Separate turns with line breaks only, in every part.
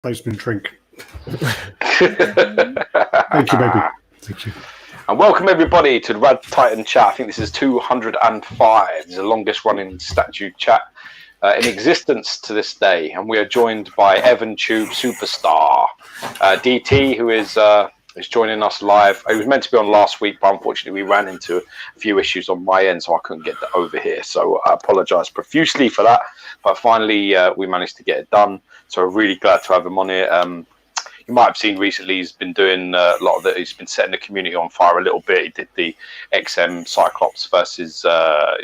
Placement drink. Thank you, baby. Thank you.
And welcome everybody to the RaddTitan Chat. I think this is 205. It's the longest running statue chat in existence to this day. And we are joined by EvanTube superstar DT, who is joining us live. He was meant to be on last week, but unfortunately we ran into a few issues on my end, so I couldn't get over here. So I apologize profusely for that. But finally, we managed to get it done. So we're really glad to have him on here. You might have seen recently he's been doing a lot of that. He's been setting the community on fire a little bit. He did the XM Cyclops versus a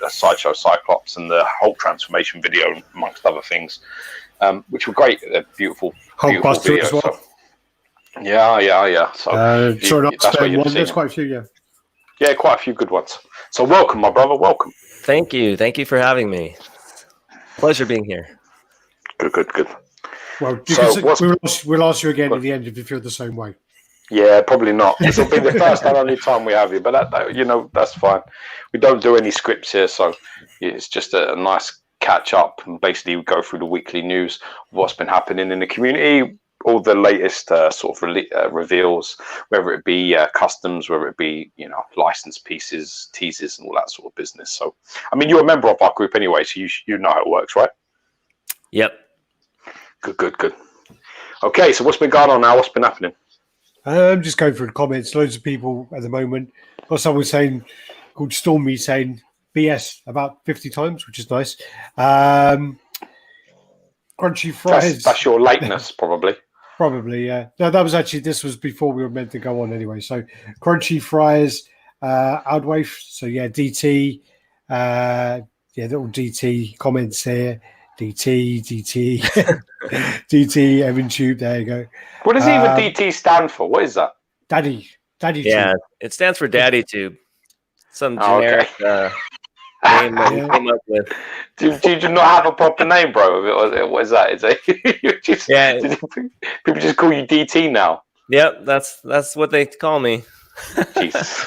Sideshow Cyclops and the Hulk transformation video, amongst other things, which were great. They're beautiful videos.
As well.
So, yeah. So
that's what you've seen. There's quite a few, yeah.
Yeah, quite a few good ones. So welcome, my brother. Welcome.
Thank you for having me. Pleasure being here.
Good.
Well, we'll ask you again at the end if you feel the same way.
Yeah, probably not. This will be the first and only time we have you, but that's fine. We don't do any scripts here, so it's just a nice catch up, and basically we go through the weekly news of what's been happening in the community, all the latest sort of reveals, whether it be customs, whether it be licensed pieces, teasers, and all that sort of business. So, I mean, you're a member of our group anyway, so you know how it works, right?
Yep.
Good. Okay, so what's been going on now? What's been happening?
I'm just going through the comments. Loads of people at the moment. Got someone called Stormy saying BS about 50 times, which is nice. Crunchy fries.
That's your lateness, probably.
Probably, yeah. No, this was before we were meant to go on anyway. So crunchy fries, Outwave. So yeah, DT. Little DT comments here. DT, EvanTube. There you go.
What does even DT stand for? What is that?
Daddy.
Yeah, it stands for Daddy Tube. Some generic name that we came up with.
Do you not have a proper name, bro? What is that? People just call you DT now.
Yep, that's what they call me.
Jesus.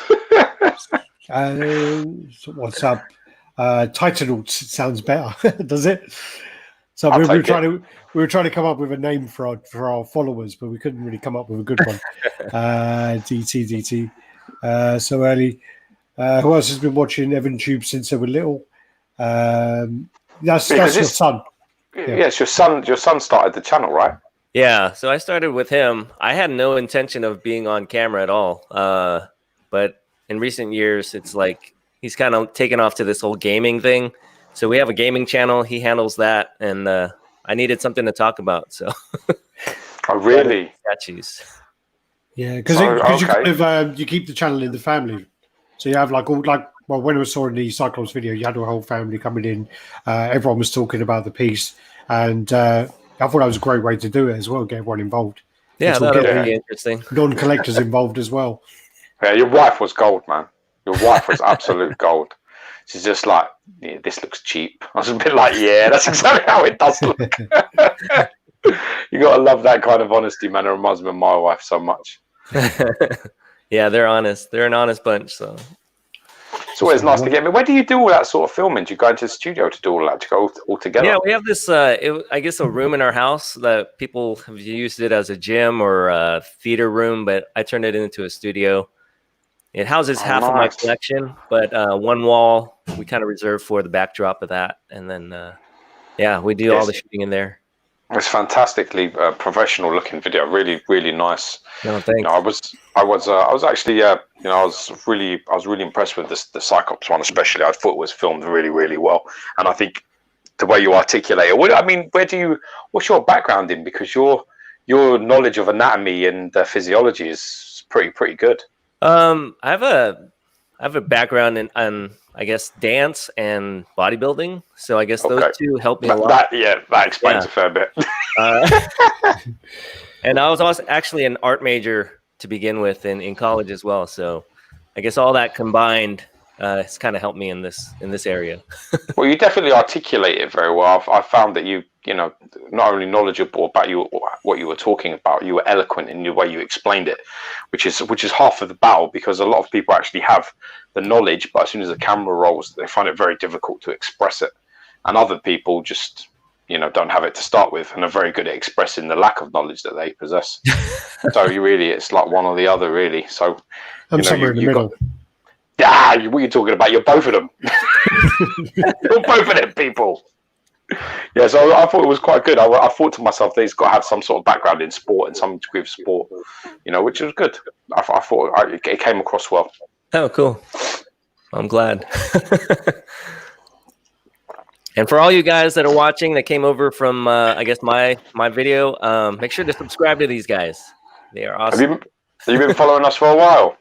What's up? Titan sounds better, does it? So we were trying to come up with a name for our followers, but we couldn't really come up with a good one. DT. So early. Who else has been watching EvanTube since they were little? That's your son.
Yes, your son started the channel, right?
Yeah, so I started with him. I had no intention of being on camera at all. But in recent years, it's like he's kind of taken off to this whole gaming thing. So we have a gaming channel. He handles that, and I needed something to talk about. So.
Oh, really?
Statues.
Yeah, because you keep the channel in the family. So you have when I saw in the Cyclops video, you had a whole family coming in. Everyone was talking about the piece, and I thought that was a great way to do it as well. Get everyone involved.
Yeah, that would be interesting.
Non-collectors involved as well.
Yeah, your wife was gold, man. Your wife was absolute gold. She's just like, yeah, this looks cheap. I was a bit like, yeah, that's exactly how it does look. You gotta love that kind of honesty, man. It reminds me of my wife so much.
Yeah, they're honest. They're an honest bunch. So
it's always nice to get me. Where do you do all that sort of filming? Do you go into the studio to do all that? To go all together?
Yeah, we have this. I guess a room in our house that people have used it as a gym or a theater room, but I turned it into a studio. It houses half of my collection, but one wall we kind of reserve for the backdrop of that, and then we do all the shooting in there.
It's fantastically professional looking video. Really, really nice.
No, thanks.
I was actually I was really impressed with the Cyclops one, especially. I thought it was filmed really, really well, and I think the way you articulate it. What's your background in? Because your knowledge of anatomy and physiology is pretty good.
I have a background in I guess dance and bodybuilding, so I guess those two help me a lot.
That explains a fair bit.
And I was also actually an art major to begin with in college as well, so I guess all that combined has kind of helped me in this area.
Well, you definitely articulate it very well. I found that you not only knowledgeable about what you were talking about, you were eloquent in the way you explained it, which is half of the battle, because a lot of people actually have the knowledge, but as soon as the camera rolls, they find it very difficult to express it, and other people just don't have it to start with, and are very good at expressing the lack of knowledge that they possess. So it's like one or the other, really. So
I'm somewhere in the middle.
What are you talking about? You're both of them. You're both of them people. Yeah, so I thought it was quite good. I thought to myself, they've got to have some sort of background in sport and some degree of sport, which was good. I thought it came across well.
Oh, cool. I'm glad. And for all you guys that are watching that came over from, I guess, my video, make sure to subscribe to these guys. They are awesome.
Have you been following us for a while?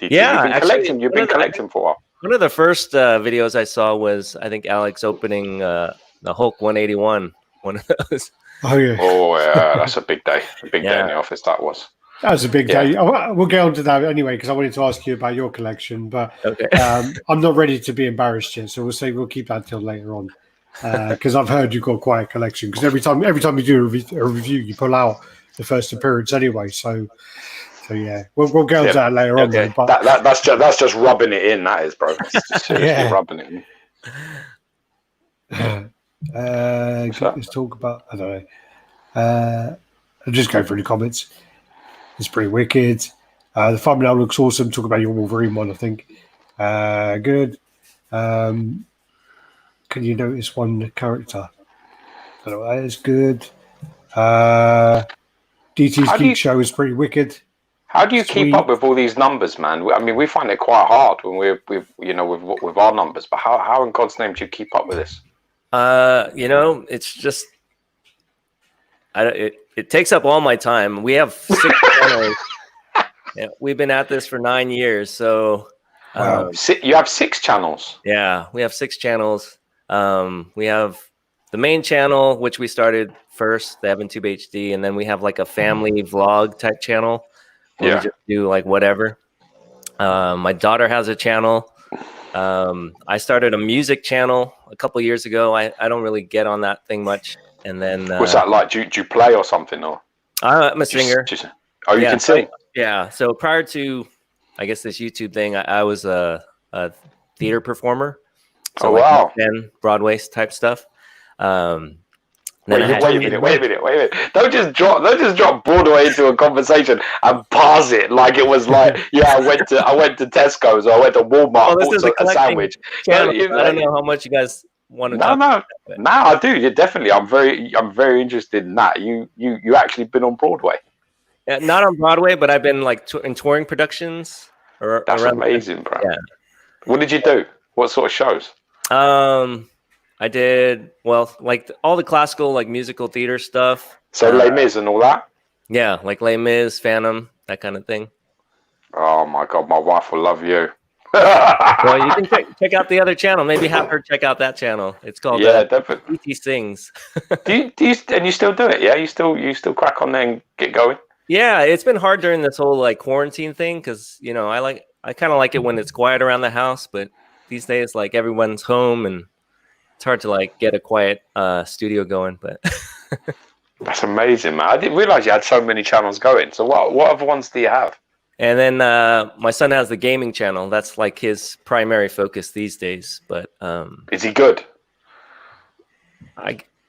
Yeah,
You've been collecting for a while.
One of the first videos I saw was, I think, Alex opening the Hulk 181. One of those.
Oh yeah.
Oh yeah, that's a big day. A big day in the office. That was.
That was a big day. We'll get on to that anyway because I wanted to ask you about your collection, but
okay.
I'm not ready to be embarrassed yet, so we'll keep that till later on because I've heard you've got quite a collection. Because every time you do a review, you pull out the first appearance anyway. So yeah, we'll get on to that later on. Though, but
that's just rubbing it in. That is, bro. It's just seriously rubbing it in.
Let's talk about. I don't know. I'll just go through the comments. It's pretty wicked. The thumbnail looks awesome. Talk about your Wolverine one, I think. Good. Can you notice one character? I don't know, that is good. DT's Geek Show is pretty wicked.
How do you keep up with all these numbers, man? I mean, we find it quite hard when we're with our numbers. But how in God's name do you keep up with this?
It's just it takes up all my time. We have 6 channels. Yeah, we've been at this for 9 years. So
you have 6 channels.
Yeah, we have 6 channels. We have the main channel, which we started first, the EvanTubeHD, and then we have like a family vlog type channel where we just do like whatever. My daughter has a channel. I started a music channel a couple years ago. I don't really get on that thing much. And then
what's that like? Do you play or something? Or
I'm a singer.
You can sing.
Yeah. So prior to, I guess, this YouTube thing, I was a theater performer. So
wow.
10 Broadway type stuff.
Wait a minute. Don't just drop Broadway into a conversation and pause it like it was like, I went to Tesco's or I went to Walmart, bought a sandwich.
I don't know how much you guys want to talk about that.
No, I do. Yeah, definitely. I'm very interested in that. You actually been on Broadway?
Yeah, not on Broadway, but I've been like in touring productions.
That's amazing, bro.
Yeah.
What did you do? What sort of shows?
I did like all the classical, like musical theater stuff.
So Les Mis and all that.
Yeah, like Les Mis, Phantom, that kind of thing.
Oh my God, my wife will love you.
Well, you can check out the other channel. Maybe have her check out that channel. It's called
definitely.
PT Sings.
do you and you still do it? Yeah, you still crack on there and get going.
Yeah, it's been hard during this whole like quarantine thing because I kind of like it when it's quiet around the house, but these days like everyone's home and it's hard to like get a quiet studio going. But
that's amazing, man. I didn't realize you had so many channels going. So what other ones do you have?
And then my son has the gaming channel. That's like his primary focus these days. But
is he good?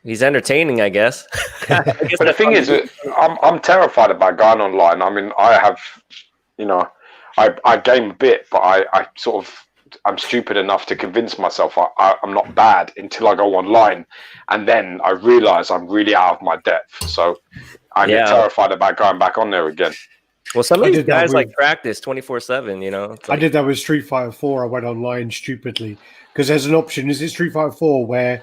He's entertaining, I guess.
But the thing is, I'm terrified about going online. I mean, I have, I game a bit, but I'm stupid enough to convince myself I'm not bad until I go online, and then I realize I'm really out of my depth. So I get terrified about going back on there again.
Well, some of these guys like practice 24/7.
I did that with Street Fighter 4. I went online stupidly because there's an option. Is it Street Fighter 4 where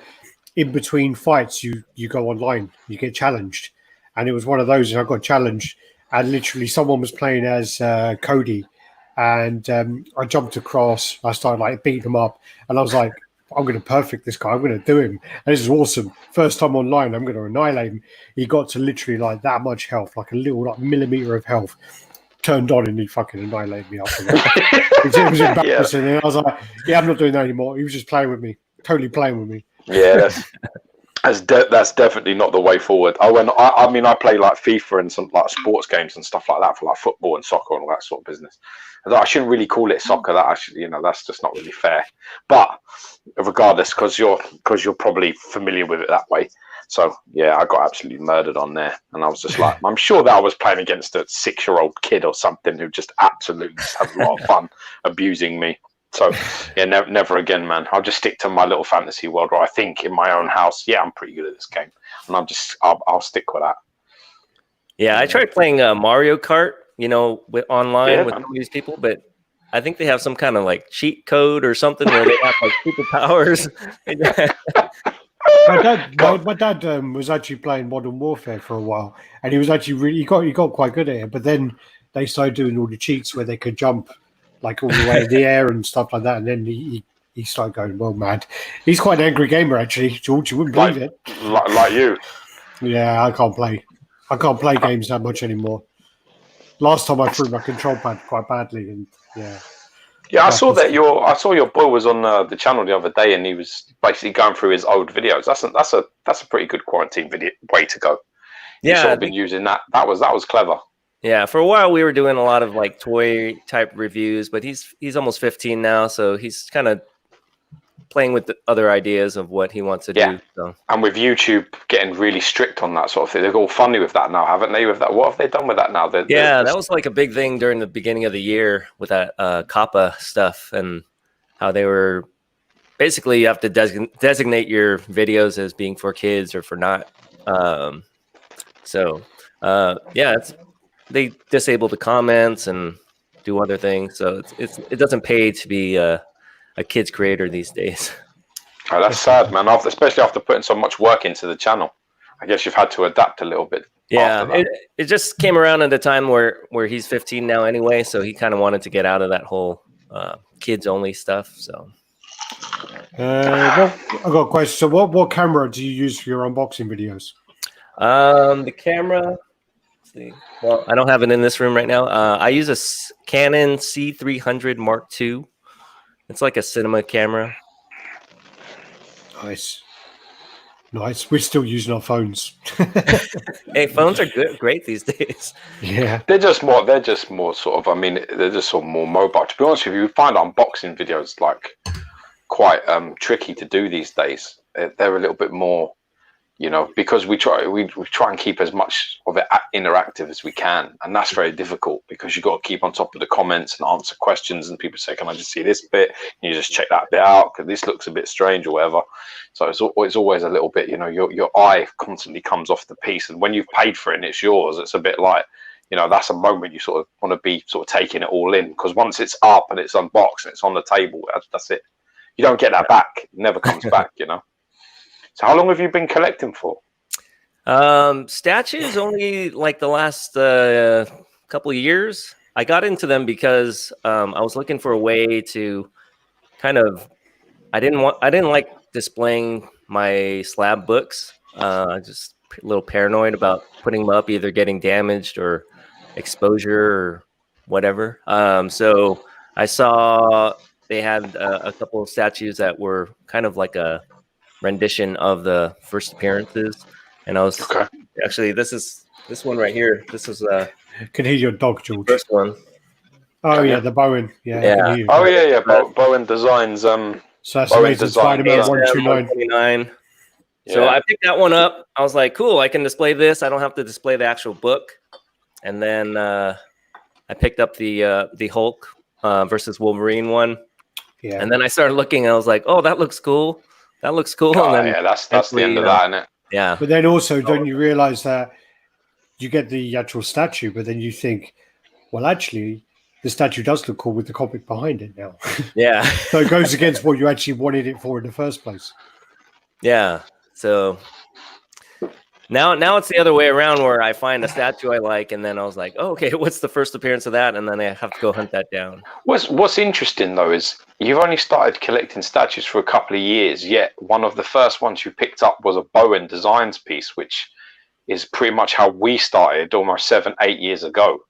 in between fights you go online, you get challenged, and it was one of those. And I got challenged, and literally someone was playing as Cody. And I jumped across. I started like beating him up, and I was like, "I'm going to perfect this guy. I'm going to do him." And this is awesome. First time online, I'm going to annihilate him. He got to literally like that much health, like a little like millimeter of health. Turned on, and he fucking annihilated me after that. It was embarrassing. And I was like, "Yeah, I'm not doing that anymore." He was just playing with me, totally playing with me.
Yeah, that's definitely not the way forward. I play like FIFA and some like sports games and stuff like that for like football and soccer and all that sort of business. I shouldn't really call it soccer. That's just not really fair. But regardless, because you're probably familiar with it that way. So yeah, I got absolutely murdered on there, and I was just like, I'm sure that I was playing against a 6-year-old kid or something who just absolutely just had a lot of fun abusing me. So yeah, never again, man. I'll just stick to my little fantasy world where I think in my own house, yeah, I'm pretty good at this game, and I'll stick with that.
Yeah, I tried playing Mario Kart, online with
man.
some of these people, but I think they have some kind of like cheat code or something where they have like superpowers.
My dad was actually playing Modern Warfare for a while, and he was actually he got quite good at it. But then they started doing all the cheats where they could jump like all the way in the air and stuff like that. And then he started going well mad. He's quite an angry gamer actually, George. You wouldn't believe it.
Like you.
Yeah, I can't play games that much anymore. Last time I threw my control pad quite badly, and yeah.
Yeah, I saw your boy was on the channel the other day, and he was basically going through his old videos. That's a pretty good quarantine video way to go.
Yeah,
You've sort of been using that. That was clever.
Yeah, for a while we were doing a lot of like toy type reviews, but he's almost 15 now, so he's kind of playing with the other ideas of what he wants to do. So. And
with YouTube getting really strict on that sort of thing, they're all funny with that now, haven't they? With that, what have they done with that now?
That was like a big thing during the beginning of the year with that COPPA stuff, and how they were basically you have to designate your videos as being for kids or for not. They disable the comments and do other things, so it doesn't pay to be a kid's creator these days.
Oh, that's sad, man. Especially after putting so much work into the channel, I guess you've had to adapt a little bit.
Yeah, it just came around at a time where he's 15 now anyway, so he kind of wanted to get out of that whole kids only stuff. So,
I've got a question. So, what camera do you use for your unboxing videos?
The camera. Let's see. Well, I don't have it in this room right now. I use a Canon C300 Mark II. It's like a cinema camera.
Nice. We're still using our phones.
Hey, phones are great these days.
Yeah,
they're just more sort of. I mean, they're just sort of more mobile. To be honest with you, we find unboxing videos like quite tricky to do these days. They're a little bit more, because we try and keep as much of it interactive as we can, and that's very difficult because you've got to keep on top of the comments and answer questions, and people say, "Can I just see this bit?" And you just check that bit out because this looks a bit strange or whatever. So it's always a little bit, your eye constantly comes off the piece, and when you've paid for it and it's yours, it's a bit like, that's a moment you sort of want to be sort of taking it all in, because once it's up and it's unboxed and it's on the table, that's it. You don't get that back. It never comes back, So how long have you been collecting for?
Statues only like the last couple of years. I got into them because I was looking for a way to kind of. I didn't like displaying my slab books. Just a little paranoid about putting them up, either getting damaged or exposure or whatever. So I saw they had a couple of statues that were kind of like a rendition of the first appearances, and I was actually this one right here. This was
can hear your dog, George.
First one.
Oh yeah, the Bowen. Yeah.
Oh yeah. Bowen Designs.
So that's amazing. Spider-Man 129.
So I picked that one up. I was like, cool. I can display this. I don't have to display the actual book. And then I picked up the Hulk versus Wolverine one. Yeah. And then I started looking, and I was like, oh, that looks cool. That looks cool.
Oh, and then that's the end of that, isn't it?
Yeah.
But then also, don't you realize that you get the actual statue, but then you think, well, actually, the statue does look cool with the comic behind it now.
Yeah.
So it goes against what you actually wanted it for in the first place.
Yeah. So now it's the other way around, where I find a statue I like, and then I was like, oh, okay, what's the first appearance of that? And then I have to go hunt that down.
What's interesting, though, is you've only started collecting statues for a couple of years, yet one of the first ones you picked up was a Bowen Designs piece, which is pretty much how we started almost 7-8 years ago.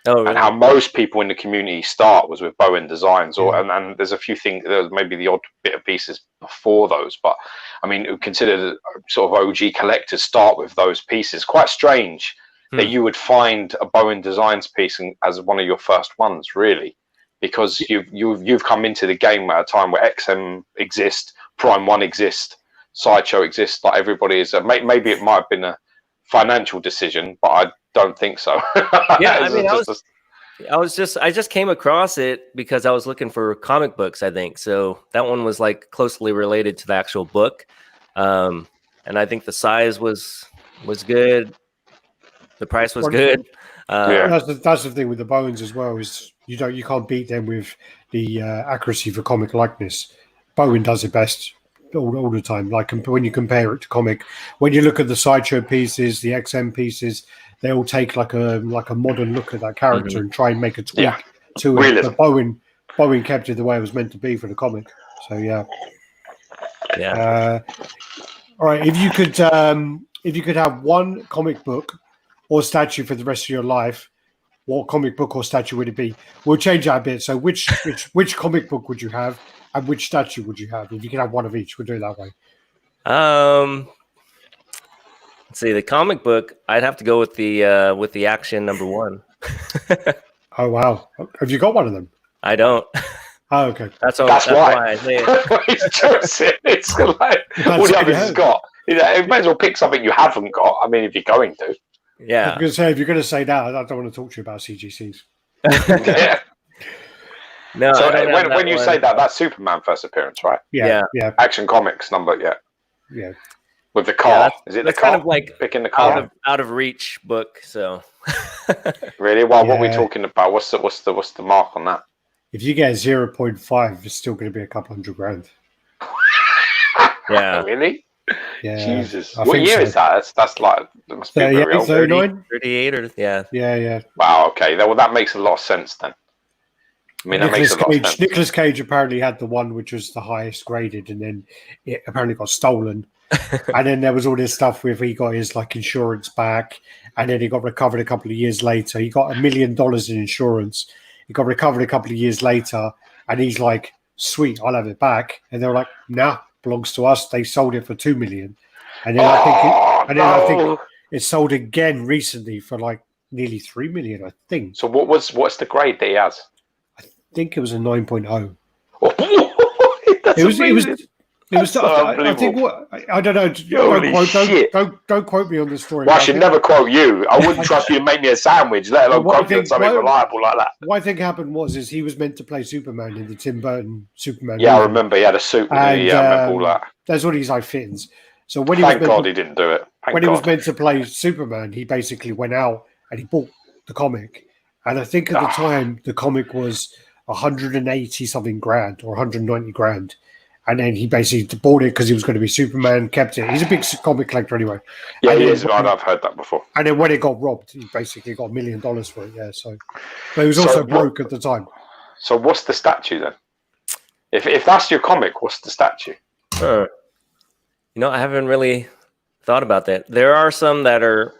Oh, really?
And how most people in the community start was with Bowen Designs, and there's a few things. There's maybe the odd bit of pieces before those, but I mean, considered sort of OG collectors start with those pieces. Quite strange that you would find a Bowen Designs piece as one of your first ones, really, because you've come into the game at a time where XM exists, Prime 1 exists, Sideshow exists, like everybody is. Maybe it might have been a financial decision, but I don't think so.
Yeah, I mean, I just came across it because I was looking for comic books, I think. So that one was like closely related to the actual book. And I think the size was good. The price was good.
That's the thing with the Bowens as well, is you can't beat them with the accuracy for comic likeness. Bowen does it best all the time. Like when you compare it to comic, when you look at the Sideshow pieces, the XM pieces, they all take like a modern look at that character and try and make a tweak to it.
Realism.
But Bowen kept it the way it was meant to be for the comic. So yeah. All right. If you could have one comic book or statue for the rest of your life, what comic book or statue would it be? We'll change that a bit. So which comic book would you have, and which statue would you have? If you could have one of each, we'll do it that way.
Let's see. The comic book, I'd have to go with the Action #1.
Oh wow! Have you got one of them?
I don't.
Oh, okay.
That's why I say it.
It's like all the others has got. You may as well pick something you haven't got. I mean, if you're going to.
Yeah.
I was going to say, if you're going to say that, I don't want to talk to you about CGCs.
Yeah.
No.
So when you say that, that's Superman first appearance, right?
Yeah.
Action Comics number,
yeah.
With the car, is it the car?
Kind of like
picking the car
out of reach book. So.
Really? Well, what are we talking about? What's the mark on that?
If you get 0.5, it's still going to be a couple $100,000.
Yeah.
Really?
Yeah.
Jesus. What year is that? That's like, it must be very old.
39?
38 or
Yeah.
Wow, okay. Well, that makes a lot of sense then. I mean, that makes a lot of sense.
Nicolas Cage apparently had the one which was the highest graded, and then it apparently got stolen. And then there was all this stuff with he got his like insurance back, and then he got recovered a couple of years later. He got $1 million in insurance. He got recovered a couple of years later, and he's like, "Sweet, I'll have it back." And they were like, "Nah, belongs to us." They sold it for $2 million, and then I think it sold again recently for like nearly $3 million. I think.
So what's the grade that he has?
I think it was a 9.0.
It was.
I think I don't know. Don't quote me on this story.
Well, I should never quote you. I wouldn't trust you to make me a sandwich, let alone quote me on something reliable like that.
What I think happened was he was meant to play Superman in the Tim Burton Superman.
Yeah, movie. I remember he had a suit. I remember all that.
That's what his eye fittings. So when
Thank God he didn't do it.
When he was meant to play Superman, he basically went out and he bought the comic. And I think at the time the comic was 180 something grand or 190 grand. And then he basically bought it because he was going to be Superman, kept it. He's a big comic collector anyway.
Yeah, he is. I've heard that before.
And then when it got robbed, he basically got $1 million for it. Yeah, so but he was also broke at the time.
So what's the statue then? If that's your comic, what's the statue?
You know, I haven't really thought about that. There are some that are,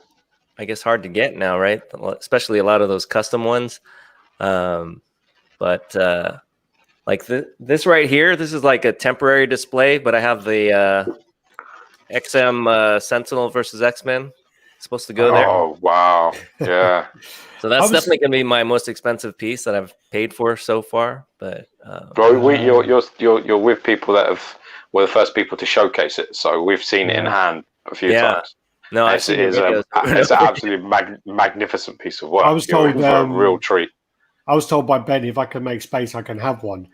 I guess, hard to get now, right? Especially a lot of those custom ones. Like this right here, this is like a temporary display, but I have the XM Sentinel versus X-Men. It's supposed to go there.
Oh, wow. Yeah.
So that's definitely going to be my most expensive piece that I've paid for so far. But
bro, you're with people that were the first people to showcase it, so we've seen it in hand a few times.
No,
it's an absolutely magnificent piece of work.
I was told
for a real treat.
I was told by Ben, if I can make space, I can have one.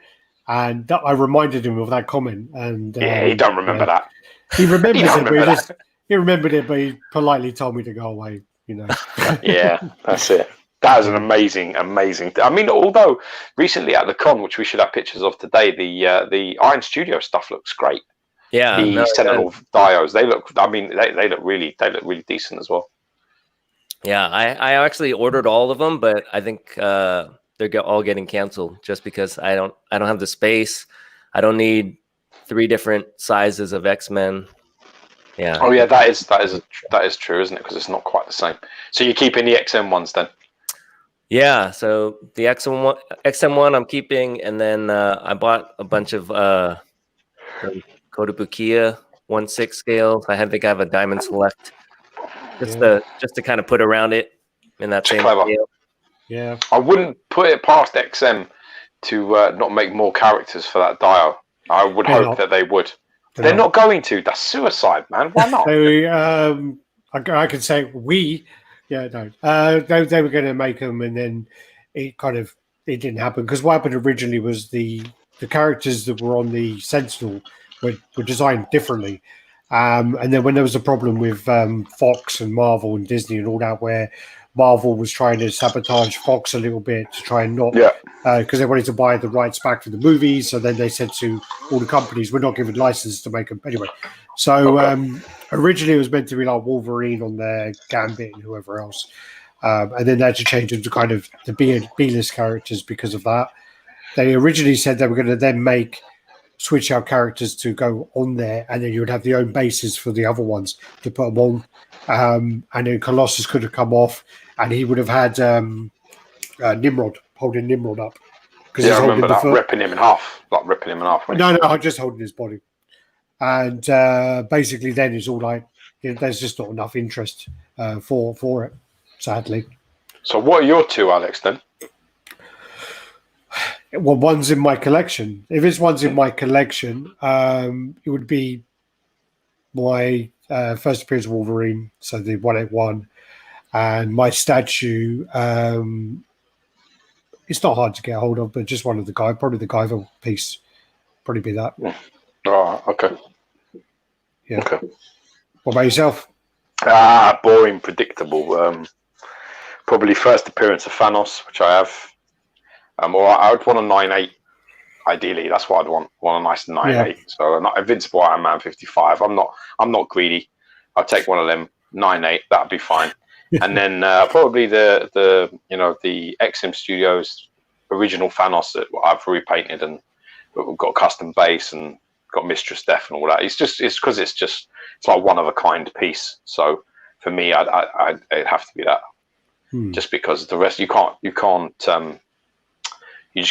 And I reminded him of that comment. And
he don't remember that.
He remembers it, he remembered it, but he politely told me to go away. You know.
Yeah, that's it. That is an amazing. I mean, although recently at the con, which we should have pictures of today, the Iron Studio stuff looks great.
Yeah,
the Sentinel Dios, they look. I mean, they look really decent as well.
Yeah, I actually ordered all of them, but I think they're all getting canceled just because I don't have the space. I don't need 3 different sizes of X-Men. Yeah.
Oh yeah, that is true, isn't it? Because it's not quite the same. So you're keeping the XM ones then?
Yeah. So the XM1 I'm keeping, and then I bought a bunch of the Kotobukiya 1/6 scales. I think I have a Diamond Select. Just to kind of put around it in that same scale.
Yeah.
I wouldn't put it past XM to not make more characters for that dial. I would hope that they would. They're not going to. That's suicide, man. Why not?
So, I can say we, yeah, no, they were going to make them, and then it didn't happen, because what happened originally was the characters that were on the Sentinel were designed differently, and then when there was a problem with Fox and Marvel and Disney and all that, where Marvel was trying to sabotage Fox a little bit to try and not, because they wanted to buy the rights back for the movies. So then they said to all the companies, "We're not giving license to make them anyway." So originally it was meant to be like Wolverine on there, Gambit, and whoever else, and then they had to change them to kind of the B-list characters because of that. They originally said they were going to then switch out characters to go on there, and then you would have the own bases for the other ones to put them on. And then Colossus could have come off, and he would have had Nimrod, holding Nimrod up.
Yeah, I remember that, ripping him in half.
No, I'm just holding his body. And basically then it's all like, there's just not enough interest for it, sadly.
So what are your two, Alex, then?
Well, one's in my collection. If it's one's in my collection, it would be my first appearance of Wolverine, so the 181, and my statue. It's not hard to get a hold of, but just one of the guy, probably the Guyver piece, probably be that.
Oh, okay.
Yeah.
Okay.
What about yourself?
Boring, predictable. Probably first appearance of Thanos, which I have. Or I would want a 9.8. Ideally, that's what I'd want. Want a nice 9.8. So not Invincible Iron Man 55. I'm not greedy. I'll take one of them 9.8. That'd be fine. And then probably the XM Studios original Thanos that I've repainted and we've got custom base and got Mistress Death and all that. It's because it's like one of a kind piece. So for me, it'd have to be that. Just because the rest you just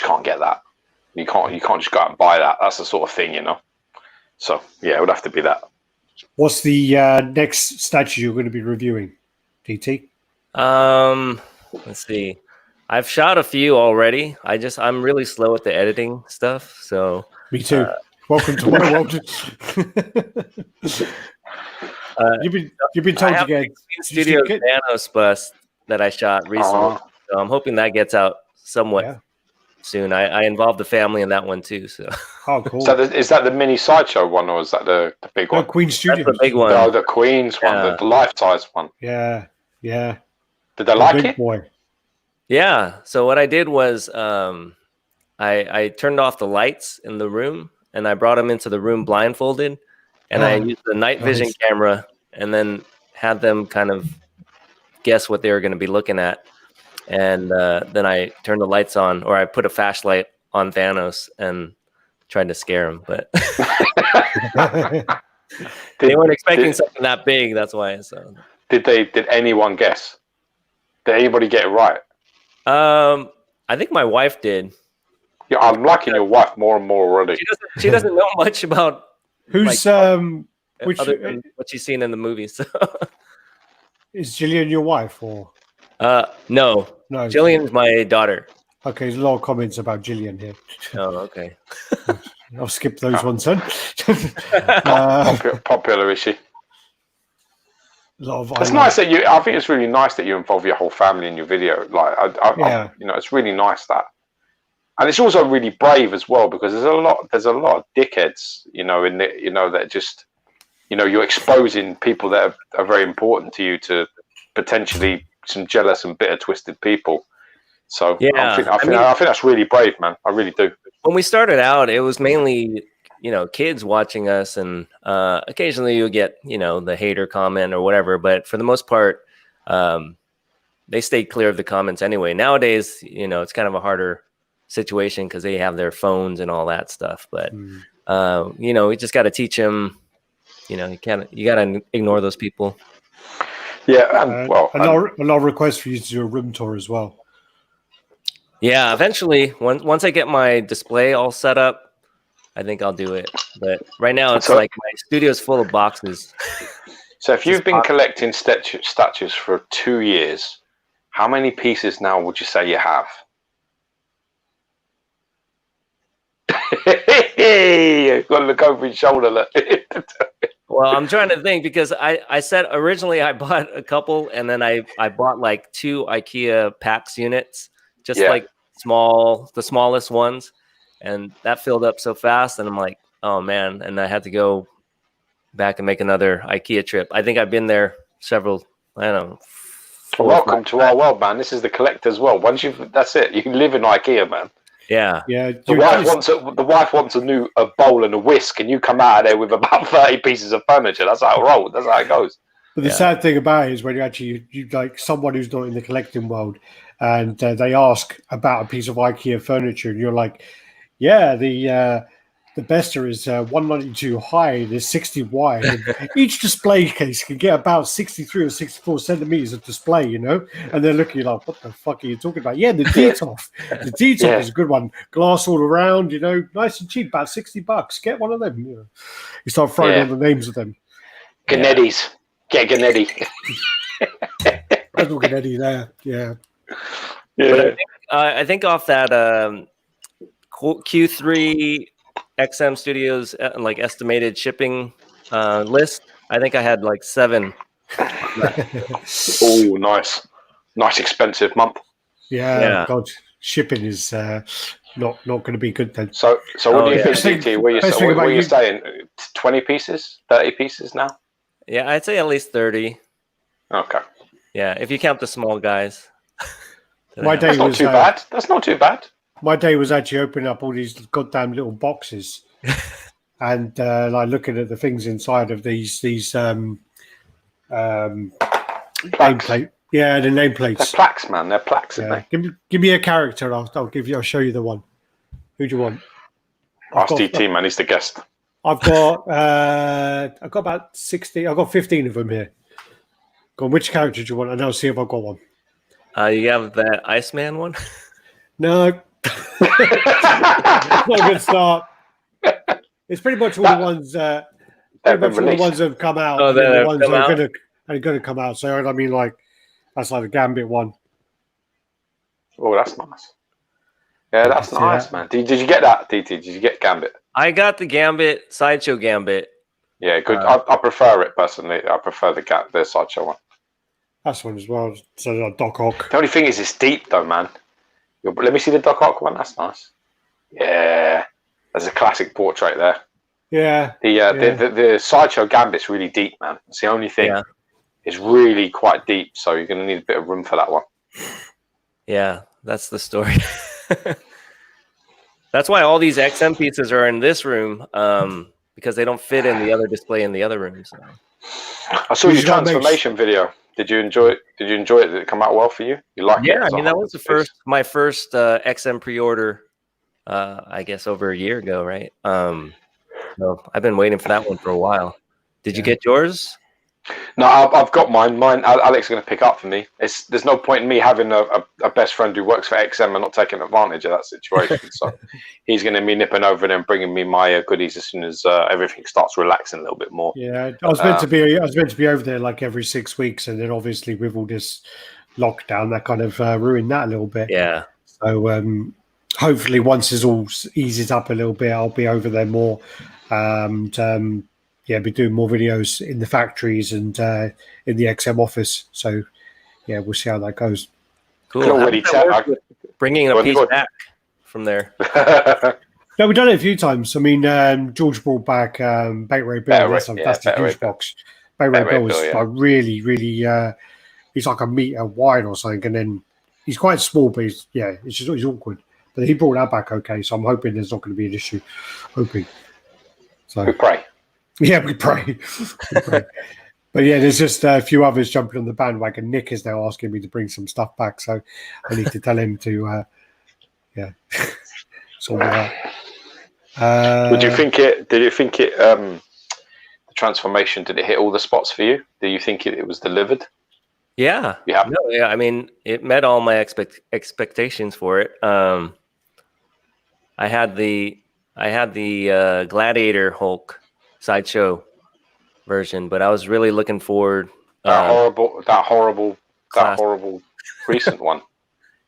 can't get that. You can't just go out and buy that. That's the sort of thing, you know. So yeah, it would have to be that.
What's the next statue you're going to be reviewing, DT?
Let's see. I've shot a few already. I'm really slow at the editing stuff. So
me too. Welcome to my world. You've been told to get
Studio Thanos bust that I shot recently. So I'm hoping that gets out somewhat soon. I involved the family in that one too. So
cool.
So is that the mini Sideshow one, or is that the big one?
Queen Studios.
That's the big one.
Oh, the Queen's one, the life-size one.
Yeah. Did
they like it?
Boy.
Yeah. So what I did was I turned off the lights in the room and I brought them into the room blindfolded, and I used the night vision camera and then had them kind of guess what they were going to be looking at. And then I turned the lights on, or I put a flashlight on Thanos and tried to scare him. But they weren't expecting something that big. That's why. So
did anyone guess? Did anybody get it right?
I think my wife did.
Yeah, I'm liking your wife more and more already.
She doesn't know much about
who's
which other than what she's seen in the movies. So.
Is Jillian your wife or?
No. Jillian's my daughter.
Okay, there's a lot of comments about Jillian here.
Oh, okay.
I'll skip those ones then.
Popular, is she?
It's
nice that I think it's really nice that you involve your whole family in your video. Like, it's really nice that, and it's also really brave as well, because there's a lot of dickheads, that just, you're exposing people that are very important to you to potentially some jealous and bitter, twisted people. So yeah, I think that's really brave, man. I really do.
When we started out, it was mainly kids watching us, and occasionally you'll get the hater comment or whatever. But for the most part, they stayed clear of the comments anyway. Nowadays, it's kind of a harder situation because they have their phones and all that stuff. But we just got to teach them. You got to ignore those people.
Yeah,
a lot of requests for you to do a room tour as well.
Yeah, eventually, once I get my display all set up, I think I'll do it. But right now, it's like my studio's full of boxes.
So if you've been collecting statues for 2 years, how many pieces now would you say you have? Hey, got to look over his shoulder. Look.
Well, I'm trying to think because I said originally I bought a couple and then I bought like 2 IKEA PAX units, just like the smallest ones, and that filled up so fast, and I'm like, oh man, and I had to go back and make another IKEA trip. I think I've been there several, I don't know.
Welcome to our world, man. This is the collector's world. That's it. You can live in IKEA, man.
Yeah.
The wife wants a bowl and a whisk, and you come out of there with about 30 pieces of furniture. That's how it rolls. That's how it goes.
But the sad thing about it is when you like someone who's not in the collecting world, and they ask about a piece of IKEA furniture, and you're like, yeah, the Besta is 192 high, there's 60 wide. And each display case can get about 63 or 64 centimeters of display, you know? And they're looking like, what the fuck are you talking about? Yeah, the Detolf. The Detolf is a good one. Glass all around, you know, nice and cheap, about $60. Get one of them. You know, you start throwing all the names of them.
Ganetti's. Get Ganetti.
There's no Ganetti there. Yeah.
But I think off that Q3 XM Studios like estimated shipping list, I think I had like 7.
Oh, nice expensive month.
Yeah. God, shipping is not going to be good then.
So what do you think, DT? What are you saying? 20 pieces, 30 pieces now?
Yeah, I'd say at least 30.
Okay.
Yeah, if you count the small guys.
That's not too bad. That's not too bad.
My day was actually opening up all these goddamn little boxes and like looking at the things inside of these nameplate. Yeah, the nameplates.
They're plaques, man. They're plaques, aren't they?
Give me a character. I'll show you the one. Who do you want?
Ask DT, man. He's the guest.
I've got about 60. I've got 15 of them here. Go on, which character do you want? And I'll see if I've got one.
You have that Iceman one?
No. Not a good start. It's pretty much all the ones that have come out.
Oh,
the ones that are going to come out. So I mean, like that's like the Gambit one.
Oh, that's nice. Yeah, that's nice, man. Did you get that, DT? Did you get Gambit?
I got the Gambit, Sideshow Gambit.
Yeah, good. I prefer it personally. I prefer the Sideshow one.
That's one as well. So Doc Ock.
The only thing is, it's deep though, man. Let me see the Doc Ock one. That's nice. Yeah, there's a classic portrait there.
Yeah.
The Sideshow Gambit's really deep, man. It's the only thing. Yeah. It's really quite deep, so you're going to need a bit of room for that one.
Yeah, that's the story. That's why all these XM pieces are in this room, because they don't fit in the other display in the other room. So.
I saw your transformation video. Did you enjoy it? Did it come out well for you? You like it?
Yeah, I mean that was my first XM pre-order. I guess over a year ago, right? So I've been waiting for that one for a while. Did you get yours?
No, I've got mine. Alex is going to pick up for me. There's no point in me having a best friend who works for XM and not taking advantage of that situation. So he's going to be nipping over there and bringing me my goodies as soon as everything starts relaxing a little bit more.
Yeah, I was meant to be over there like every 6 weeks, and then obviously with all this lockdown, that kind of ruined that a little bit.
Yeah.
So hopefully, once it all eases up a little bit, I'll be over there more. Be doing more videos in the factories and in the XM office. So, yeah, we'll see how that goes.
Cool. Bringing a piece back from there.
No, we've done it a few times. I mean, George brought back Bait Ray Bill. That's the huge box. Bait Ray Bill is like really, really. He's like a meter wide or something, and then he's quite small, but he's awkward. But he brought that back okay, so I'm hoping there's not going to be an issue. Hoping. So
we pray.
Yeah, we pray. But yeah, there's just a few others jumping on the bandwagon. Nick is now asking me to bring some stuff back, so I need to tell him to, sort it out.
Did you think it? The transformation, did it hit all the spots for you? Do you think it was delivered?
Yeah.
Yeah.
No, yeah. I mean, it met all my expectations for it. I had the Gladiator Hulk Sideshow version, but I was really looking forward.
That horrible recent one.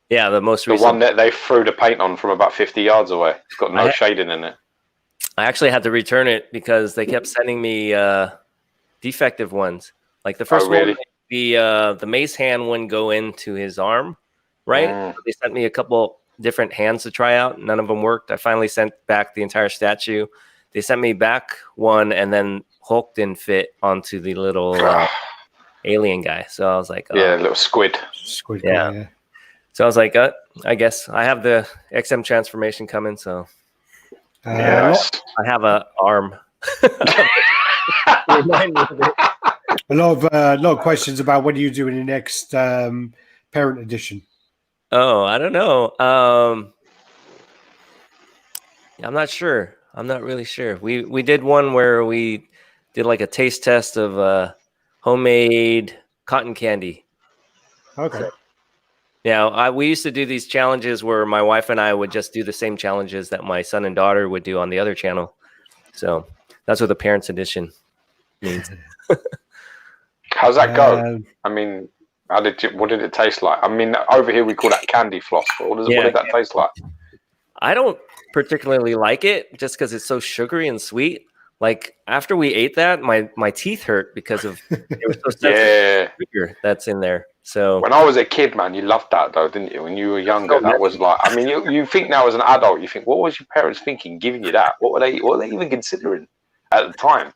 Yeah, the most
The
recent.
one that they threw the paint on from about 50 yards away. It's got no shading in it.
I actually had to return it because they kept sending me defective ones. Like the first one, the mace hand wouldn't go into his arm, right? So they sent me a couple different hands to try out. None of them worked. I finally sent back the entire statue. They sent me back one, and then Hulk didn't fit onto the little alien guy. So I was like,
yeah, little squid.
Squid
yeah.
guy, yeah.
So I was like, I guess I have the XM transformation coming, so
Yes.
I have an arm. Remind me of it.
A lot of questions about when you doing the next parent edition.
Oh, I don't know. I'm not sure. I'm not really sure. We did one where we did like a taste test of homemade cotton candy.
Okay.
So, yeah, we used to do these challenges where my wife and I would just do the same challenges that my son and daughter would do on the other channel. So that's what the Parents Edition means.
How's that go? I mean, what did it taste like? I mean, over here we call that candy floss. But what did that taste like?
I don't particularly like it just because it's so sugary and sweet. Like after we ate that, my teeth hurt because of it was so sensitive sugar that's in there. So
when I was a kid, man, you loved that though, didn't you? When you were younger, that was like, I mean, you think now as an adult, you think, what was your parents thinking giving you that? What were they even considering at the time?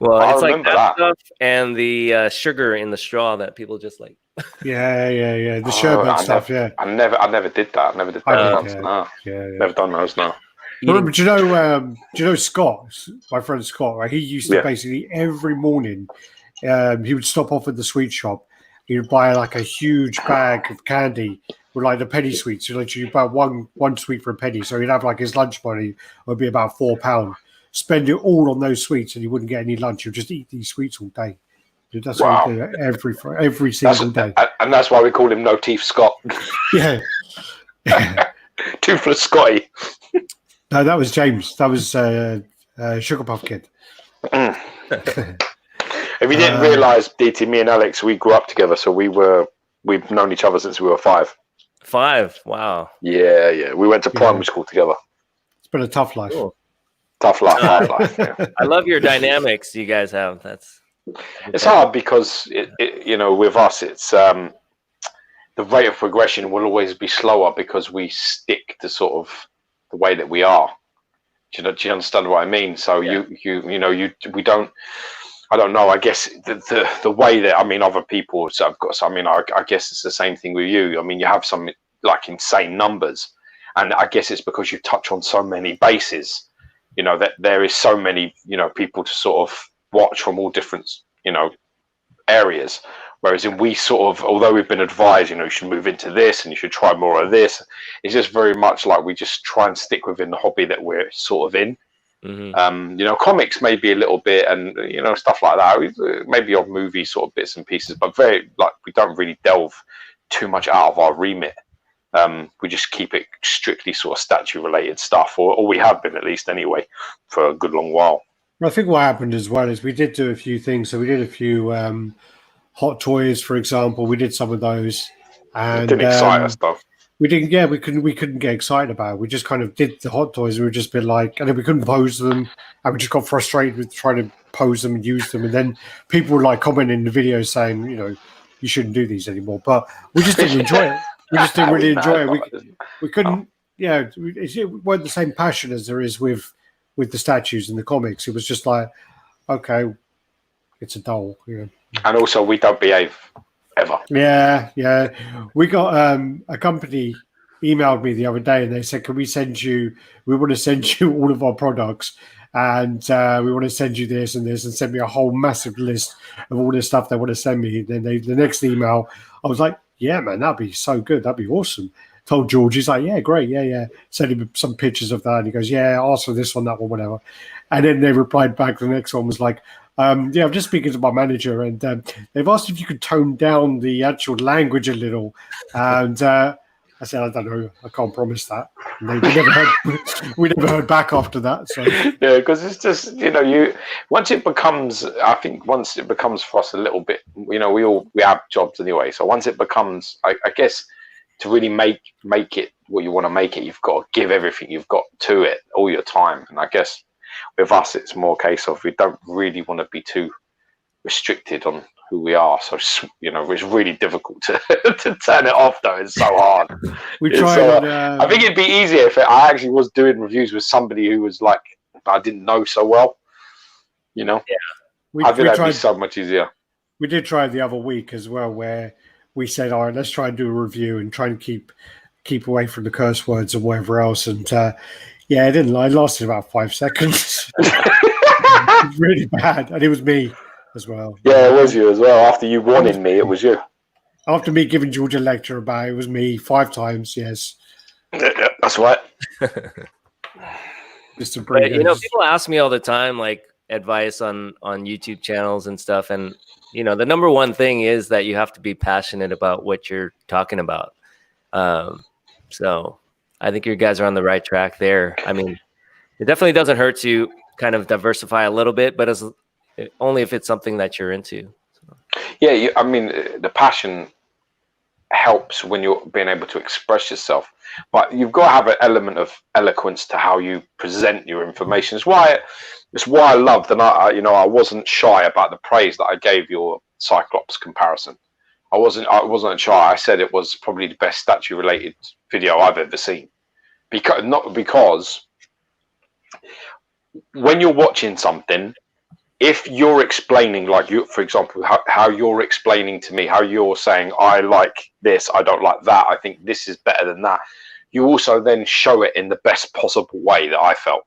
Well, it's like that stuff and the sugar in the straw that people just like.
Yeah. The sherbet stuff.
I never did that. I never did that. No. Never done those. No.
Remember, do you know Scott, my friend Scott, right? He used to basically every morning, he would stop off at the sweet shop. He would buy like a huge bag of candy with like the penny sweets. So literally, you buy one sweet for a penny. So he'd have like his lunch money would be about £4. Spend it all on those sweets, and he wouldn't get any lunch. He'd just eat these sweets all day. That's what he did every single day.
And that's why we call him No Teeth Scott.
Yeah.
Toothless Scotty.
No, that was James. That was Sugar Puff Kid.
If you didn't realise, DT, me and Alex, we grew up together, so we've known each other since we were 5.
5? Wow.
Yeah. We went to primary school together.
It's been a tough life.
Cool.
Tough life, hard life. Yeah.
I love your dynamics you guys have.
It's hard because with us, it's the rate of progression will always be slower because we stick to sort of the way that we are. Do you understand what I mean? So we don't. I don't know. I guess the way that other people. So I've got. I guess it's the same thing with you. I mean, you have some like insane numbers, and I guess it's because you touch on so many bases. That there is so many people to sort of watch from all different areas. Whereas we sort of, although we've been advised, you should move into this and you should try more of this. It's just very much like we just try and stick within the hobby that we're sort of in. Mm-hmm. Comics maybe a little bit and, stuff like that. Maybe odd movie sort of bits and pieces, but we don't really delve too much out of our remit. We just keep it strictly sort of statue related stuff, or we have been at least anyway, for a good long while.
I think what happened as well is we did do a few things. So we did a few Hot Toys, for example. We did some of those, and
didn't excite us though.
We didn't. Yeah, we couldn't get excited about it. We just kind of did the Hot Toys. We were just been like, and then we couldn't pose them, and we just got frustrated with trying to pose them and use them. And then people were like commenting in the videos saying, you shouldn't do these anymore. But we just didn't enjoy it. We just didn't really enjoy it. We couldn't. Yeah, it weren't the same passion as there is with the statues and the comics. It was just like, okay, it's a doll.
And also, we don't behave ever.
Yeah. We got a company emailed me the other day, and they said, "Can we send you? We want to send you all of our products, and we want to send you this and this, and send me a whole massive list of all this stuff they want to send me." Then the next email, I was like, "Yeah, man, that'd be so good. That'd be awesome." Told George, he's like, "Yeah, great, yeah." Sent him some pictures of that, and he goes, "Yeah, ask for this one, that one, whatever." And then they replied back. The next one was like, I'm just speaking to my manager, and they've asked if you could tone down the actual language a little. And I said, I don't know, I can't promise that. And we never heard back after that. So
yeah, because it's just once it becomes for us a little bit, we have jobs anyway. So once it becomes, I guess, to really make it what you want to make it, you've got to give everything you've got to it, all your time. And I guess with us, it's more a case of we don't really want to be too restricted on who we are. So, you know, it's really difficult to, to turn it off, though. It's so hard. I think it'd be easier if I actually was doing reviews with somebody who was like, I didn't know so well, you know?
Yeah.
I think that'd be so much easier.
We did try the other week as well, where we said, all right, let's try and do a review and try and keep away from the curse words and whatever else. And yeah, it didn't. It lasted about 5 seconds. It was really bad. And it was me as well.
Yeah, it was you as well. After you warning me, it was you.
After me giving George a lecture about it, it was me 5 times, yes.
Yeah, that's right.
Just to bring
you know, people ask me all the time, like, advice on YouTube channels and stuff. And, you know, the number one thing is that you have to be passionate about what you're talking about. So I think you guys are on the right track there. I mean, it definitely doesn't hurt to kind of diversify a little bit, but only if it's something that you're into. So.
Yeah, I mean, the passion helps when you're being able to express yourself, but you've got to have an element of eloquence to how you present your information. It's why I loved, and I wasn't shy about the praise that I gave your Cyclops comparison. I wasn't shy. I said it was probably the best statue related video I've ever seen, because when you're watching something, if you're explaining, like you, for example, how you're explaining to me, how you're saying, I like this, I don't like that, I think this is better than that, you also then show it in the best possible way that I felt.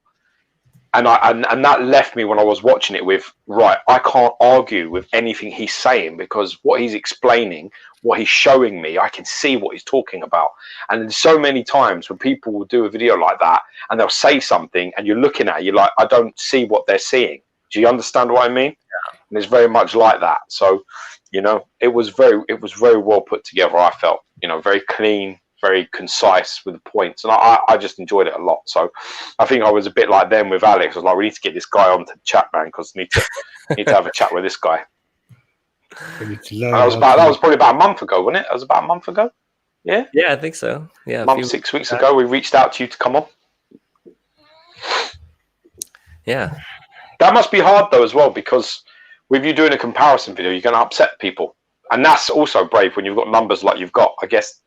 And that left me, when I was watching it, with, right, I can't argue with anything he's saying, because what he's explaining, what he's showing me, I can see what he's talking about. And so many times when people will do a video like that and they'll say something and you're looking at it, you're like, I don't see what they're seeing. Do you understand what I mean? Yeah. And it's very much like that. So, you know, it was very well put together, I felt, you know, very clean, very concise with the points. And I just enjoyed it a lot. So I think I was a bit like them with Alex. I was like, we need to get this guy on to the chat, man, because we need to have a chat with this guy. That was probably about a month ago, wasn't it? It was about a month ago. Yeah?
Yeah, I think so. Yeah.
6 weeks ago, we reached out to you to come on.
Yeah.
That must be hard, though, as well, because with you doing a comparison video, you're going to upset people. And that's also brave when you've got numbers like you've got. I guess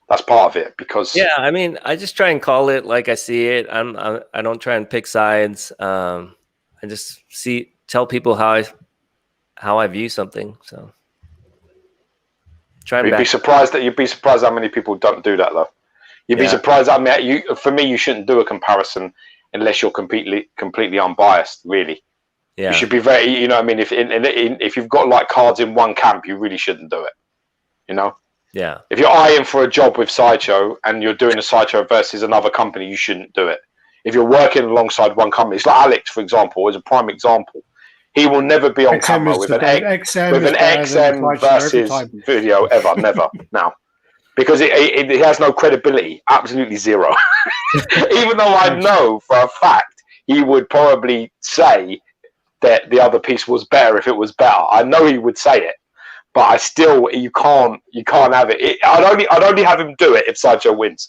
that's part of it, because... Yeah,
I mean, I just try and call it like I see it. I don't try and pick sides. I just tell people how I view something. So
you'd be surprised how many people don't do that, though. You'd be surprised. I mean, for me, you shouldn't do a comparison unless you're completely unbiased, really. Yeah. You should be very, you know what I mean? If you've got like cards in one camp, you really shouldn't do it, you know?
Yeah.
If you're eyeing for a job with Sideshow and you're doing a Sideshow versus another company, you shouldn't do it. If you're working alongside one company, it's like Alex, for example, is a prime example. He will never be on camera with an XM versus video ever, never, now. Because it has no credibility, absolutely zero. Even though I know for a fact he would probably say that the other piece was better if it was better. I know he would say it, but you can't have it. I'd only have him do it if Sideshow wins.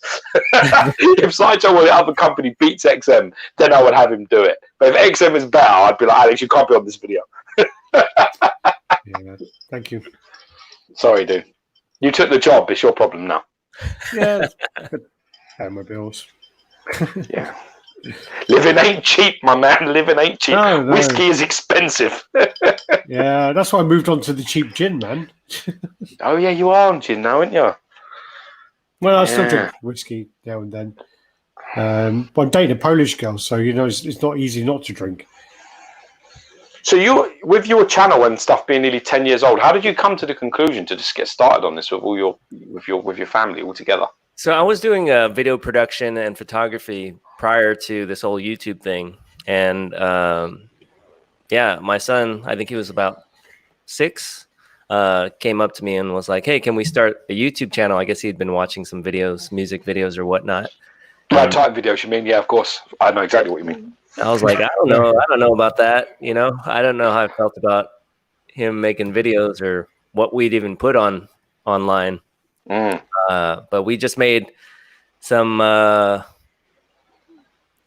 If Sideshow or the other company beats XM, then I would have him do it. But if XM is better, I'd be like, Alex, you can't be on this video.
Yeah, thank you.
Sorry, dude. You took the job. It's your problem now.
Yeah. Pay my bills.
Yeah. Living ain't cheap, my man. Living ain't cheap. No. Whiskey is expensive.
Yeah, that's why I moved on to the cheap gin, man.
Oh, yeah, you are on gin now, aren't you?
Well, I still drink whiskey now and then. But I'm dating a Polish girl, so, you know, it's not easy not to drink.
So you, with your channel and stuff being nearly 10 years old, how did you come to the conclusion to just get started on this with your family all together?
So I was doing video production and photography prior to this whole YouTube thing, and yeah, my son, I think he was about 6, came up to me and was like, "Hey, can we start a YouTube channel?" I guess he'd been watching some videos, music videos or whatnot.
RaddTitan videos, you mean? Yeah, of course. I know exactly what you mean.
I was like, I don't know about that. You know, I don't know how I felt about him making videos or what we'd even put online. But But we just made some.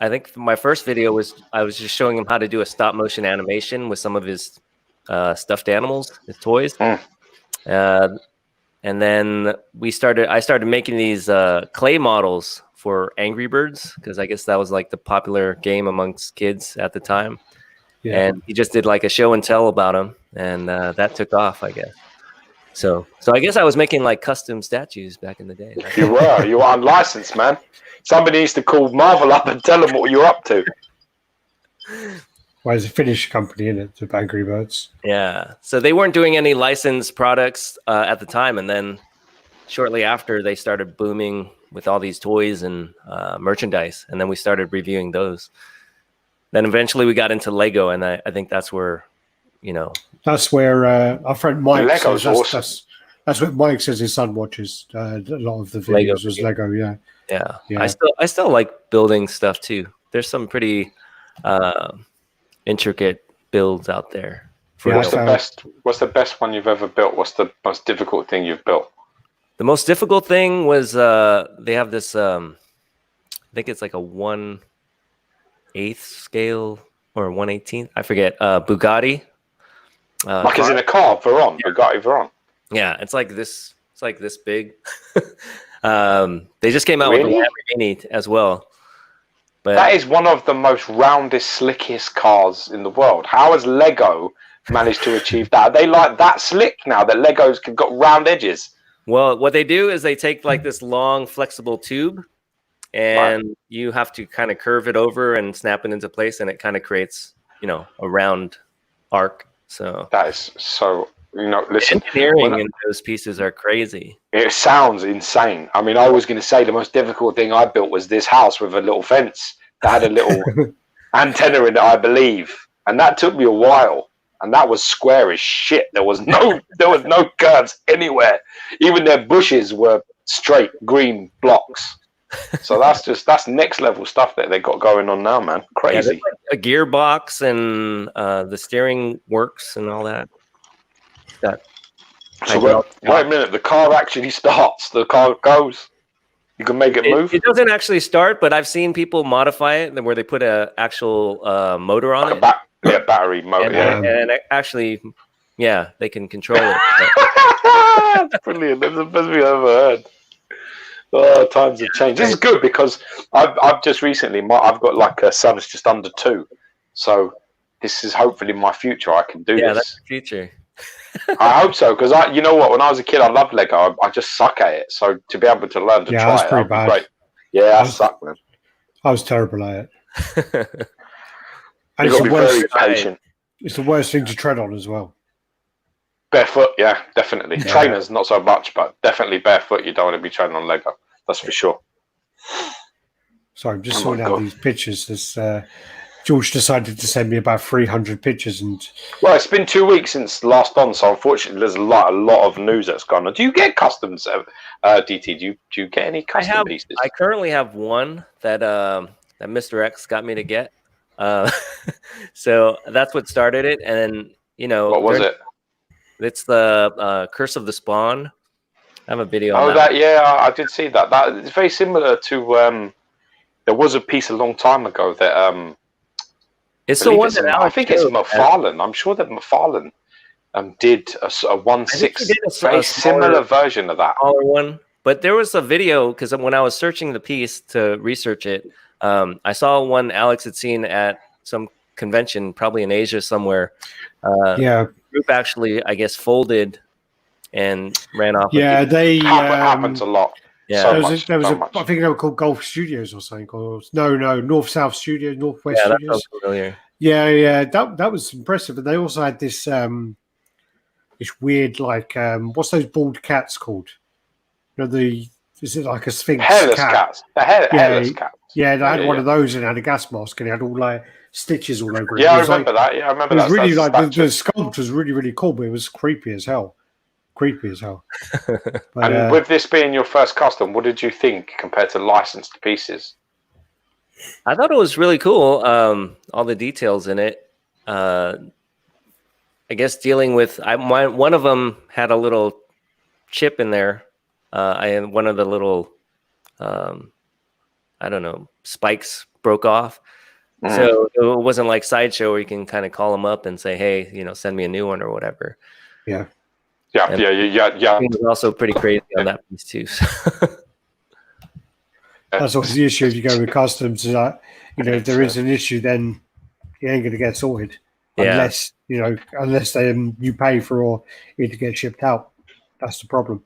I think my first video was I was just showing him how to do a stop motion animation with some of his stuffed animals, his toys. And then I started making these clay models for Angry Birds, because I guess that was like the popular game amongst kids at the time. Yeah. And he just did like a show and tell about them, and that took off, I guess. So I guess I was making like custom statues back in the day.
You were unlicensed, man. Somebody needs to call Marvel up and tell them what you're up to.
Well, it's a Finnish company, isn't it, to Angry Birds?
Yeah. So they weren't doing any licensed products at the time, and then shortly after they started booming with all these toys and merchandise, and then we started reviewing those. Then eventually we got into Lego, and I think that's where,
that's where our friend Mike
Lego's
says
awesome.
That's what Mike says his son watches. A lot of the videos was Lego. Yeah.
I still like building stuff too. There's some pretty intricate builds out there.
What's the best one you've ever built? What's the most difficult thing you've built?
The most difficult thing was they have this. I think it's like a 1/8 scale or 1/18. I forget. Bugatti.
Like as in a car, Veyron, yeah. Bugatti Veyron.
Yeah, it's like this. It's like this big. They just came out with a Lamborghini as well. But
that is one of the most roundest, slickest cars in the world. How has Lego managed to achieve that? Are they like that slick now that Lego's got round edges?
Well, what they do is they take like this long, flexible tube, and you have to kind of curve it over and snap it into place, and it kind of creates, a round arc. So
that is so. Listen,
engineering in those pieces are crazy.
It sounds insane. I mean, I was going to say the most difficult thing I built was this house with a little fence that had a little antenna in it, I believe, and that took me a while. And that was square as shit. There was no curves anywhere. Even their bushes were straight green blocks. So that's next level stuff that they got going on now, man. Crazy.
Yeah, like a gearbox and the steering works and all that.
So wait a minute. The car actually starts. The car goes. You can make it move.
It doesn't actually start, but I've seen people modify it where they put an actual motor on it.
Battery motor.
And actually, they can control it.
That's brilliant. That's the best we've ever heard. Oh, times have changed. This is good because I've just recently I've got like a son who's just under 2, so this is hopefully my future. I can do this.
Yeah, that's the future.
I hope so, because you know what? When I was a kid, I loved Lego. I just suck at it. So to be able to learn to try it, that'd be great. Yeah, I suck, man.
I was terrible at it. And
You've got to be very patient.
It's the worst thing to tread on as well.
Barefoot, yeah, definitely. Yeah. Trainers, not so much, but definitely barefoot. You don't want to be treading on Lego. That's for sure.
Sorry, I'm just sorting out these pictures. This George decided to send me about 300 pictures, and
it's been 2 weeks since last on, so unfortunately, there's a lot of news that's gone on. Do you get customs, DT? Do you get any custom pieces?
I currently have one that Mr. X got me to get. So that's what started it, and
what was it?
It's the Curse of the Spawn. I have a video on
that. I did see that. That it's very similar to there was a piece a long time ago that
it's the one that
I think it's McFarlane. I'm sure that McFarlane did a 1/6 very similar version of that.
Smaller one. But there was a video, because when I was searching the piece to research it, I saw one Alex had seen at some convention, probably in Asia somewhere. The group actually, I guess, folded and ran off.
Yeah,
it happens a lot.
Yeah,
so much.
I think they were called Gulf Studios or something. Or North South Studios, Northwest Studios.
That sounds familiar.
Yeah, that was impressive. And they also had this weird, like, what's those bald cats called? Is it like a Sphinx
hairless
cat?
Cats? The hairless cat.
Yeah, they had one of those and had a gas mask, and it had all like stitches all over it.
Yeah, I remember that. Yeah, I remember that.
It was really like the sculpt was really, really cool, but it was creepy as hell. But,
and with this being your first custom, what did you think compared to licensed pieces?
I thought it was really cool. All the details in it. I guess dealing with one of them had a little chip in there and one of the little, I don't know, spikes broke off. So it wasn't like Sideshow where you can kind of call them up and say, hey, send me a new one or whatever.
Yeah.
Yeah.
It was also pretty crazy on that piece too.
That's always the issue if you go with customs. Is that, if there is an issue, then you ain't going to get sorted unless you pay for it to get shipped out. That's the problem.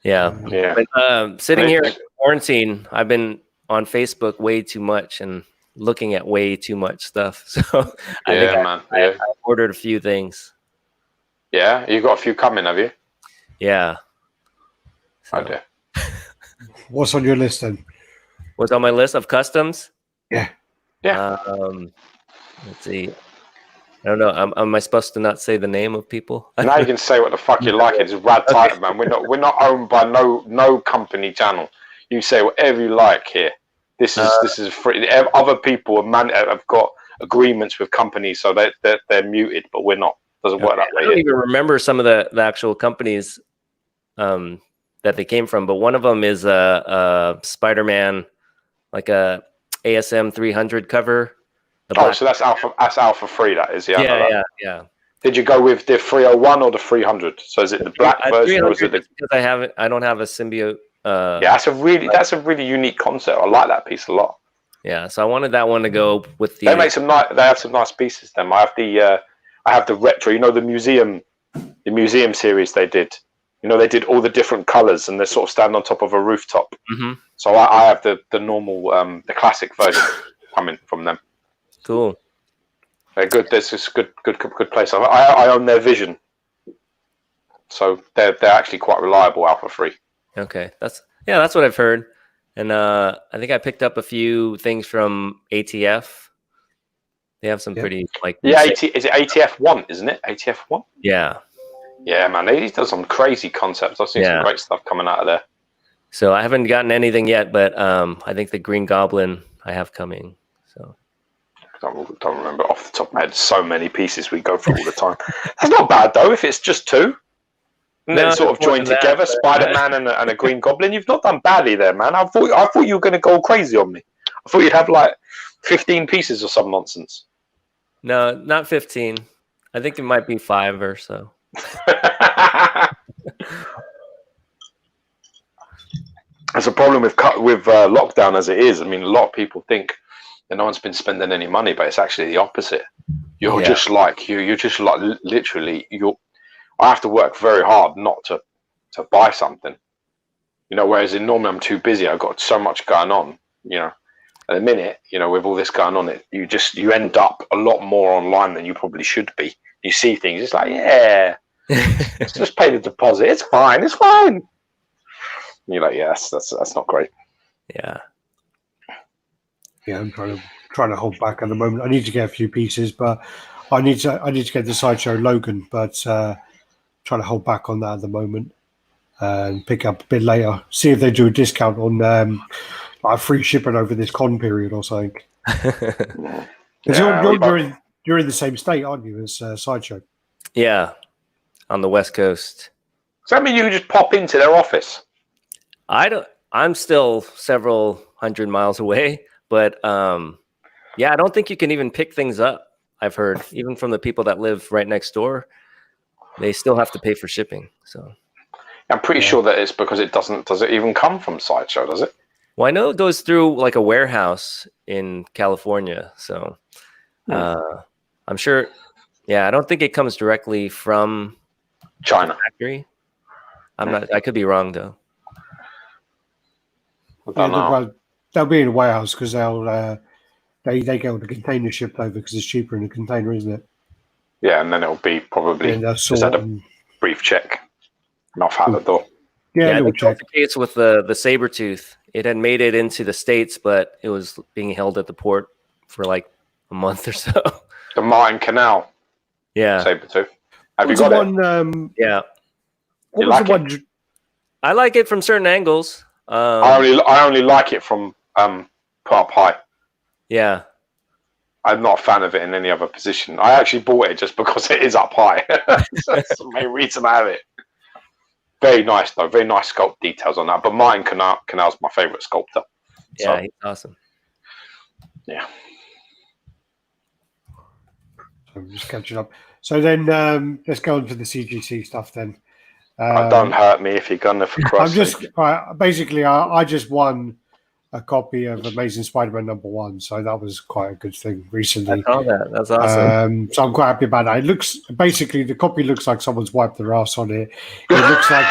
Yeah. But, sitting here in quarantine, I've been on Facebook way too much and looking at way too much stuff. So I ordered a few things.
Yeah, you got a few coming, have you?
Yeah. So.
Okay.
What's on your list then?
What's on my list of customs?
Yeah.
Let's see. I don't know. Am I supposed to not say the name of people?
Now you can say what the fuck you like. It's RaddTitan, man. We're not owned by no company channel. You say whatever you like here. This is free. Other people have got agreements with companies, so they're muted, but we're not. Doesn't work that way.
I don't even remember some of the actual companies that they came from, but one of them is a Spider-Man, like a ASM 300 cover.
So that's Alpha 3. That is,
yeah.
Did you go with the 301 or the 300? So is it the black version, or is it
because I don't have a symbiote.
That's a really unique concept. I like that piece a lot.
Yeah, so I wanted that one to go with the.
They have some nice pieces. Them. I have the retro. The museum series they did. They did all the different colors, and they sort of stand on top of a rooftop.
Mm-hmm.
So I have the normal, the classic version coming from them.
Cool.
They're good. This is good place. I own their Vision, so they're actually quite reliable. Alpha 3.
Okay, that's what I've heard, and I think I picked up a few things from ATF. They have some pretty
is it ATF 1? Isn't it ATF 1?
Yeah.
Yeah, man, he's done some crazy concepts. I've seen some great stuff coming out of there.
So I haven't gotten anything yet, but I think the Green Goblin I have coming. So
I don't remember off the top of my head. So many pieces we go through all the time. That's not bad though. If it's just 2, and then sort of joined together, Spider-Man and a Green Goblin. You've not done badly there, man. I thought you were going to go crazy on me. I thought you'd have like 15 pieces or some nonsense.
No, not 15. I think it might be 5 or so.
There's a problem with lockdown as it is. I mean, a lot of people think that no one's been spending any money, but it's actually the opposite. You're just like literally I have to work very hard not to buy something, whereas normally I'm too busy. I've got so much going on, at the minute, with all this going on, you end up a lot more online than you probably should be. You see things, it's like, just pay the deposit. It's fine. And you're like, yes, that's not great.
Yeah.
Yeah, I'm trying to hold back at the moment. I need to get a few pieces, but I need to get the Sideshow Logan, but trying to hold back on that at the moment and pick up a bit later. See if they do a discount on like free shipping over this con period or something. You're in the same state, aren't you, as Sideshow?
Yeah, on the West Coast.
Does that mean you can just pop into their office?
I'm still several hundred miles away, but I don't think you can even pick things up. I've heard, even from the people that live right next door, they still have to pay for shipping. So
I'm pretty sure that it's because it does it even come from Sideshow, does it?
Well, I know it goes through like a warehouse in California, so I'm sure. Yeah, I don't think it comes directly from
China
factory. I'm not. I could be wrong though.
They'll be in a warehouse because they get all the container shipped over because it's cheaper in a container, isn't it?
Yeah, and then it'll be probably just had a brief check and off out the door.
Yeah,
I think that's the case with the Sabretooth. It had made it into the States, but it was being held at the port for like a month or so.
The Martin Canal.
Yeah.
Sabretooth. Have you got
it?
Yeah.
What was the one?
I like it from certain angles.
I only like it from put up high.
Yeah.
I'm not a fan of it in any other position. I actually bought it just because it is up high. That's the main reason I have it. Very nice though, very nice sculpt details on that. But Martin Canal's my favorite sculptor. So,
Yeah, he's awesome.
Yeah.
So I'm just catching up. So then let's go on to the CGC stuff then.
Don't hurt me if you're gonna. For Christ's sake.
Basically I just won a copy of Amazing Spider-Man #1, so that was quite a good thing recently.
I saw that. That's awesome.
So I'm quite happy about that. It looks basically the copy looks like someone's wiped their ass on it. It looks like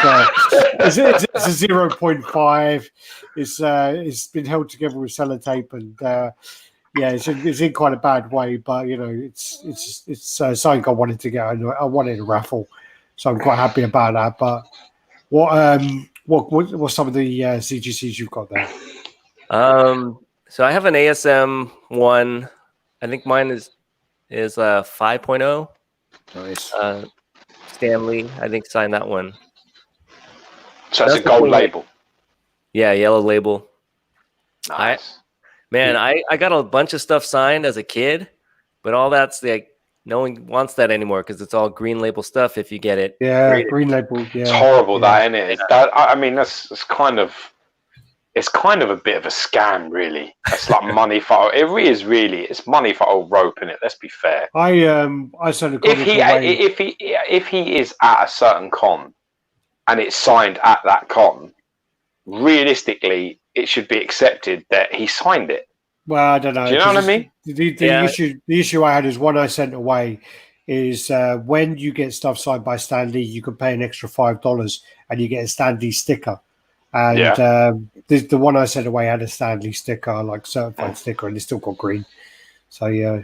it's a 0.5. It's been held together with sellotape, and yeah, it's in quite a bad way. But you know, it's something I wanted to get. I wanted a raffle, so I'm quite happy about that. But what's some of the CGCs you've got there?
So I have an ASM 1. I think mine is 5.0.
Nice.
Stanley, I think, signed that one.
So that's a gold label.
Yeah, yellow label.
Nice.
I got a bunch of stuff signed as a kid, but all that's like no one wants that anymore because it's all green label stuff. If you get it,
green label. Yeah,
it's horrible, that, isn't it? That, I mean, that's kind of. It's kind of a bit of a scam, really. It's like money for it really is. Really, it's money for old rope, in it. Let's be fair.
I sent a comment
if he is at a certain con, and it's signed at that con, realistically, it should be accepted that he signed it.
Well, I don't know.
Do you know what I mean?
The issue I had is one I sent away is when you get stuff signed by Stan Lee, you can pay an extra $5 and you get a Stan Lee sticker. And the one I sent away had a Stan Lee sticker, like certified sticker, and it's still got green. So yeah.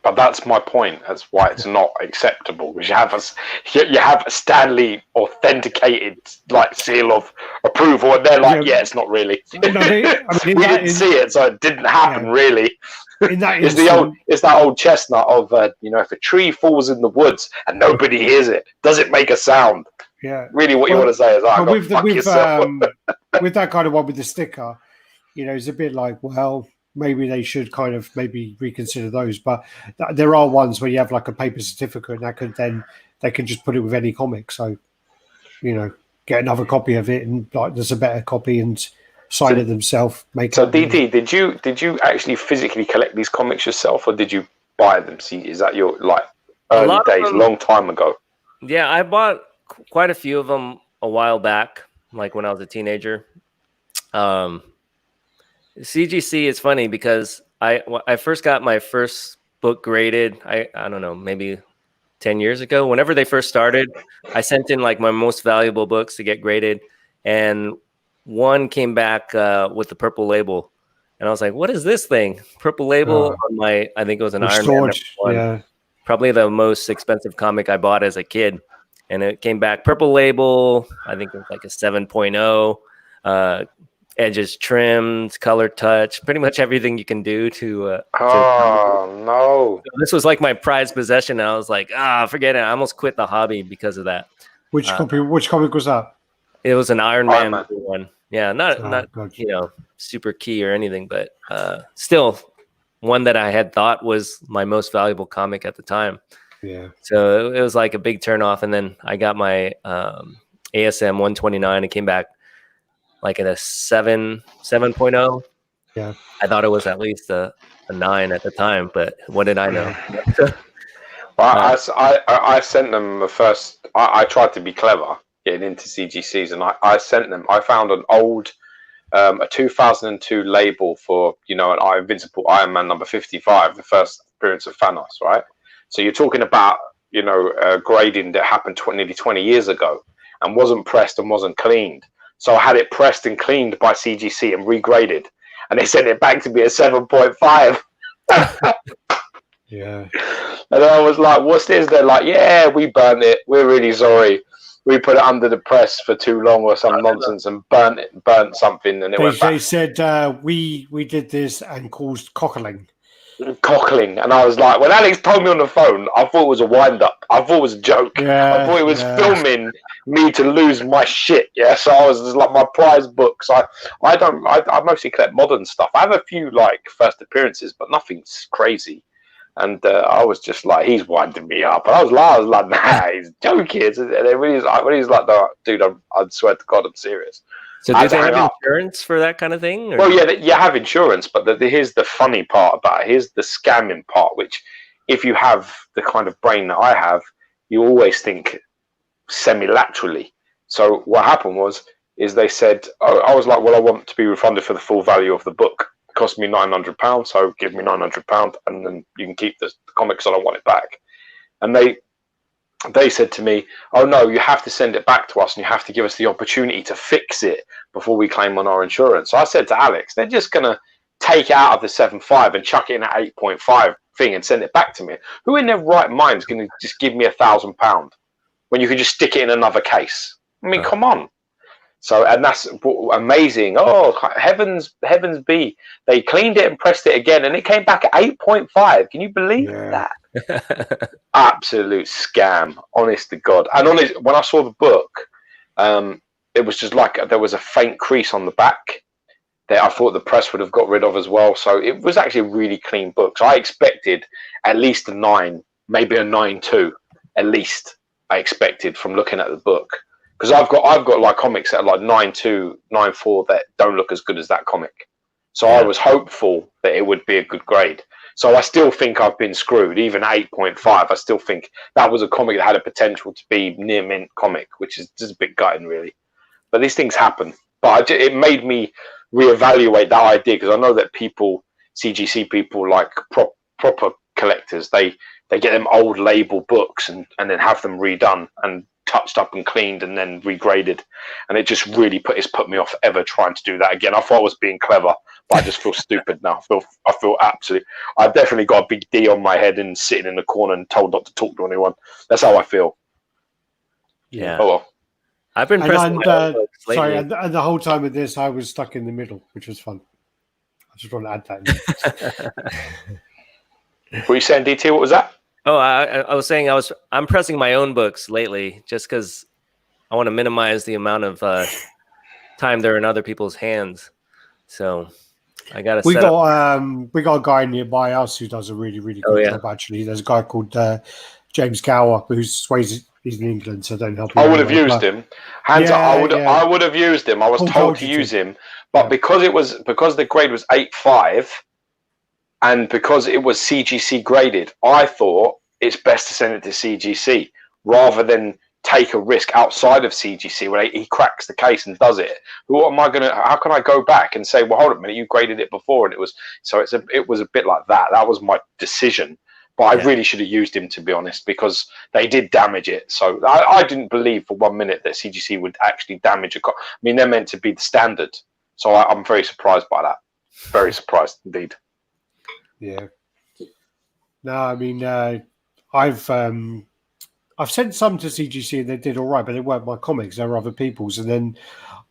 But that's my point. That's why it's not acceptable, because you have a Stan Lee authenticated like seal of approval, and they're like, it's not really. We didn't see it, so it didn't happen really. It's that old chestnut of if a tree falls in the woods and nobody hears it, does it make a sound?
Yeah.
Really, what you want to say is,
with that kind of one with the sticker, it's a bit like, well, maybe they should kind of maybe reconsider those. But there are ones where you have like a paper certificate, and they can just put it with any comic. So, get another copy of it, and like there's a better copy, and sign it themselves.
DT, did you actually physically collect these comics yourself, or did you buy them? See, is that your early days, long time ago?
Yeah, I bought quite a few of them a while back, like when I was a teenager. CGC is funny because I first got my first book graded. I don't know, maybe 10 years ago. Whenever they first started, I sent in like my most valuable books to get graded, and one came back with the purple label, and I was like, "What is this thing?" Purple label on my, I think it was an Iron Man #1. Yeah. Probably the most expensive comic I bought as a kid. And it came back purple label. I think it was like a 7.0. Edges trimmed, color touch, pretty much everything you can do to.
No!
So this was like my prized possession. And I was like, forget it. I almost quit the hobby because of that.
Which comic was that?
It was an Iron Man one. Yeah, not super key or anything, but still one that I had thought was my most valuable comic at the time.
Yeah.
So it was like a big turnoff, and then I got my ASM 129. It came back like at a 7.0.
Yeah.
I thought it was at least a 9 at the time, but what did I know?
Well, I sent them the first. I tried to be clever getting into CGCs, and I sent them. I found an old a 2002 label for an Invincible Iron Man number 55, the first appearance of Thanos, right? So you're talking about, grading that happened nearly 20 years ago and wasn't pressed and wasn't cleaned. So I had it pressed and cleaned by CGC and regraded, and they sent it back to me at 7.5.
Yeah.
And I was like, what's this? They're like, yeah, we burnt it. We're really sorry. We put it under the press for too long or some nonsense and burnt something, and
they said we did this and caused cockling.
And I was like, when Alex told me on the phone, I thought it was a wind-up. I thought it was a joke. I thought he was filming me to lose my shit. Yeah, so I was just like, my prize books. I mostly collect modern stuff. I have a few like first appearances, but nothing's crazy. And I was just like, he's winding me up. And I was like, nah, he's joking. And then when he's like, no, dude, I swear to God, I'm serious.
So do they have insurance for that kind of thing? Or?
Well, yeah, you have insurance, but here's the funny part about it. Here's the scamming part, which if you have the kind of brain that I have, you always think semi-laterally. So what happened is they said, I was like, well, I want to be refunded for the full value of the book. It cost me £900, so give me £900 and then you can keep the comics and I want it back. And they said to me, oh no, you have to send it back to us and you have to give us the opportunity to fix it before we claim on our insurance. So I said to Alex, they're just going to take it out of the 7.5 and chuck it in at 8.5 thing and send it back to me. Who in their right mind is going to just give me £1,000 when you can just stick it in another case? I mean, come on. So, and that's amazing. Oh, heavens be. They cleaned it and pressed it again and it came back at 8.5. Can you believe that? Absolute scam, honest to God. And when I saw the book, it was just like there was a faint crease on the back that I thought the press would have got rid of as well. So it was actually a really clean book. So I expected at least a 9, maybe a 9.2, at least I expected from looking at the book. Because I've got like comics that are like 9.2, 9.4 that don't look as good as that comic. So I was hopeful that it would be a good grade. So I still think I've been screwed. Even 8.5, I still think that was a comic that had a potential to be near mint comic, which is just a bit gutting, really. But these things happen. But it made me reevaluate that idea because I know that CGC people, like proper collectors, they get them old label books and then have them redone and touched up and cleaned and then regraded, and it just really put me off ever trying to do that again. I thought I was being clever, but I just feel stupid now. I feel absolutely. I've definitely got a big D on my head and sitting in the corner and told not to talk to anyone. That's how I feel.
Yeah.
Oh well.
I've been pressing my own books lately.
Sorry, and the whole time of this, I was stuck in the middle, which was fun. I just want to add that.
What were you saying, DT? What was that?
Oh, I was saying I'm pressing my own books lately just because I want to minimize the amount of time they're in other people's hands. So I got to. We
got a guy nearby us who does a really good job. Actually, there's a guy called James Gower who's he's in England, so don't help him.
I would have used him. Hands up, I would have used him. I was told to use him, but because the grade was 8.5. And because it was CGC graded, I thought it's best to send it to CGC rather than take a risk outside of CGC where he cracks the case and does it. How can I go back and say, well, hold on a minute, you graded it before? And it was a bit like that. That was my decision. But I really should have used him, to be honest, because they did damage it. So I didn't believe for 1 minute that CGC would actually damage a copy. I mean, they're meant to be the standard. So I'm very surprised by that. Very surprised indeed.
Yeah. No, I mean, I've sent some to CGC and they did all right, but they weren't my comics; they were other people's. And then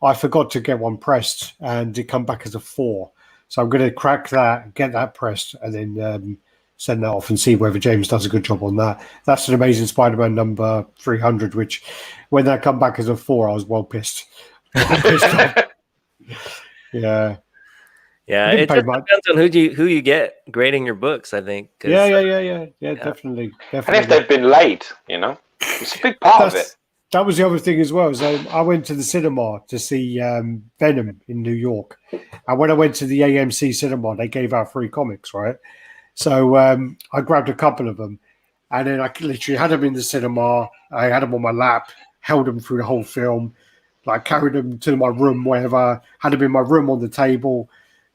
I forgot to get one pressed, and it come back as a 4. So I'm going to crack that, get that pressed, and then send that off and see whether James does a good job on that. That's an Amazing Spider-Man number 300, which when that come back as a 4, I was well pissed. Yeah.
Yeah, it just depends on who you get grading your books, I think.
Yeah, definitely.
And if they've been late, it's a big part of it.
That was the other thing as well. So I went to the cinema to see Venom in New York. And when I went to the AMC cinema, they gave out free comics, right? So I grabbed a couple of them. And then I literally had them in the cinema. I had them on my lap, held them through the whole film, like carried them to my room, wherever, had them in my room on the table.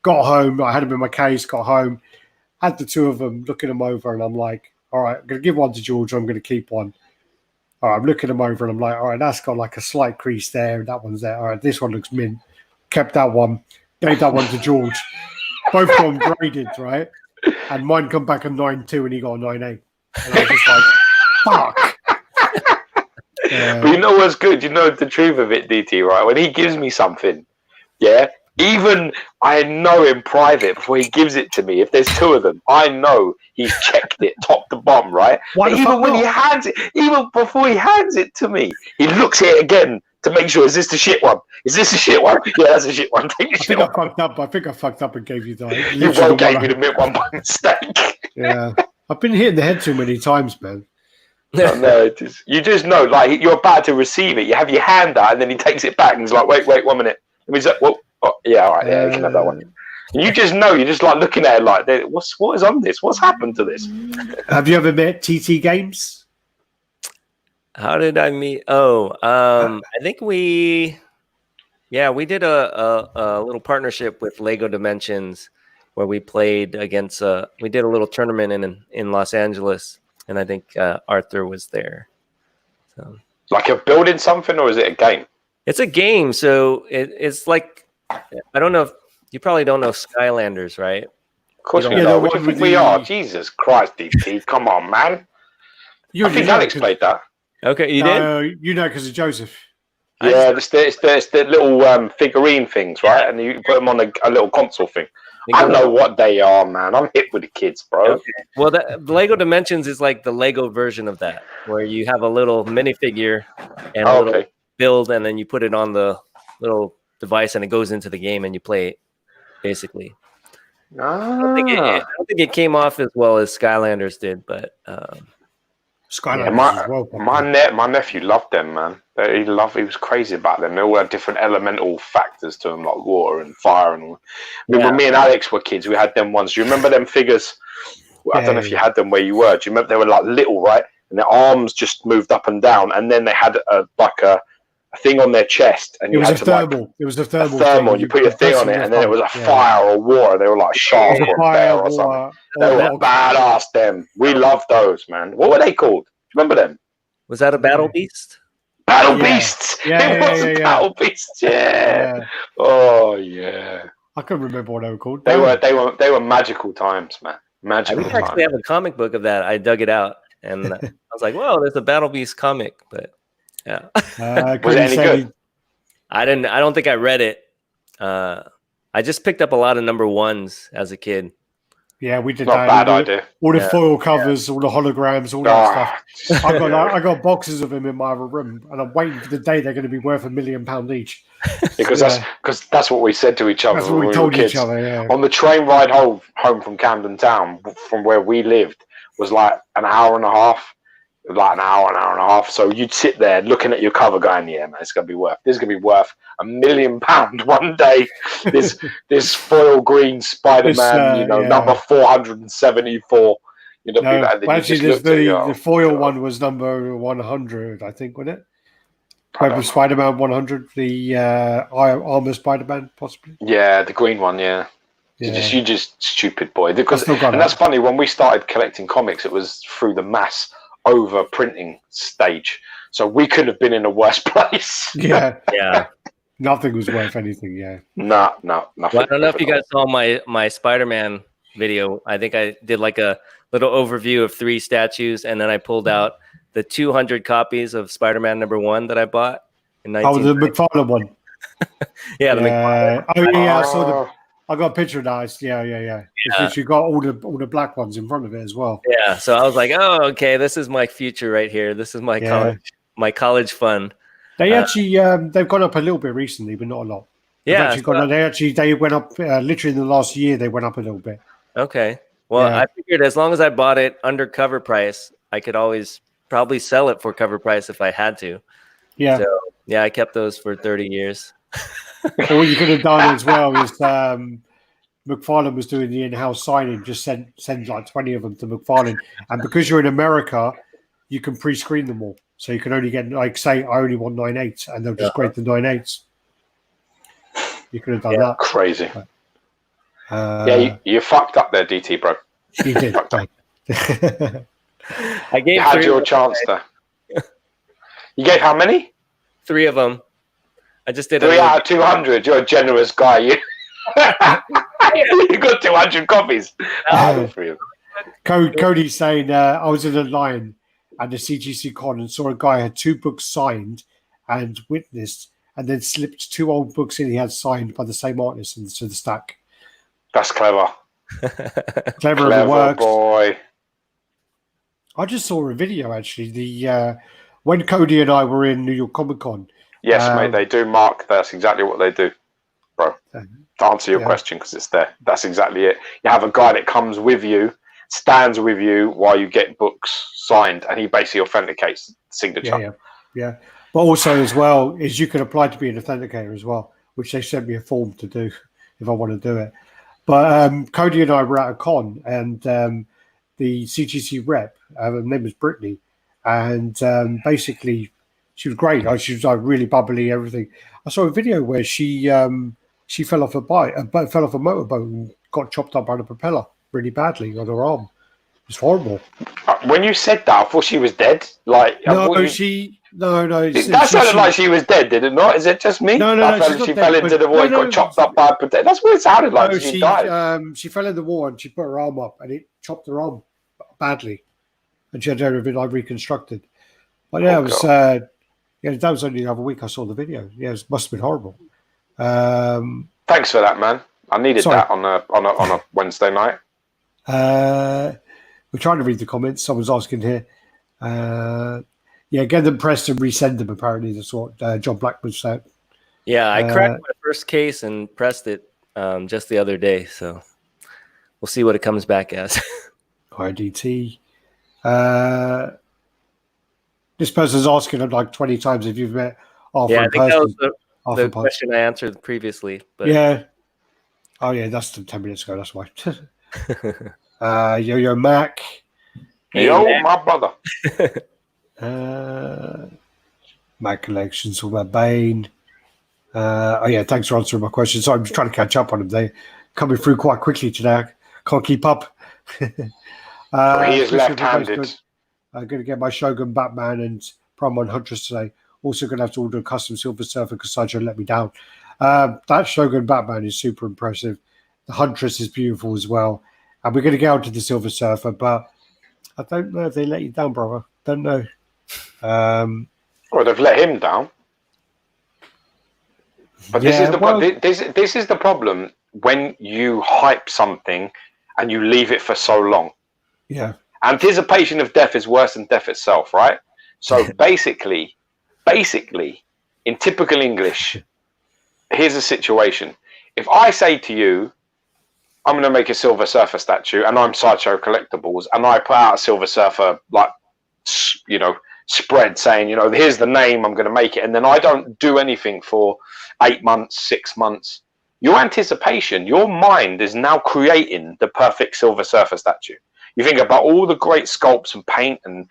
Got home, I had them in my case, got home, had the two of them, looking them over, and I'm like, all right, I'm going to give one to George, I'm going to keep one. All right, I'm looking them over, and I'm like, all right, that's got like a slight crease there, that one's there. All right, this one looks mint. Kept that one, gave that one to George. Both of them graded, right? And mine come back a 9.2, and he got a 9.8. And I was just like, fuck.
But you know what's good? You know the truth of it, DT, right? When he gives me something, even I know in private before he gives it to me, if there's two of them, I know he's checked it top to bottom, right? Even before he hands it to me, he looks at it again to make sure, is this the shit one? Is this the shit one? Yeah, that's the shit one. Take the shit one.
I think I fucked up and gave you that.
You gave me the mint one by mistake.
Yeah. I've been hit in the head too many times, man.
No, you just know, like you're about to receive it. You have your hand out, and then he takes it back, and he's like, "Wait, 1 minute." And he's like, "Well, oh, yeah, all right, yeah, you can have that one." And you just know, you're just like looking at it, like, "What is on this? What's happened to this?"
Have you ever met TT Games?
How did I meet? Oh, I think we did a little partnership with Lego Dimensions where we played against. We did a little tournament in Los Angeles, and I think Arthur was there. So,
like you're building something, or is it a game?
It's a game, so it's like I don't know if you probably don't know Skylanders, right?
Of course we know. What do you think we are? Jesus Christ, DT, come on, man! I think Alex played that.
Okay, you did?
You know, because of Joseph.
Yeah, it's the little figurine things, right? And you put them on a little console thing. I know what they are, man. I'm hip with the kids, bro.
Okay. Well, the Lego Dimensions is like the Lego version of that, where you have a little minifigure and a little build, and then you put it on the little device, and it goes into the game, and you play it, basically. I don't think it came off as well as Skylanders did, but
Skylanders
my nephew loved them, man. He was crazy about them. They all had different elemental factors to them, like water and fire and all. I mean, when me and Alex were kids, we had them ones. Do you remember them figures? I don't know if you had them where you were. Do you remember they were like little, right? And their arms just moved up and down, and then they had a thing on their chest, and it was a thermal.
It was a thermal.
Thermal. You put your thing on it, and then it was a fire or water. They were like sharp or bear or something. They were badass. Them. We loved those, man. What were they called? Remember them?
Was that a Battle Beast?
Battle Beasts. Battle Beasts. Yeah. Oh yeah.
I couldn't remember what they were called.
They were magical times, man. Magical times.
I actually have a comic book of that. I dug it out, and I was like, "Whoa, there's a Battle Beast comic." But yeah,
was it any good?
I don't think I read it. I just picked up a lot of number ones as a kid.
Yeah, we did
that. Not a bad idea.
All the foil covers, all the holograms, all that stuff. I got boxes of them in my other room, and I'm waiting for the day they're going to be worth £1 million each.
Because that's what we said to each other.
That's what we told each other. Yeah.
On the train ride home from Camden Town, from where we lived, was like an hour and a half. Like an hour and a half. So you'd sit there looking at your cover going, yeah, man, this is going to be worth £1 million one day. This foil green Spider-Man, number 474.
Actually, the foil one was number 100, I think, wasn't it? Maybe Spider-Man 100, the armor Spider-Man, possibly.
Yeah, the green one, yeah. You just stupid boy. That's funny, when we started collecting comics, it was through the mass over printing stage, so we could have been in a worse place.
Yeah.
Nothing was worth anything.
No, nothing.
Well, I don't know if you guys saw my Spider-Man video. I think I did like a little overview of 3 statues, and then I pulled out the 200 copies of Spider-Man '1 that I bought in 19.
The McFarlane one.
Yeah, the McFarlane.
Oh yeah, I saw I got a picture of that. Yeah. You got all the black ones in front of it as well.
Yeah, so I was like, oh, okay, this is my future right here. This is my college fun.
They actually they've gone up a little bit recently, but not a lot.
Yeah,
they went up literally in the last year. They went up a little bit.
Okay, well, I figured as long as I bought it under cover price, I could always probably sell it for cover price if I had to. Yeah. So I kept those for 30 years.
Or what you could have done as well is McFarlane was doing the in-house signing. Just send like 20 of them to McFarlane, and because you're in America, you can pre-screen them all. So you can only get, like, say, I only want 9/8, and they'll just grade the 9/8. You could have done that.
Crazy. You fucked up there, DT, bro.
You did.
You had your chance there. You gave how many?
3 of them. I just did
3 out of 200. You're a generous guy. You got 200 copies.
Cody's saying, I was in a line at the CGC Con and saw a guy had 2 books signed and witnessed, and then slipped 2 old books in he had signed by the same artist into the stack.
That's clever.
Clever works.
Boy.
I just saw a video actually. When Cody and I were in New York Comic Con.
Yes, mate, they do, Mark. That's exactly what they do, bro. To answer your question, because it's there. That's exactly it. You have a guy that comes with you. stands with you while you get books signed, and he basically authenticates the signature.
Yeah. But also as well is you can apply to be an authenticator as well, which they sent me a form to do if I want to do it. But Cody and I were at a con, and the CGC rep, her name was Brittany, and basically she was great. She was like really bubbly, everything. I saw a video where she fell off a bike, fell off a motorboat and got chopped up by the propeller really badly on her arm. It's horrible.
When you said that, I thought she was dead. Like
no.
That sounded like she was dead, did it not? Is it just me?
No.
She fell into the water, got chopped up by a potato. That's what it sounded like. She died.
She fell in the water and she put her arm up, and it chopped her arm badly, and she had to have it like reconstructed. But yeah, it was. That was only the other week I saw the video. Yeah, it must have been horrible.
Thanks for that, man. I needed that on a Wednesday night.
We're trying to read the comments. Someone's asking here. Get them pressed and resend them. Apparently, that's what John Blackman said.
Yeah, I cracked my first case and pressed it just the other day. So we'll see what it comes back as.
IDT. This person's asking them like 20 times if you've met Arthur in person.
That was the question I answered previously. But
yeah. Oh, yeah, that's 10 minutes ago. That's why. Yo Mac.
Yo, my brother.
Mac collections, all about Bane. Thanks for answering my questions. So I'm just trying to catch up on them. They're coming through quite quickly today. I can't keep up.
He is left-handed.
I'm going to get my Shogun Batman and Prime 1 Huntress today. Also going to have to order a custom Silver Surfer because Sideshow let me down. That Shogun Batman is super impressive. The Huntress is beautiful as well. And we're going to get on to the Silver Surfer, but I don't know if they let you down, brother. Don't know.
Well, they've let him down. But this is the problem when you hype something and you leave it for so long.
Yeah.
Anticipation of death is worse than death itself, right? So basically, in typical English, here's a situation. If I say to you, I'm going to make a Silver Surfer statue, and I'm Sideshow Collectibles, and I put out a Silver Surfer, spread saying, here's the name, I'm going to make it, and then I don't do anything for 8 months, 6 months. Your anticipation, your mind is now creating the perfect Silver Surfer statue. You think about all the great sculpts and paint and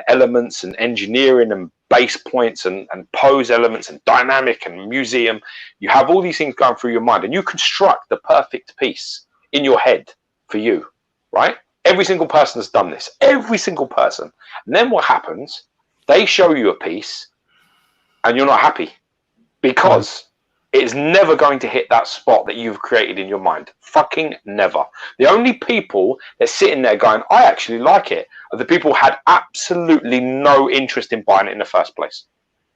elements and engineering and base points and pose elements and dynamic and museum. You have all these things going through your mind, and you construct the perfect piece in your head for you, right? Every single person has done this. Every single person. And then what happens? They show you a piece and you're not happy because it's never going to hit that spot that you've created in your mind. Fucking never. The only people that sit in there going, I actually like it, are the people who had absolutely no interest in buying it in the first place.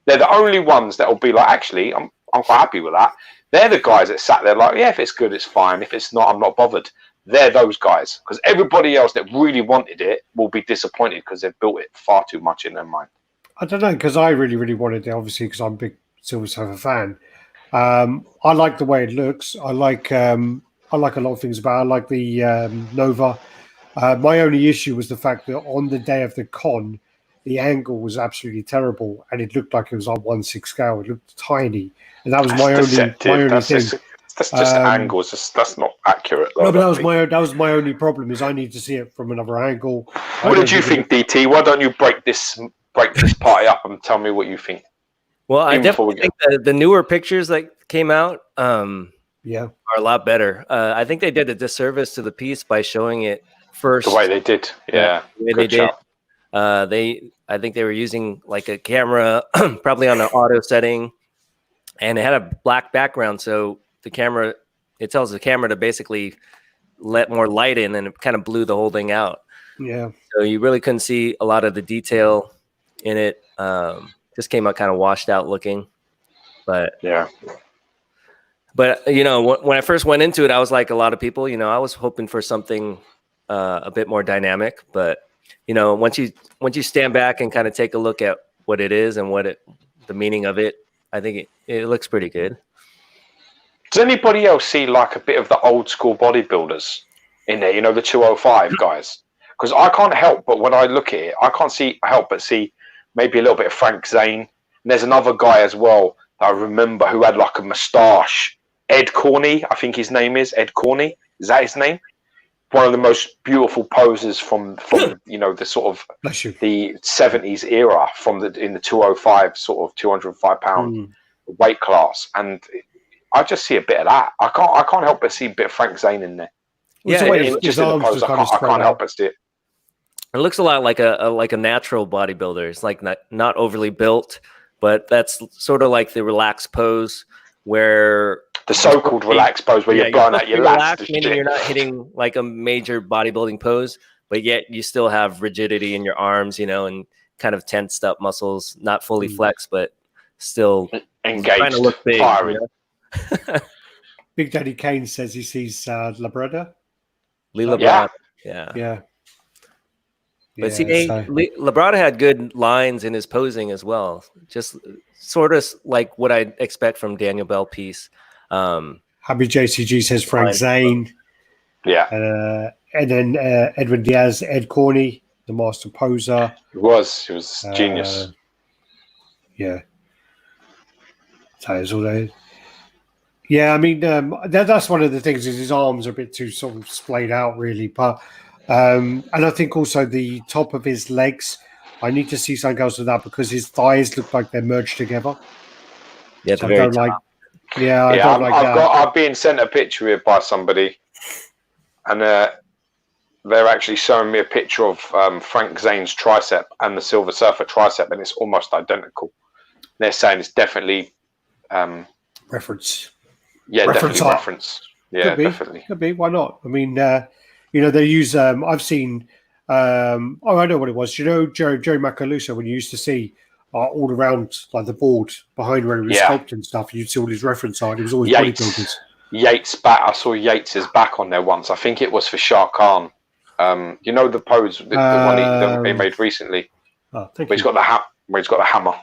They're the only ones that will be like, actually, I'm quite happy with that. They're the guys that sat there like, yeah, if it's good, it's fine. If it's not, I'm not bothered. They're those guys. Because everybody else that really wanted it will be disappointed because they've built it far too much in their mind.
I don't know, because I really, really wanted it, obviously, because I'm a big Silver Surfer fan. I like the way it looks. I like a lot of things about it. I like the Nova. My only issue was the fact that on the day of the con, the angle was absolutely terrible, and it looked like it was on 1/6 scale. It looked tiny, and that was my only thing.
That's just angles. That's not accurate. Though,
no, but that was my only problem. Is I need to see it from another angle.
What did you think, DT? Why don't you break this party up and tell me what you think?
Well, I definitely think the newer pictures that came out are a lot better. I think they did a disservice to the piece by showing it first.
The way they did, yeah.
The way they did. I think they were using like a camera, probably on an auto setting, and it had a black background. So it tells the camera to basically let more light in, and it kind of blew the whole thing out.
Yeah. So
you really couldn't see a lot of the detail in it. Just came out kind of washed out looking, but
yeah.
But when I first went into it, I was like a lot of people. I was hoping for something a bit more dynamic, but once you stand back and kind of take a look at what it is and the meaning of it, I think it looks pretty good.
Does anybody else see like a bit of the old school bodybuilders in there? The 205 guys. because I can't help but when I look at it, I can't help but see maybe a little bit of Frank Zane. And there's another guy as well that I remember who had like a moustache. Ed Corney, I think his name is Ed Corney. Is that his name? One of the most beautiful poses from the sort of the 70s era in the 205 sort of 205 pound weight class, and I just see a bit of that. I can't help but see a bit of Frank Zane in there.
Yeah,
just in the pose, I can't help but see it.
It looks a lot like a natural bodybuilder. It's like not overly built, but that's sort of like the relaxed pose where
the so-called relaxed pose where you're burning out your lats.
Meaning you're not hitting like a major bodybuilding pose, but yet you still have rigidity in your arms, and kind of tensed up muscles, not fully flexed, but still
engaged.
Trying to look big.
Big Daddy Kane says he sees Labrada.
Yeah. But see, Labrada had good lines in his posing as well. Just sort of like what I'd expect from Daniel Bell piece.
Happy JCG says Frank Zane.
Yeah.
And then Edwin Diaz, Ed Corney, the master poser.
He was genius.
Yeah. So it's all there. Yeah, I mean, that's one of the things is his arms are a bit too sort of splayed out, really. But and I think also the top of his legs, I need to see something else with that because his thighs look like they're merged together.
Yeah,
so I don't like. Yeah, I don't like that.
I've been sent a picture here by somebody, and they're actually showing me a picture of Frank Zane's tricep and the Silver Surfer tricep, and it's almost identical. They're saying it's definitely
reference.
Yeah, definitely reference. Yeah, definitely.
Could be. Why not? I mean, they use. I've seen. I know what it was. Jerry Macaluso, when you used to see all around like the board behind where he was sculpting stuff, you'd see all his reference art. It was always bodybuilders.
Yates back. I saw Yates's back on there once. I think it was for Shah Khan. The pose, the one he made recently. He's got the he's got the hammer.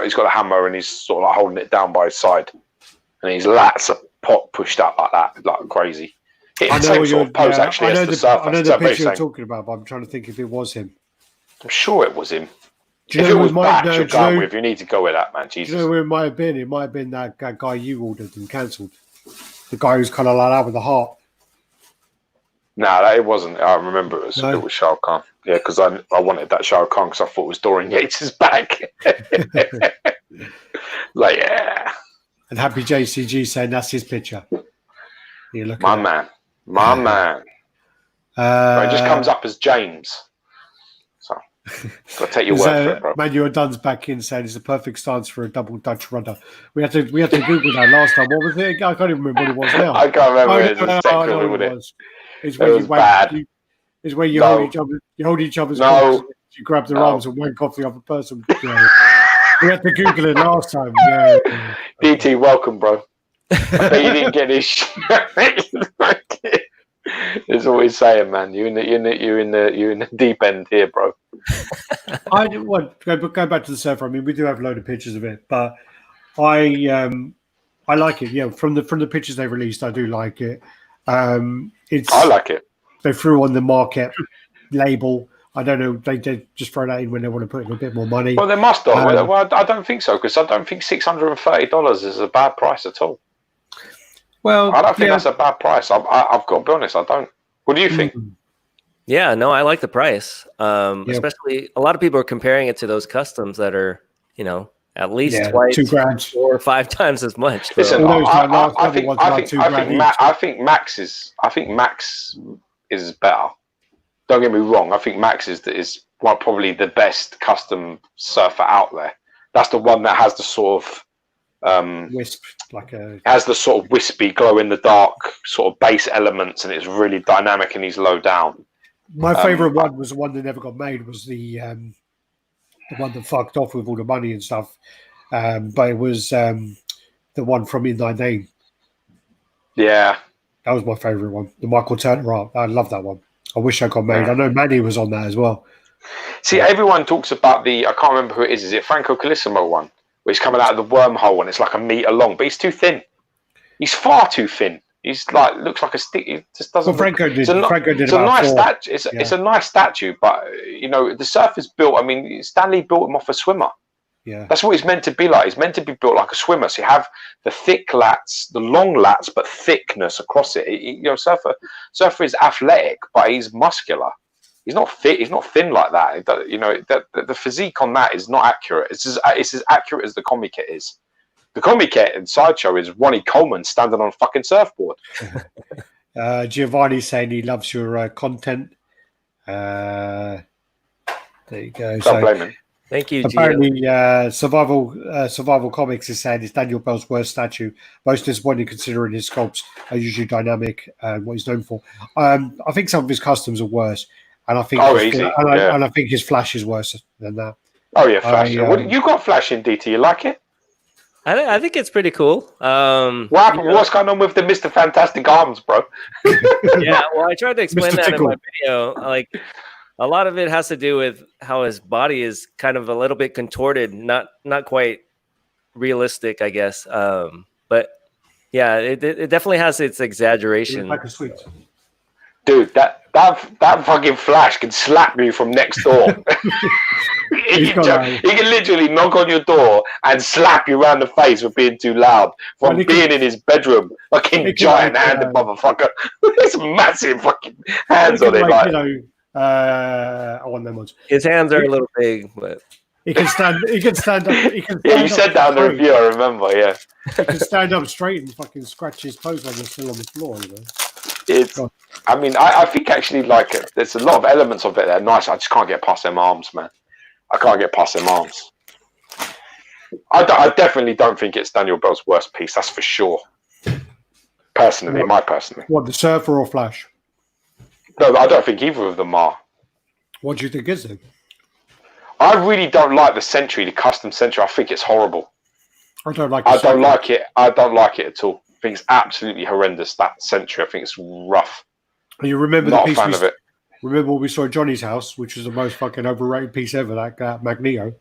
He's got the hammer and he's sort of like holding it down by his side, and his lats are pushed up like that, like crazy.
I know the picture you're talking about, but I'm trying to think if it was him.
I'm sure it was him. If it was Batch you're going with, you need to go with that, man. Jesus.
Do you know where it might have been? It might have been that guy you ordered and cancelled. The guy who's kind of like that with the heart.
No, it wasn't. I remember it was Shah Khan. Yeah, because I wanted that Shah Khan because I thought it was Dorian Yates' back. Like, yeah.
And Happy JCG saying that's his picture.
My man. It just comes up as James. So, I'll take your word for it, bro.
Manuel Dunn's back in saying it's a perfect stance for a double Dutch rudder. We had to Google that last time. What was it? I can't even remember what it was now.
I can't remember it.
It's where you bad. It's where you hold each other's arms, you grab their arms and wank off the other person. Yeah. We had to Google it last time. Yeah.
DT, welcome, bro. I bet you didn't get this shit. It's always saying, man, you're in the deep end here, bro.
I didn't want to go back to the surfer. I mean, we do have a load of pictures of it, but I like it. Yeah, from the pictures they released, I do like it. I like it. They threw on the market label. I don't know. They did just throw that in when they want to put in a bit more money.
Well, they must have. Well, I don't think so because I don't think $630 is a bad price at all.
Well,
I don't think that's a bad price. I've got to be honest. I don't. What do you think?
Yeah, no, I like the price. Especially a lot of people are comparing it to those customs that are, at least twice, $2,000, 4 or 5 times as much. So.
Listen, I think Max is better. Don't get me wrong. I think Max is probably the best custom surfer out there. That's the one that has the sort of
wisp,
has the sort of wispy, glow in the dark sort of base elements, and it's really dynamic and he's low down.
My favorite one was the one that never got made. Was the one that fucked off with all the money and stuff. But it was the one from In Thy Name.
Yeah,
that was my favorite one. The Michael Turner art. I love that one. I wish I got made. I know Manny was on that as well.
See, everyone talks about I can't remember who it is. Is it Franco Calissimo one? Where he's coming out of the wormhole and it's like a meter long, but he's too thin. He's far too thin. He's like looks like a stick. He just doesn't.
Well, Franco did. Franco did
it's a
about
nice
4.
statue. It's a nice statue, but you know the surface built. I mean, Stanley built him off a swimmer.
Yeah,
that's what he's meant to be like. He's meant to be built like a swimmer. So you have the thick lats, the long lats, but thickness across it. You know, Surfer is athletic, but he's muscular. He's not fit. He's not thin like that. You know, the physique on that is not accurate. It's as accurate as the comic kit is. The comic kit in Sideshow is Ronnie Coleman standing on a fucking surfboard.
Giovanni saying he loves your content. There you go.
Don't blame him.
Thank you,
apparently, Survival Comics is saying it's Daniel Bell's worst statue. Most disappointing considering his sculpts are usually dynamic and what he's known for. I think some of his customs are worse, and I think I think his Flash is worse than that.
Oh yeah, Flash. You got Flash in DT. You like it?
I think it's pretty cool.
What happened? What's going on with the Mr. Fantastic arms, bro?
Yeah, well, I tried to explain that in my video. Like, a lot of it has to do with how his body is kind of a little bit contorted, not quite realistic, I guess. But yeah, it definitely has its exaggeration.
Like a sweet.
Dude, that fucking Flash can slap you from next door. he can literally knock on your door and slap you around the face for being too loud from being in his bedroom. Fucking giant-handed motherfucker. There's massive fucking hands on him.
Like, you know, I want them ones.
His hands are a little big, but
he can stand. He can stand up.
Yeah, you said that in the review. I remember. Yeah,
he can stand up straight and fucking scratch his toes when they're still on the floor. You know.
I mean, I think actually, like, there's a lot of elements of it that are nice. I just can't get past them arms, man. I can't get past them arms. I definitely don't think it's Daniel Bell's worst piece. That's for sure. Personally,
What, the Surfer or Flash?
No, I don't think either of them are.
What do you think is it?
I really don't like the Sentry, the custom Sentry. I think it's horrible.
I don't like it.
I don't like it at all. I think it's absolutely horrendous, that Sentry. I think it's rough.
You remember
Not a fan of it.
Remember what we saw at Johnny's house, which was the most fucking overrated piece ever, that Magneto.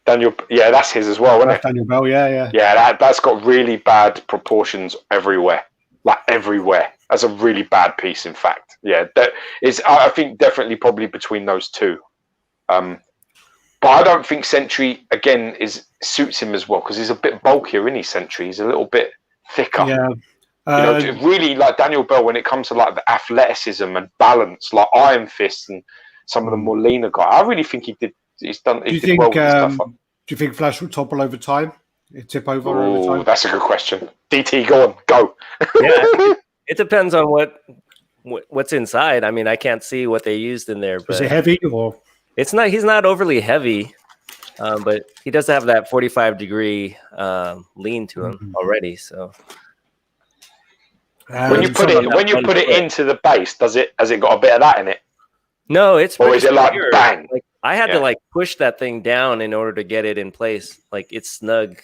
Yeah, that's his as well, isn't it?
Daniel Bell, yeah.
Yeah, that's got really bad proportions everywhere. Like, everywhere. That's a really bad piece, in fact. Yeah, that is, I think, definitely probably between those two. But I don't think Sentry, again, suits him as well, because he's a bit bulkier, isn't he, Sentry? He's a little bit thicker.
Yeah.
You know, really, like Daniel Bell, when it comes to like the athleticism and balance, like Iron Fist and some of the more leaner guys, I really think he did well with his stuff.
Do you think Flash will topple over time? It tip over time?
That's a good question. DT, go on, go.
Yeah, it depends on what's inside. I mean, I can't see what they used in there. But
is it heavy or?
It's not. He's not overly heavy, but he does have that 45-degree lean to him already. So.
When you put it into the base, has it got a bit of that in it?
No, it's
or is it like bang?
Like, I had to like push that thing down in order to get it in place. Like, it's snug.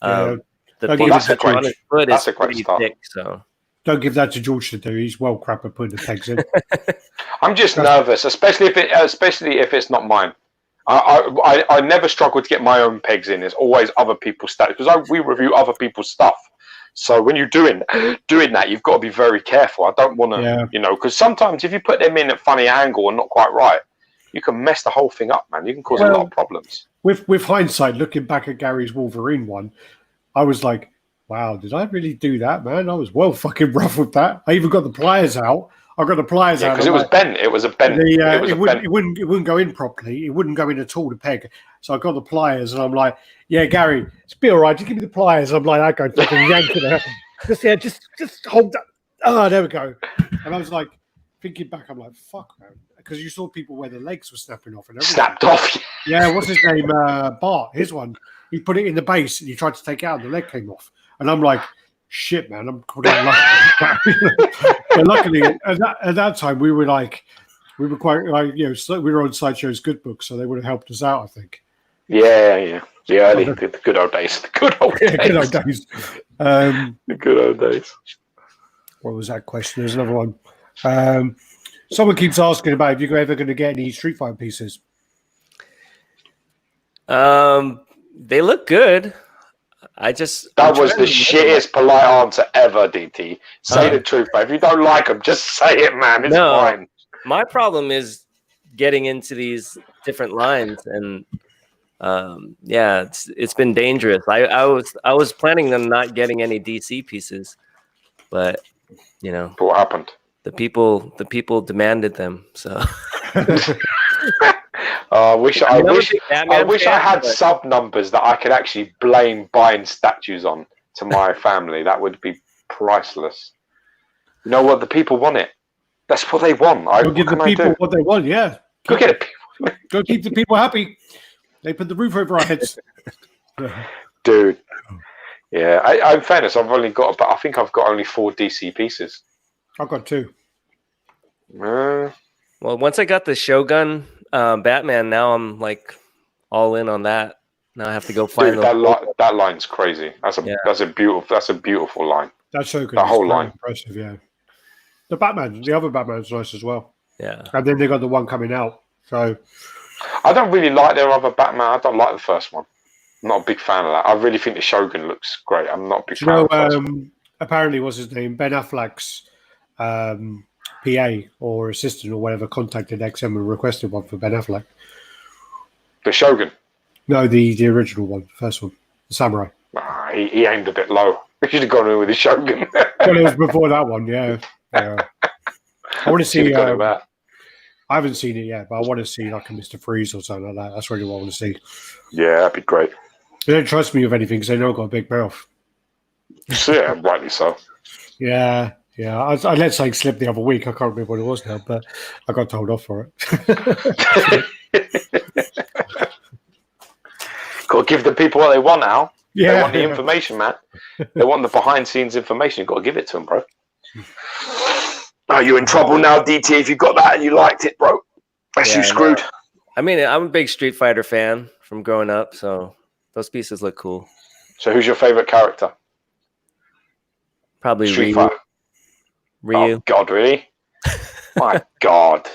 The piece on his foot is pretty thick. So
don't give that to George to do. He's well crap at putting the pegs in.
I'm just nervous, especially if it's not mine. I never struggle to get my own pegs in. It's always other people's stuff because we review other people's stuff. So when you're doing that, you've got to be very careful. I don't want to, because sometimes if you put them in at funny angle and not quite right, you can mess the whole thing up, man. You can cause a lot of problems.
With hindsight, looking back at Gary's Wolverine one, I was like, wow, did I really do that, man? I was well fucking rough with that. I even got the pliers out. I got the pliers out
because it was bent. It was a bent.
It wouldn't go in properly. It wouldn't go in at all, the peg. So I got the pliers, and I'm like, "Yeah, Gary, it's be all right. Just give me the pliers." I'm like, "I go fucking yank it out. Just hold that." Oh, there we go. And I was like, thinking back, I'm like, "Fuck, man," because you saw people where their legs were snapping off and everything.
Snapped off.
Yeah, what's his name? Bart. His one. He put it in the base, and he tried to take it out, and the leg came off. And I'm like, shit, man, I'm quite lucky. But luckily, at that time, we were quite like, we were on Sideshow's good book, so they would have helped us out, I think.
Yeah. The good old days. The good old days.
Good old days.
The good old days.
What was that question? There's another one. Someone keeps asking about if you're ever going to get any Street Fighter pieces.
They look good.
That was the shittest polite answer ever, DT. Say the truth, but if you don't like them, just say it, man. It's fine.
My problem is getting into these different lines, and it's been dangerous. I was planning on not getting any DC pieces, but
what happened?
The people demanded them. So
I wish I had sub numbers that I could actually blame buying statues on to my family. That would be priceless. You know what? The people want it. That's what they want.
Go give the people what they want. Yeah.
Go get it.
Go keep the people happy. They put the roof over our heads.
Dude. Yeah. In fairness, I think I've got only 4 DC pieces.
I've got 2.
Well, once I got the Shogun Batman, now I'm like all in on that. Now I have to go find
that line's crazy. That's a beautiful line.
That Shogun.
The whole line.
Impressive, yeah. The other Batman's nice as well.
Yeah.
And then they got the one coming out. So
I don't really like their other Batman. I don't like the first one. I'm not a big fan of that. I really think the Shogun looks great. I'm not a big fan of the first one.
Apparently, what's his name? Ben Affleck's PA or assistant or whatever contacted XM and requested one for Ben Affleck.
The Shogun?
No, the original one, the first one, the Samurai.
He aimed a bit low. He should have gone in with the Shogun.
Well, it was before that one, yeah. I want to see. I haven't seen it yet, but I want to see like a Mr. Freeze or something like that. That's really what I want to see.
Yeah, that'd be great.
They don't trust me with anything because they know I've got a big mouth.
Yeah, rightly so.
Yeah. I let something slip the other week. I can't remember what it was now, but I got told off for it.
Got to give the people what they want, Al.
Yeah.
They want the information, man. They want the behind-scenes information. You've got to give it to them, bro. Oh, you're in trouble now, DT. If you got that and you liked it, bro, that's you screwed.
I mean, I'm a big Street Fighter fan from growing up, so those pieces look cool.
So who's your favorite character?
Probably
Street
Ryu.
Fighter. Oh, God, really? My God.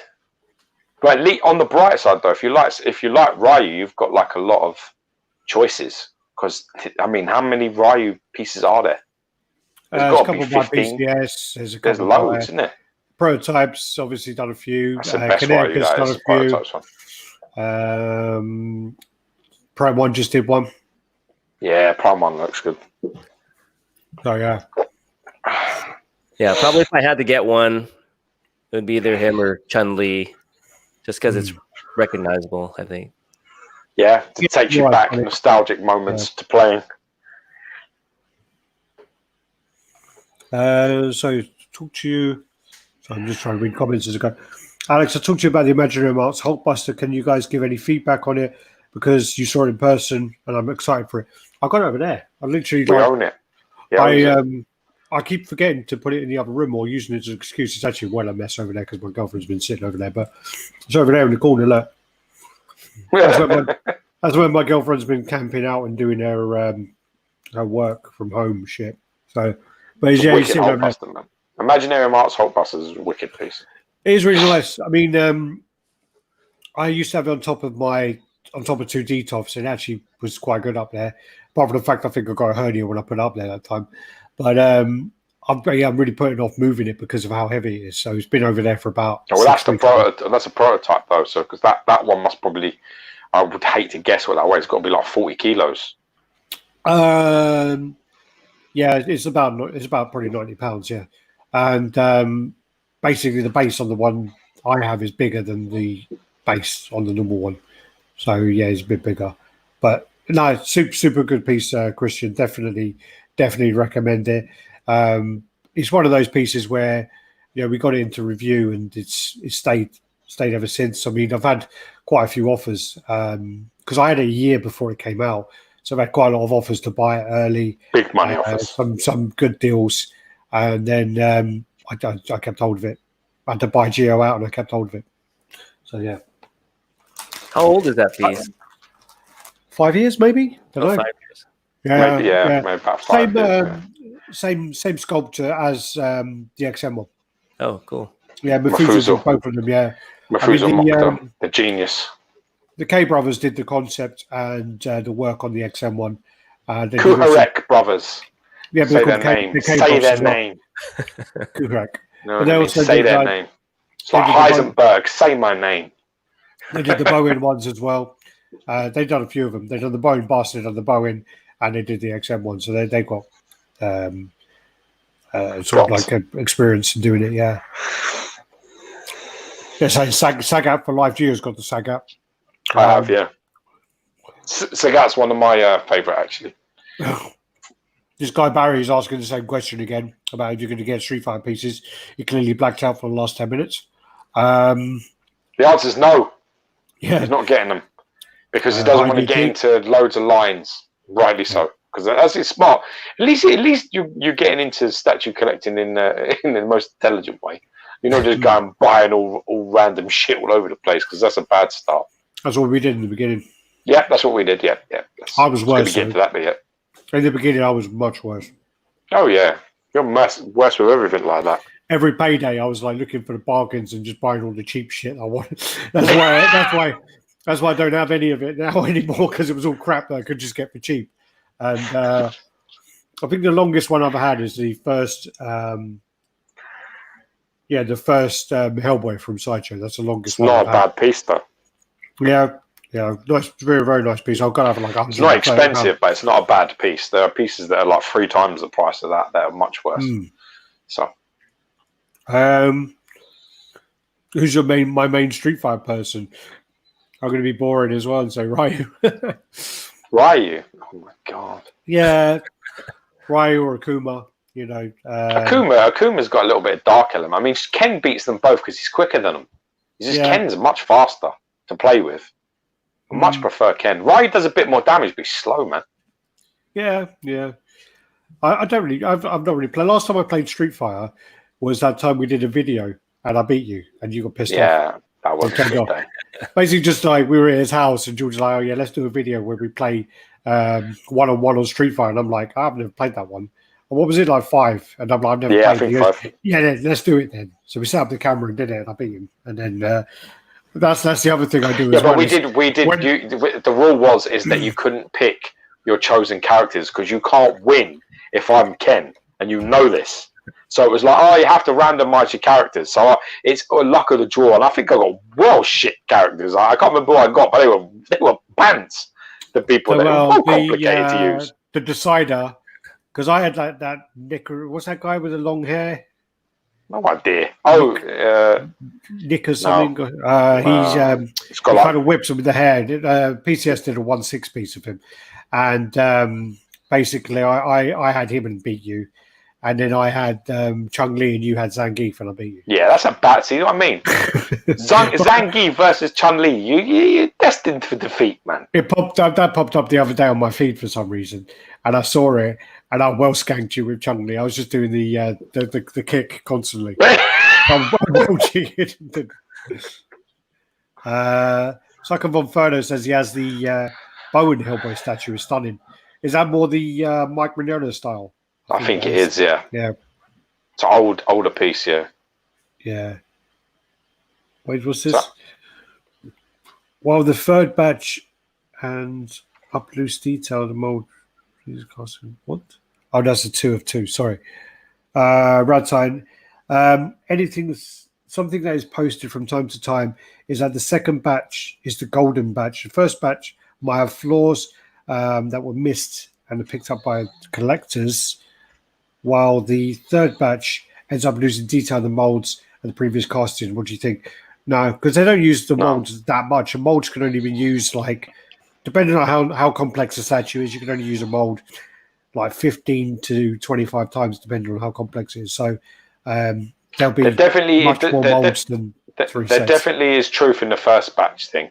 Right, on the bright side, though, if you like Ryu, you've got like a lot of choices. Because, I mean, how many Ryu pieces are there? There's got to be 15.
PCS,
there's loads, isn't there?
Prototypes, obviously done a few.
That's the best Ryu, that is, the prototypes
one. Prime 1 just did one.
Yeah, Prime 1 looks good.
Oh, yeah.
Yeah, probably if I had to get one, it would be either him or Chun-Li, just because it's recognizable, I think.
Yeah, it takes you back nostalgic moments to playing.
So, talk to you. So I'm just trying to read comments as I go. Alex, I talked to you about the Imaginary Marks Hulkbuster. Can you guys give any feedback on it? Because you saw it in person, and I'm excited for it. I got it over there. I literally
own it. Yeah,
I keep forgetting to put it in the other room or using it as an excuse. It's actually well a mess over there because my girlfriend's been sitting over there, but it's over there in the corner. Look, that's where my girlfriend's been camping out and doing her work from home shit. So, but yeah,
wicked Hulkbuster, man. Imaginary Marks Hulkbuster is a wicked piece.
It is really nice. I mean, I used to have it on top of 2D tops, and it actually was quite good up there. Apart from the fact I think I got a hernia when I put it up there that time. But I'm really putting off moving it because of how heavy it is. So it's been over there for about.
Oh, well, that's a prototype though. So because that one must probably, I would hate to guess what that weighs. It's got to be like 40 kilos.
Yeah, it's about probably 90 pounds. Yeah, and basically the base on the one I have is bigger than the base on the normal one. So yeah, it's a bit bigger. But no, super good piece, Christian. Definitely recommend it. It's one of those pieces where we got it into review and it's stayed ever since. I mean, I've had quite a few offers because I had a year before it came out, so I've had quite a lot of offers to buy it early.
Big money offers.
Some good deals, and then I kept hold of it. I had to buy Geo out and I kept hold of it. So yeah.
How old is that piece?
5 years, maybe. Don't know.
5 years.
Yeah,
maybe about 5 years.
Same sculpture as the XM one.
Oh, cool.
Yeah, Mafusa, both of them. Yeah,
Mafusa, the genius.
The K brothers did the concept and the work on the XM one,
Kuharek brothers.
Yeah,
say their name. Say their name.
Kuharek.
No, but they also say their name. It's like Heisenberg. Say my name.
They did the Bowen ones as well. They've done a few of them. They've done the Bowen Bastard and the Bowen, and they did the XM one. So they've got sort of like experience in doing it. Yeah. Yes, Sagat for Life Geo's got the Sagat.
I have, yeah. Sagat's one of my favourite, actually.
This guy Barry is asking the same question again about if you're going to get Street Fighter pieces. He clearly blacked out for the last 10 minutes.
The answer is no.
Yeah.
He's not getting them because he doesn't want to get into loads of lines. Rightly so, because that's smart. At least you're getting into statue collecting in the most intelligent way. You're not just going buying all random shit all over the place, because that's a bad start.
That's what we did in the beginning.
Yeah, that's what we did. Yeah.
I was worse.
Get to that bit yet.
In the beginning, I was much worse.
Oh yeah, you're worse with everything like that.
Every payday, I was like looking for the bargains and just buying all the cheap shit I wanted. That's why I don't have any of it now anymore, because it was all crap that I could just get for cheap. And I think the longest one I've had is the first, Hellboy from Sideshow. That's the longest.
It's not a bad piece though.
Yeah, nice, very, very nice piece. I've got to have like.
It's not expensive, but it's not a bad piece. There are pieces that are like 3 times the price of that are much worse. So,
who's my main Street Fighter person? I'm going to be boring as well and say Ryu.
Ryu? Oh my god.
Yeah, Ryu or Akuma. You know,
Akuma's got a little bit of dark element. I mean, Ken beats them both because he's quicker than them. Ken's much faster to play with. I much prefer Ken. Ryu does a bit more damage, but he's slow, man.
Yeah. I don't really. I've not really played. Last time I played Street Fighter was that time we did a video and I beat you and you got pissed off.
Yeah, that was a good day.
Basically, just like we were at his house and George was like, "Oh yeah, let's do a video where we play one-on-one on Street Fighter." And I'm like, "I've never played that one." And what was it, like 5? And I'm like, "I've never played."
I think 5.
Yeah, let's do it then. So we set up the camera and did it, and I beat him. And then that's the other thing I do.
Yeah, but we did. The rule is that you couldn't pick your chosen characters because you can't win if I'm Ken, and you know this. So it was like, you have to randomize your characters. So it's a luck of the draw, and I think I got shit characters. I can't remember what I got, but they were pants. The people that were complicated to use.
The decider, because I had like that Nick. What's that guy with the long hair?
No idea.
Nick or something. He's kind of whips him with the hair. PCS did a 1/6 piece of him, and basically I had him and beat you. And then I had Chung Li and you had Zangief and I beat you.
Yeah, that's a bad. See what I mean? Zangief versus Chun Li. You're destined for defeat, man.
It popped up. That popped up the other day on my feed for some reason, and I saw it, and I well skanked you with Chung Li. I was just doing the kick constantly. I'm watching it. Psycho Von Ferno says he has the Bowen Hellboy statue. Is stunning. Is that more the Mike Mignola style?
I think it is, yeah.
Yeah.
It's an older piece, yeah.
Yeah. Wait, what's this? While the third batch and up loose detail, the mold. What? Oh, that's a 2 of 2. Sorry. RaddTitan. Something that is posted from time to time is that the second batch is the golden batch. The first batch might have flaws that were missed and are picked up by collectors, while the third batch ends up losing detail in the molds and the previous casting. What do you think? No, because they don't use the molds that much. A molds can only be used, like, depending on how complex a statue is, you can only use a mold like 15 to 25 times, depending on how complex it is. So there'll be much more molds than 3 sets.
There definitely is truth in the first batch thing.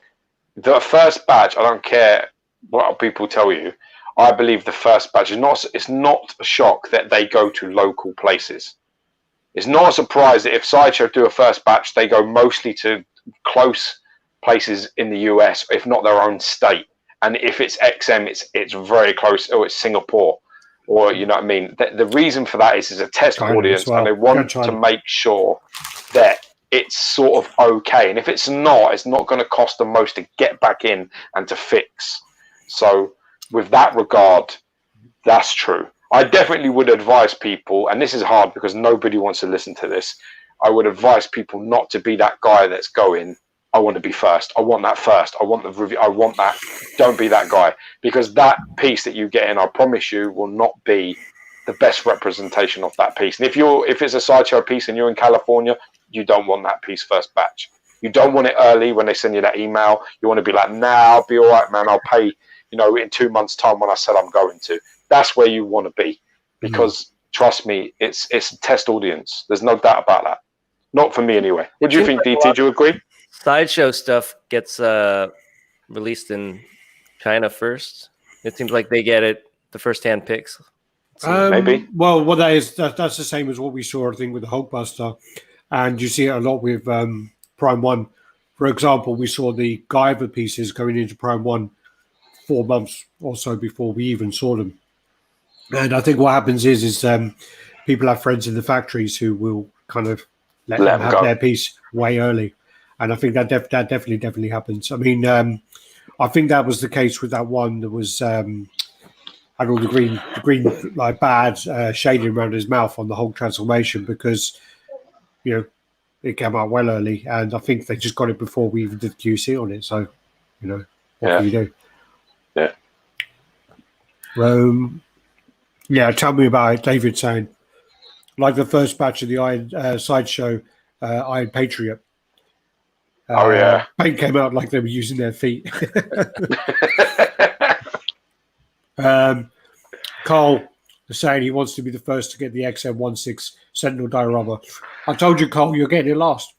The first batch, I don't care what people tell you, I believe the first batch is not. It's not a shock that they go to local places. It's not a surprise that if Sideshow do a first batch, they go mostly to close places in the US, if not their own state. And if it's XM, it's very close, or it's Singapore, or you know what I mean. The reason for that is a test audience, and they want to make sure that it's sort of okay. And if it's not going to cost them most to get back in and to fix. So with that regard, That's true. I definitely would advise people, and this is hard because nobody wants to listen to this. I would advise people not to be that guy that's going, I want to be first. I want that first. I want the review. I want that. Don't be that guy, because that piece that you get in, I promise you, will not be the best representation of that piece. And if it's a Sideshow piece and you're in California, you don't want that piece first batch. You don't want it early when they send you that email. You want to be like, nah, I'll be all right, man. I'll pay, in 2 months' time when I said I'm going to. That's where you want to be, because trust me, it's a test audience. There's no doubt about that. Not for me anyway. What do you think, DT? Do you agree?
Sideshow stuff gets released in China first. It seems like they get it, the first-hand picks.
Maybe.
Well, that's the same as what we saw, I think, with the Hulkbuster, and you see it a lot with Prime 1. For example, we saw the Guyver pieces going into Prime 1 4 months or so before we even saw them. And I think what happens is people have friends in the factories who will kind of let them have their piece way early. And I think that definitely happens. I mean, I think that was the case with that one that was had all the green like bad shading around his mouth on the whole transformation, because it came out well early, and I think they just got it before we even did QC on it. So what can you do?
Yeah.
Tell me about it. David saying, like the first batch of the Sideshow Iron Patriot.
Oh yeah,
paint came out like they were using their feet. Carl is saying he wants to be the first to get the XM16 Sentinel diorama. I told you, Carl, you're getting it last.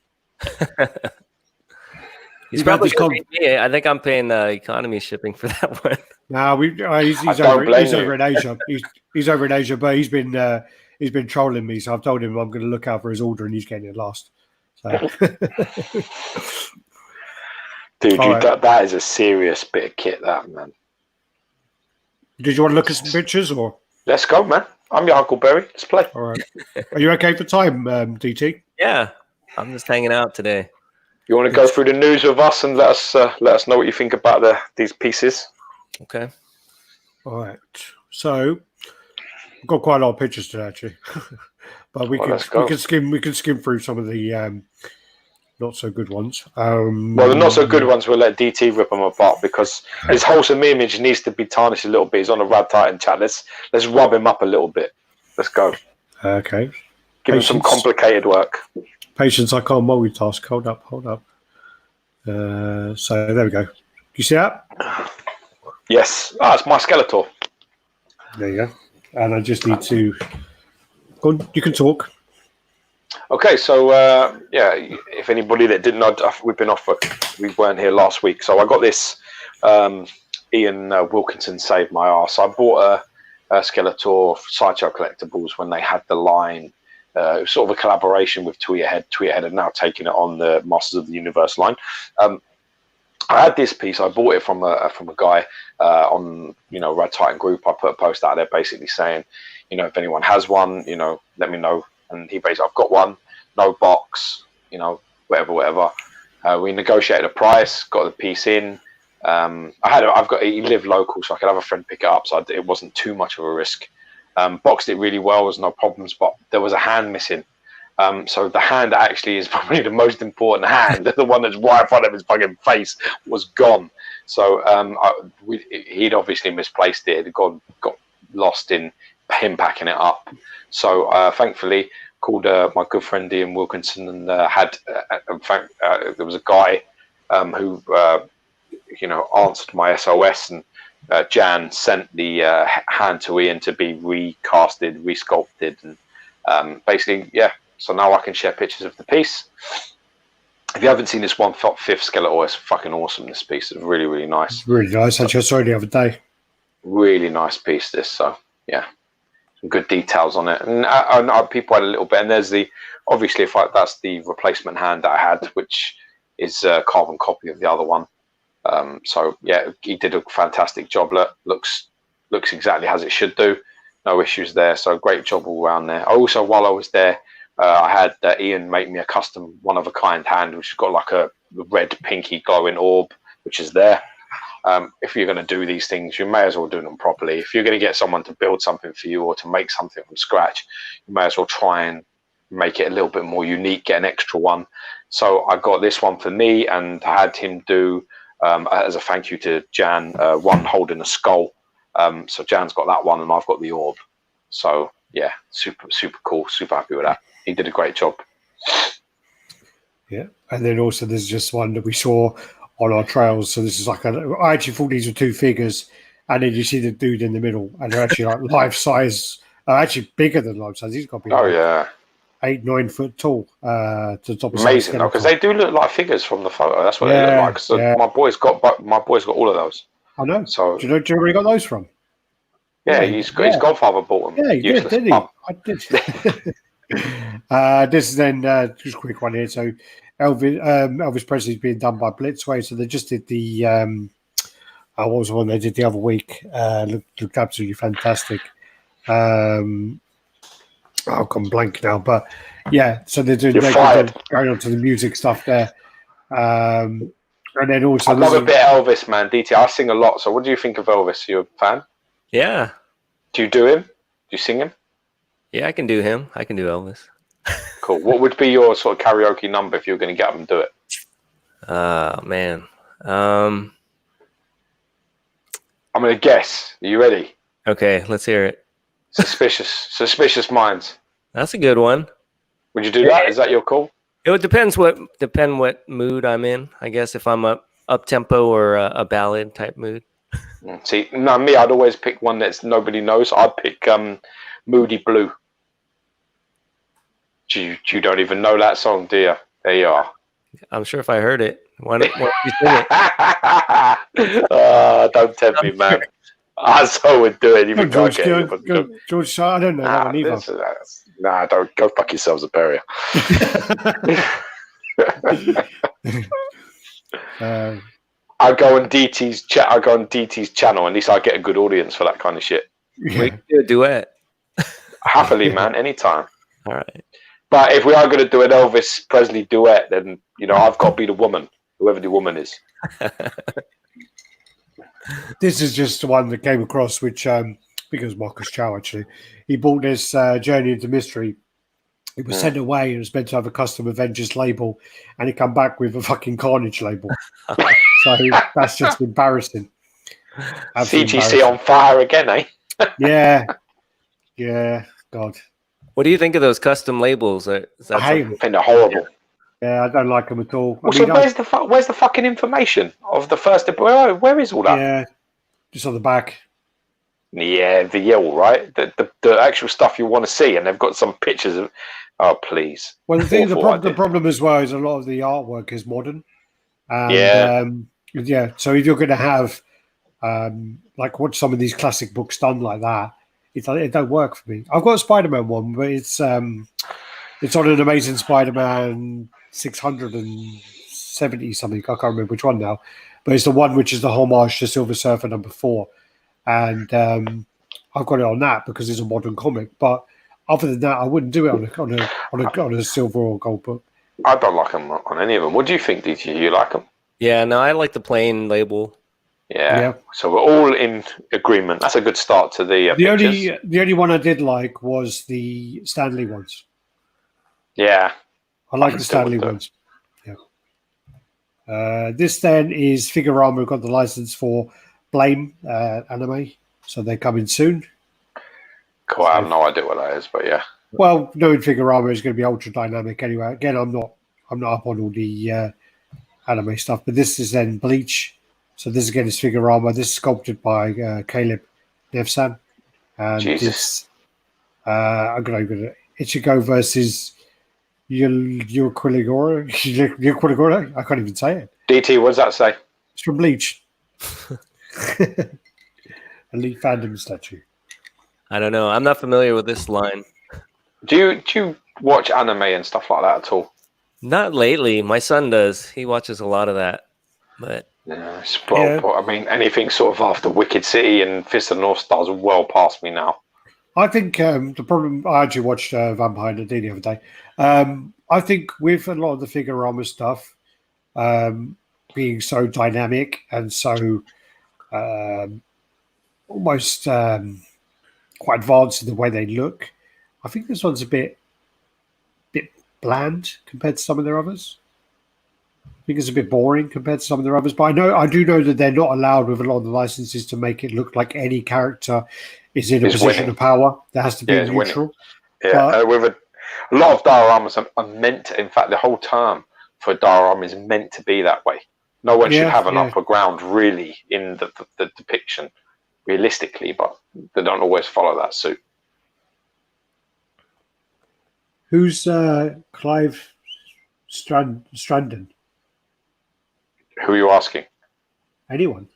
He's probably me. I think I'm paying economy shipping for that one.
No, he's over in Asia. He's over in Asia, but he's been trolling me, so I've told him I'm going to look out for his order, and he's getting it last. So.
Dude, that is a serious bit of kit, that, man.
Did you want to look at some pictures, or?
Let's go, man. I'm your Uncle Berry. Let's play.
All right. Are you okay for time, DT?
Yeah, I'm just hanging out today.
You want to go through the news with us and let us know what you think about these pieces?
Okay.
All right. So we've got quite a lot of pictures today, actually, but we can skim through some of the not so good ones.
Well, the not so good ones, we'll let DT rip them apart, because his wholesome image needs to be tarnished a little bit. He's on a RaddTitan chat. Let's rub him up a little bit. Let's go.
Okay.
Give him some complicated work.
Patience, I can't multitask. Hold up. So there we go. You see that?
Yes. It's my Skeletor.
There you go. And I just need to go on, you can talk.
Okay, so if anybody that didn't know, we weren't here last week, so I got this. Ian Wilkinson saved my ass. I bought a Skeletor Sideshow Collectibles when they had the line. It was sort of a collaboration with Tweeterhead. Tweeterhead have now taken it on the Masters of the Universe line. I had this piece. I bought it from a guy on RaddTitan group. I put a post out there basically saying, if anyone has one, let me know. And he basically, I've got one, no box, whatever. We negotiated a price, got the piece in. He lived local, so I could have a friend pick it up, so it wasn't too much of a risk. Boxed it really well, was no problems, but there was a hand missing. So the hand that actually is probably the most important hand, the one that's right in front of his fucking face, was gone. So he'd obviously misplaced it. It got lost in him packing it up. So thankfully, called my good friend Ian Wilkinson, and there was a guy who answered my SOS, and Jan sent the hand to Ian to be recasted, resculpted, and basically, so now I can share pictures of the piece. If you haven't seen this 1/5 Skeletor, it's fucking awesome. This piece is really, really nice.
It's really nice. I just saw it the other day.
Really nice piece, this. So, yeah. Some good details on it. And people had a little bit. And there's obviously, that's the replacement hand that I had, which is a carbon copy of the other one. So, yeah, he did a fantastic job. Looks exactly as it should do. No issues there. So, great job all around there. Also, while I was there, I had Ian make me a custom one-of-a-kind hand, which has got like a red, pinky glowing orb, which is there. if you're going to do these things, you may as well do them properly. If you're going to get someone to build something for you or to make something from scratch, you may as well try and make it a little bit more unique, get an extra one. So I got this one for me and had him do, as a thank you to Jan, one holding a skull. So Jan's got that one and I've got the orb. So yeah, super cool, super happy with that. He did a great job.
Yeah, and then also there's just one that we saw on our trails. So this is like I actually thought these were two figures, and then you see the dude in the middle, and they're actually like life size, actually bigger than life size. He's got to be 8-9 foot tall. To the top.
Amazing though, because they do look like figures from the photo. That's what they look like. So my boy's got all of those.
I know.
So
do you know where he got those from?
Yeah, his godfather bought them.
Yeah, he did, didn't he? I did. This is then just a quick one here. So Elvis Presley's being done by Blitzway. So they just did the what was the one they did the other week? Looked absolutely fantastic. I'll come blank now, but yeah. So they're going on to the music stuff there, and then also
I love a bit of Elvis, man. DT, I sing a lot. So what do you think of Elvis? You a fan?
Yeah.
Do you do him? Do you sing him?
Yeah, I can do him. I can do Elvis.
Cool. What would be your sort of karaoke number if you were going to get up and do it?
Man.
I'm going to guess. Are you ready?
Okay, let's hear it.
Suspicious Minds.
That's a good one.
Would you do that? Is that your call?
It would depend what mood I'm in. I guess if I'm up tempo or a ballad type mood.
See, no, me, I'd always pick one that's nobody knows. I'd pick Moody Blue. You don't even know that song, do you? There you are.
I'm sure if I heard it. Why don't you sing it?
Don't tempt me, man. I so would do it. Even
George, George, I don't know that one either.
Nah, don't go fuck yourselves a barrier. I go on DT's chat. I go on DT's channel. At least I get a good audience for that kind of shit.
We can do a duet.
Happily, man, anytime.
All right.
But if we are going to do an Elvis Presley duet, then I've got to be the woman, whoever the woman is.
This is just the one that came across, which because Marcus Chow actually, he bought this Journey into Mystery. It was sent away. It was meant to have a custom Avengers label, and it come back with a fucking Carnage label. So that's just embarrassing.
CGC on fire again, eh?
Yeah. God.
What do you think of those custom labels?
I hate them.
I think they're horrible.
Yeah, I don't like them at all.
Also, where's the fucking information of the first? Where is all that?
Yeah, just on the back.
Yeah, the yell, right? The actual stuff you want to see, and they've got some pictures of. Oh, please.
Well, the problem as well is a lot of the artwork is modern. And, so if you're going to have like watch some of these classic books done like that, it don't work for me. I've got a Spider-Man one, but it's on an Amazing Spider-Man 670 something. I can't remember which one now, but it's the one which is the homage to Silver Surfer #4, and I've got it on that because it's a modern comic. But other than that, I wouldn't do it on a silver or gold book.
I don't like them on any of them. What do you think, DT? You like them?
Yeah, no, I like the plain label.
Yeah. So we're all in agreement. That's a good start to the
only one I did like was the Stanley ones.
Yeah.
I like the Stanley ones. Yeah. This then is Figurama. We've got the license for Blame anime, so they're coming soon.
Cool. I have no idea what that is, but yeah.
Well, knowing Figurama is going to be ultra dynamic anyway. Again, I'm not up on all the anime stuff, but this is then Bleach. So this again is Figurama. This is sculpted by Caleb Nevsan, and
Jesus.
I'm going to Ichigo versus Yuquilagora. I can't even say it.
DT, what does that say?
It's from Bleach. Elite fandom statue.
I don't know. I'm not familiar with this line.
Do you watch anime and stuff like that at all?
Not lately. My son does. He watches a lot of that. But
I mean, anything sort of after Wicked City and Fist of the North Star is well past me now.
I think the problem. I actually watched Vampire Nadine the other day. I think with a lot of the Figurama stuff being so dynamic and so almost quite advanced in the way they look. I think this one's a bit bland compared to some of their others. I think it's a bit boring compared to some of their others. But I do know that they're not allowed with a lot of the licenses to make it look like any character is in a position of power. There has to be neutral.
Yeah, with a lot of dioramas are meant to, in fact, the whole term for a diorama is meant to be that way. No one should have an upper ground, really, in the depiction, realistically, but they don't always follow that suit.
Who's Clive Strandon?
Who are you asking?
Anyone.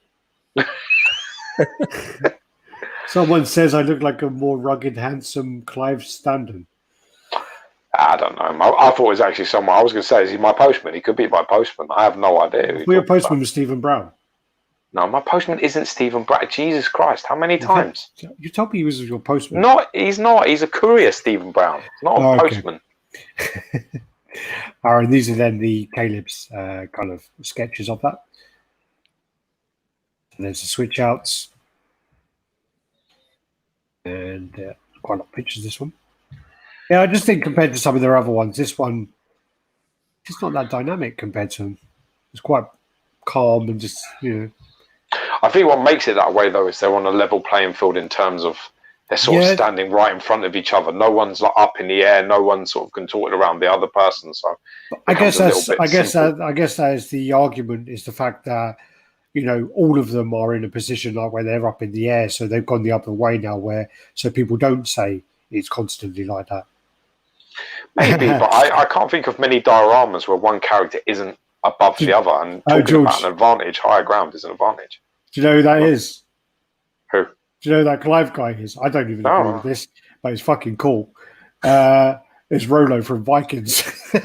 Someone says I look like a more rugged, handsome Clive Strandon.
I don't know. I thought it was actually someone. I was going to say, is he my postman? He could be my postman. I have no idea.
Your postman was Stephen Brown.
No, my postman isn't Stephen Brown. Jesus Christ, how many times?
You told me he was your postman.
No, he's not. He's a courier, Stephen Brown. He's not a postman.
All right, these are then the Caleb's kind of sketches of that. And there's the switch outs. And quite a lot of pictures, this one. Yeah, I just think compared to some of their other ones, this one just not that dynamic compared to them. It's quite calm and just,
I think what makes it that way, though, is they're on a level playing field in terms of they're sort of standing right in front of each other. No one's like up in the air. No one's sort of contorted around the other person. So
I guess that is the argument, is the fact that all of them are in a position like where they're up in the air, so they've gone the other way now, so people don't say it's constantly like that.
Maybe, but I can't think of many dioramas where one character isn't above the other, and talking about an advantage, higher ground is an advantage.
Do you know who that is?
Who?
Do you know who that Clive guy is? I don't even agree with this, but it's fucking cool. It's Rollo from Vikings.
You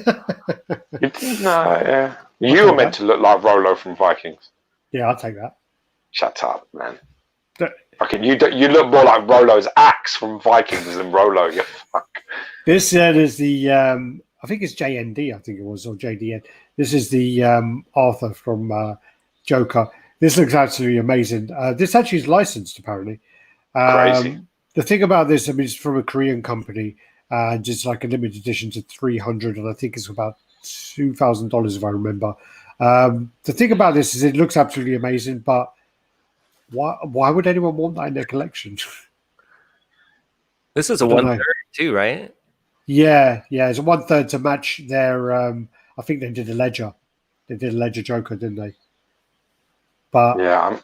were meant to look like Rollo from Vikings.
Yeah, I'll take that.
Shut up, man. Fucking you look more like Rollo's axe from Vikings than Rollo, you fuck.
This is the I think it's JND, I think it was, or JDN. This is the Arthur from Joker. This looks absolutely amazing. This actually is licensed, apparently.
Crazy.
The thing about this, it's from a Korean company, and it's like a limited edition to 300, and I think it's about $2,000 if I remember. The thing about this is it looks absolutely amazing, but why would anyone want that in their collection?
This is a 1/3 too, right?
Yeah, it's a 1/3 to match their. I think they did a Ledger. They did a Ledger Joker, didn't they? But
yeah,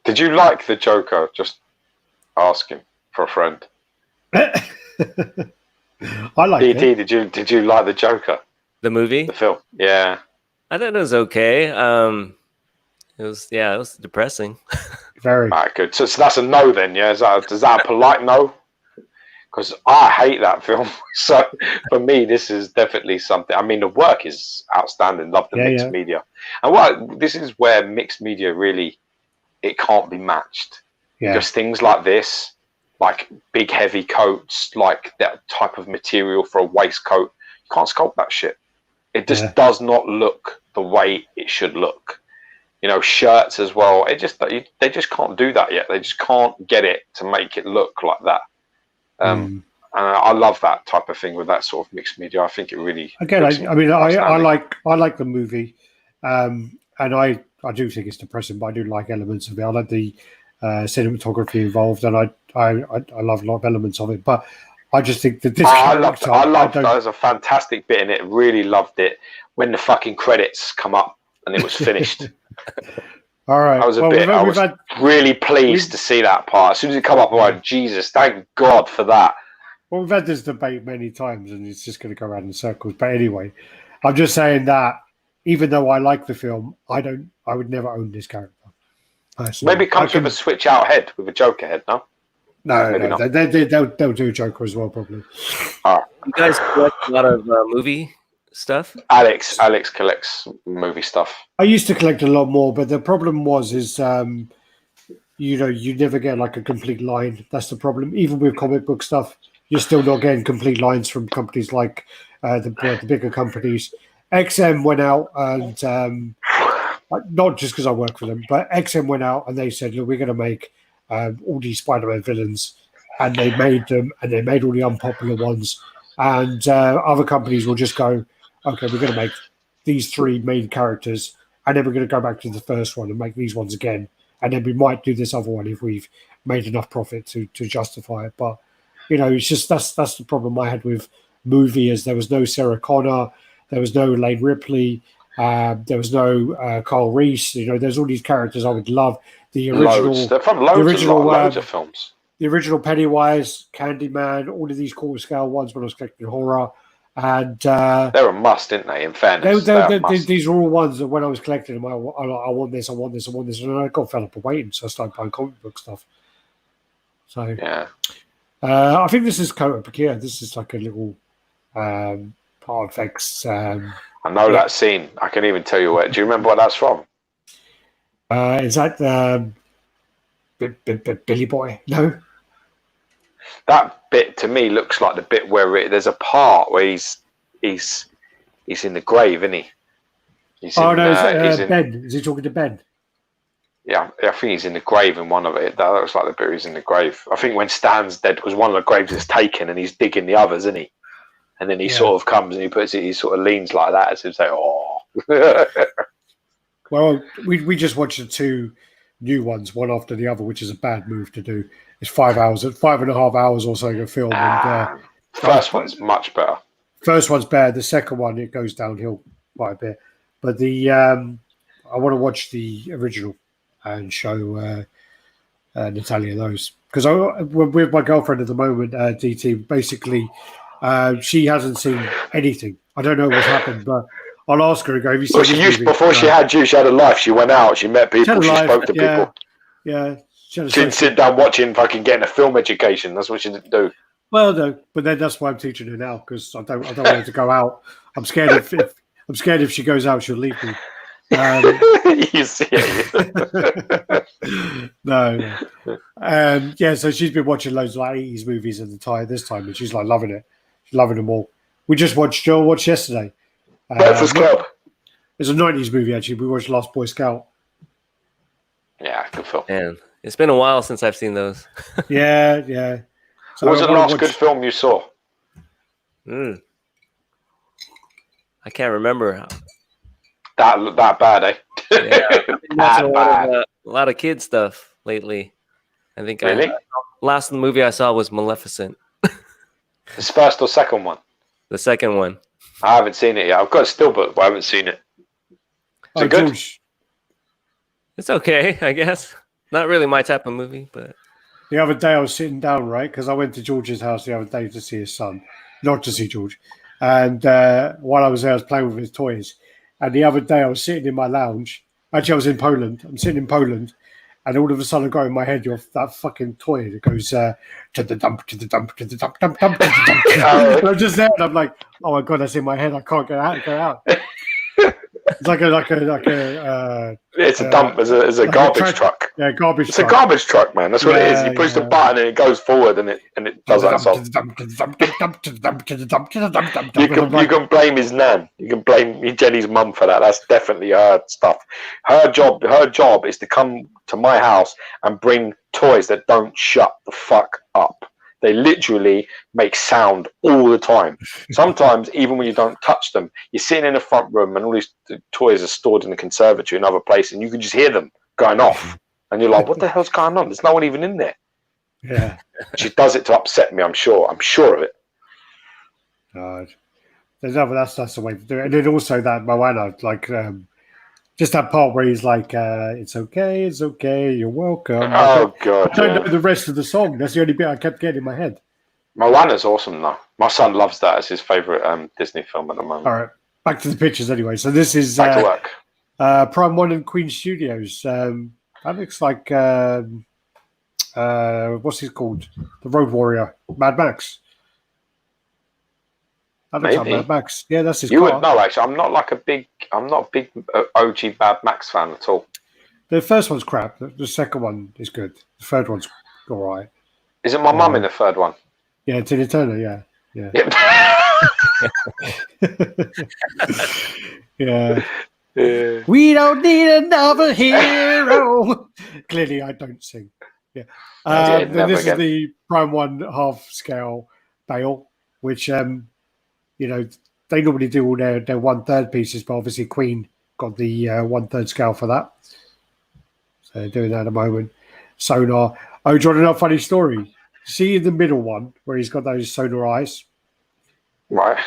did you like the Joker? Just asking for a friend.
I like it.
Did you like the Joker?
The movie,
the film? Yeah,
I thought it was okay. It was depressing.
Very.
All right, good. So that's a no then, yeah? Is that a polite no? Because I hate that film. So for me, this is definitely something. I mean, the work is outstanding. Love the mixed media. And this is where mixed media really, it can't be matched.
Yeah.
Just things like this, like big heavy coats, like that type of material for a waistcoat. You can't sculpt that shit. It just does not look the way it should look. Shirts as well. They just can't do that yet. They just can't get it to make it look like that. And I love that type of thing with that sort of mixed media. I think it really.
Again, I like the movie, and I do think it's depressing, but I do like elements of it. I like the cinematography involved, and I love a lot of elements of it. But I just think that this.
I loved that. There's a fantastic bit in it. Really loved it when the fucking credits come up and it was finished.
All right.
I was really pleased to see that part. As soon as it come up, I'm like, Jesus, thank God for that.
Well, we've had this debate many times, and it's just going to go around in circles. But anyway, I'm just saying that even though I like the film, I would never own this character. Personally.
Maybe it comes with a switch out head, with a Joker head, no?
No. They'll do a Joker as well, probably.
All right.
You guys collect a lot of movie stuff?
Alex collects movie stuff.
I used to collect a lot more, but the problem is you never get like a complete line. That's the problem. Even with comic book stuff, you're still not getting complete lines from companies like the bigger companies. XM went out and not just because I work for them, but XM went out and they said, look, we're going to make all these Spider-Man villains, and they made them, and they made all the unpopular ones, and other companies will just go, okay, we're going to make these 3 main characters, and then we're going to go back to the first one and make these ones again, and then we might do this other one if we've made enough profit to justify it. But it's just that's the problem I had with movie, is there was no Sarah Connor, there was no Lane Ripley, there was no Carl Reese. There's all these characters I would love. The original,
loads. They're from loads of films.
The original Pennywise, Candyman, all of these quarter scale ones when I was collecting horror, and
they're a must, didn't they? In fairness,
these are all ones that when I was collecting them, I want this, I want this, I want this, and I got fed up of waiting, so I started buying comic book stuff. So
yeah,
I think this is Coat of Peculiar. This is like a little part effects.
I know that scene. I can even tell you where. Do you remember what that's from?
Is that Billy Boy? No.
That bit to me looks like the bit where there's a part where he's in the grave, isn't he?
Ben. Is he talking to Ben?
Yeah, I think he's in the grave in one of it. That looks like the bit where he's in the grave. I think when Stan's dead, because one of the graves is taken and he's digging the others, isn't he? And then he sort of comes and he sort of leans like that as if say, "Oh."
Well, we just watched the 2 new ones, one after the other, which is a bad move to do. It's 5.5 hours or so to film.
First one's much better.
First one's better. The second one, it goes downhill quite a bit. But I want to watch the original and show Natalia those, because with my girlfriend at the moment, DT, basically she hasn't seen anything. I don't know what's happened, but I'll ask her and go, have you seen
she used, before she had you, she had a life. She went out, she met people, she spoke to people.
Yeah. She
didn't sit down watching fucking getting a film education. That's what she didn't do.
Well, no, but then that's why I'm teaching her now, because I don't want her to go out. I'm scared if she goes out, she'll leave me.
You see it.
No. So she's been watching loads of like 80s movies at the time this time, and she's like loving it. She's loving them all. We just watched yesterday.
Breakfast Club.
It's a 90s movie, actually. We watched Last Boy Scout.
Yeah, good film.
Man, it's been a while since I've seen those.
Yeah. So
what was the last good film you saw?
I can't remember.
That bad, eh?
Yeah, a lot of kid stuff lately. I think
really?
Last movie I saw was Maleficent.
This first or second one?
The second one.
I haven't seen it yet. I've got a steelbook, but I haven't seen it. Is it good?
George.
It's okay, I guess. Not really my type of movie, but
the other day I was sitting down, right? Because I went to George's house the other day to see his son, not to see George. And while I was there, I was playing with his toys. And the other day I was sitting in my lounge. Actually, I was in Poland. I'm sitting in Poland. And all of a sudden I got in my head, that fucking toy that goes to the dump, to the dump, to the dump, dump, dump, to the dump. And I'm just there and I'm like, oh my God, that's in my head. I can't get out. It's like a
it's a dump as a garbage truck.
Yeah, garbage
it's
truck.
It's a garbage truck, man. That's what it is. You push the button and it goes forward and it does that song. You can blame his nan. You can blame Jenny's mum for that. That's definitely her stuff. Her job is to come to my house and bring toys that don't shut the fuck up. They literally make sound all the time. Sometimes, even when you don't touch them, you're sitting in the front room and all these toys are stored in the conservatory and other places, and you can just hear them going off. And you're like, what the hell's going on? There's no one even in there.
Yeah.
She does it to upset me, I'm sure. I'm sure of it.
God. That's the way to do it. And then also that Moana, like, just that part where he's like, it's okay, you're welcome.
Oh, God.
I don't know the rest of the song. That's the only bit I kept getting in my head.
Moana's awesome, though. My son loves that as his favourite Disney film at the moment.
All right. Back to the pictures anyway. So this is
back to work.
Prime 1 and Queen Studios. That looks like, what's he called? The Road Warrior, Mad Max. That looks like Mad Max. Yeah, that's his car.
You would know, actually. I'm not a big OG Mad Max fan at all.
The first one's crap. The second one is good. The third one's all right.
Is it my mum in the third one?
Yeah, Tina Turner, yeah.
Yep.
Yeah.
Yeah.
We don't need another hero. Clearly, I don't sing. Yeah. Then this is the Prime 1 half scale Bale, which they normally do all their 1/3 pieces, but obviously Queen got the 1/3 scale for that. So they're doing that at the moment. Sonar. Oh, do you want to know a funny story? See in the middle one where he's got those sonar eyes?
Right.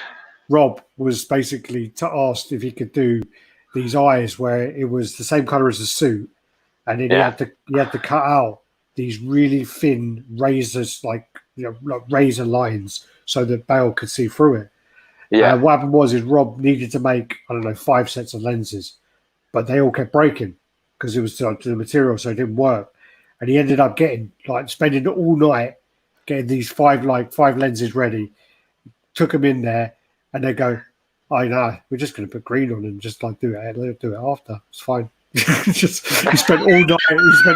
Rob was basically asked if he could do these eyes where it was the same color as the suit, and then he had to cut out these really thin razors, like razor lines, so that Bale could see through it.
Yeah.
What happened was Rob needed to make 5 sets of lenses, but they all kept breaking because it was to the material, so it didn't work. And he ended up spending all night getting these five lenses ready. Took them in there, and they go, "I know, we're just going to put green on and just do it after. It's fine." He spent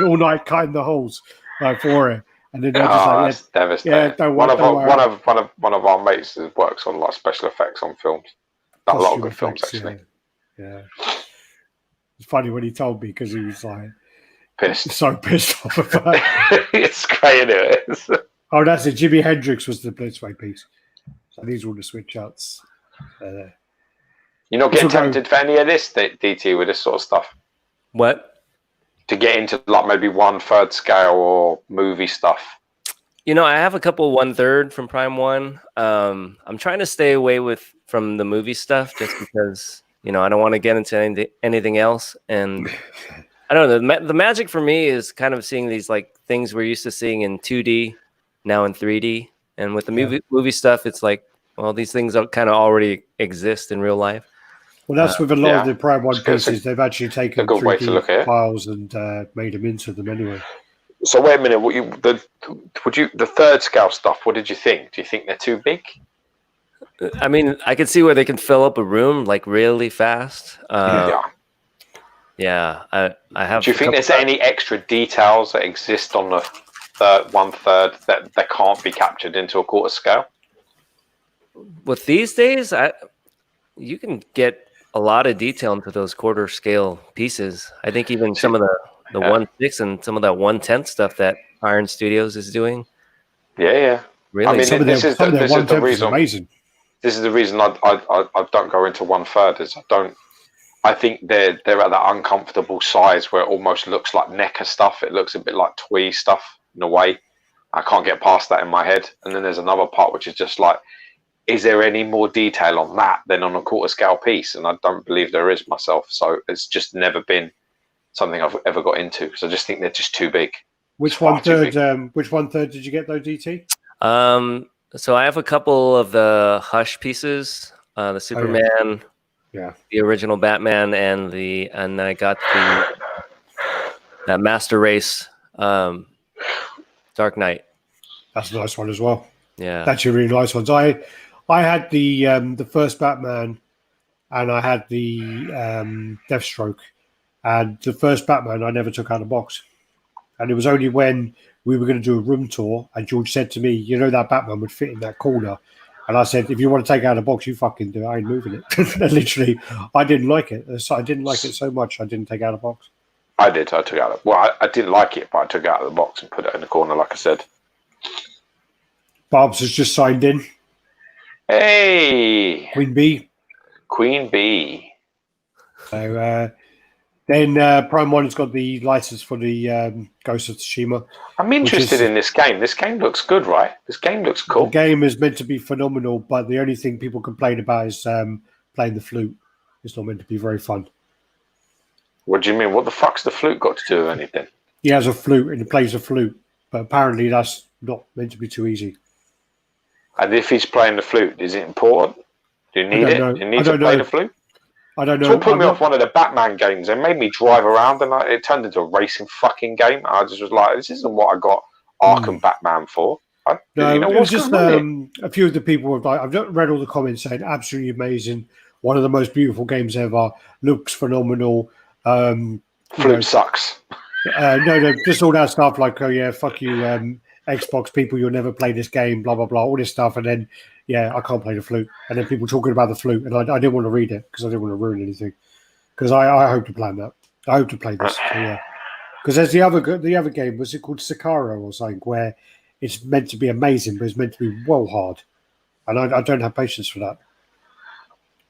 all night cutting the holes for it, and then they're just
that's devastating.
Don't
one
worry.
of our mates works on special effects on films. A lot of good films, actually.
Yeah. It's funny when he told me because he was
pissed,
so pissed off about it.
It's great, it is.
Oh, that's it. Jimi Hendrix was the Blitzway piece. So these are all the switch outs.
You're not getting tempted for any of this, DT, with this sort of stuff?
What?
To get into maybe 1/3 scale or movie stuff?
I have a couple 1/3 from Prime 1. I'm trying to stay away from the movie stuff just because, I don't want to get into anything else. And I don't know, the magic for me is kind of seeing these things we're used to seeing in 2D, now in 3D. And with the movie stuff, it's these things kind of already exist in real life.
Well, that's with a lot of the Prime 1 pieces. They've actually taken 3D files and made them into them anyway.
So wait a minute. The 3rd scale stuff? What did you think? Do you think they're too big?
I mean, I could see where they can fill up a room really fast. Yeah, I have.
Do you think there's any extra details that exist on the 1/3 that can't be captured into a 1/4 scale?
With these days, you can get a lot of detail into those 1/4 scale pieces. I think even some of the 1/6 and some of that 1/10 stuff that Iron Studios is doing.
Yeah.
Really,
I mean, this is the reason.
Amazing.
This is the reason I don't go into 1/3. Is I think they're at that uncomfortable size where it almost looks like NECA stuff. It looks a bit like twee stuff in a way. I can't get past that in my head. And then there's another part which is just is there any more detail on that than on a 1/4 scale piece? And I don't believe there is myself. So it's just never been something I've ever got into because I just think they're just too big.
Which 1/3? Which 1/3 did you get though, DT?
So I have a couple of the Hush pieces, the Superman, the original Batman, and I got that Master Race, Dark Knight.
That's a nice one as well.
Yeah,
that's a really nice ones. I had the first Batman, and I had the Deathstroke, and the first Batman I never took out of the box, and it was only when we were going to do a room tour, and George said to me, that Batman would fit in that corner. And I said, if you want to take it out of the box, you fucking do it. I ain't moving it. And literally, I didn't like it. I didn't like it so much, I didn't take it out of the box.
I did. I took it out. I didn't like it, but I took it out of the box and put it in the corner, like I said.
Barb's has just signed in.
Hey!
Queen Bee. So, then Prime 1 has got the license for the Ghost of Tsushima.
I'm interested in this game. This game looks good, right? This game looks cool.
The game is meant to be phenomenal, but the only thing people complain about is playing the flute. It's not meant to be very fun.
What do you mean? What the fuck's the flute got to do with anything?
He has a flute and he plays a flute, but apparently that's not meant to be too easy.
And if he's playing the flute, is it important? Do you need it? Do you need to play the flute?
I don't know.
So it put me off one of the Batman games. They made me drive around, and it turned into a racing fucking game. I just was like, this isn't what I got Arkham Batman for.
It was just a few of the people have I've read all the comments saying absolutely amazing, one of the most beautiful games ever, looks phenomenal.
Flute sucks.
No, just all that stuff like, oh yeah, fuck you, Xbox people, you'll never play this game, blah blah blah, all this stuff, and then I can't play the flute, and then people talking about the flute, and I didn't want to read it because I didn't want to ruin anything. because I hope to plan that. I hope to play this. So, yeah, because there's the other game. Was it called Sicario or something? Where it's meant to be amazing, but it's meant to be well hard, and I don't have patience for that.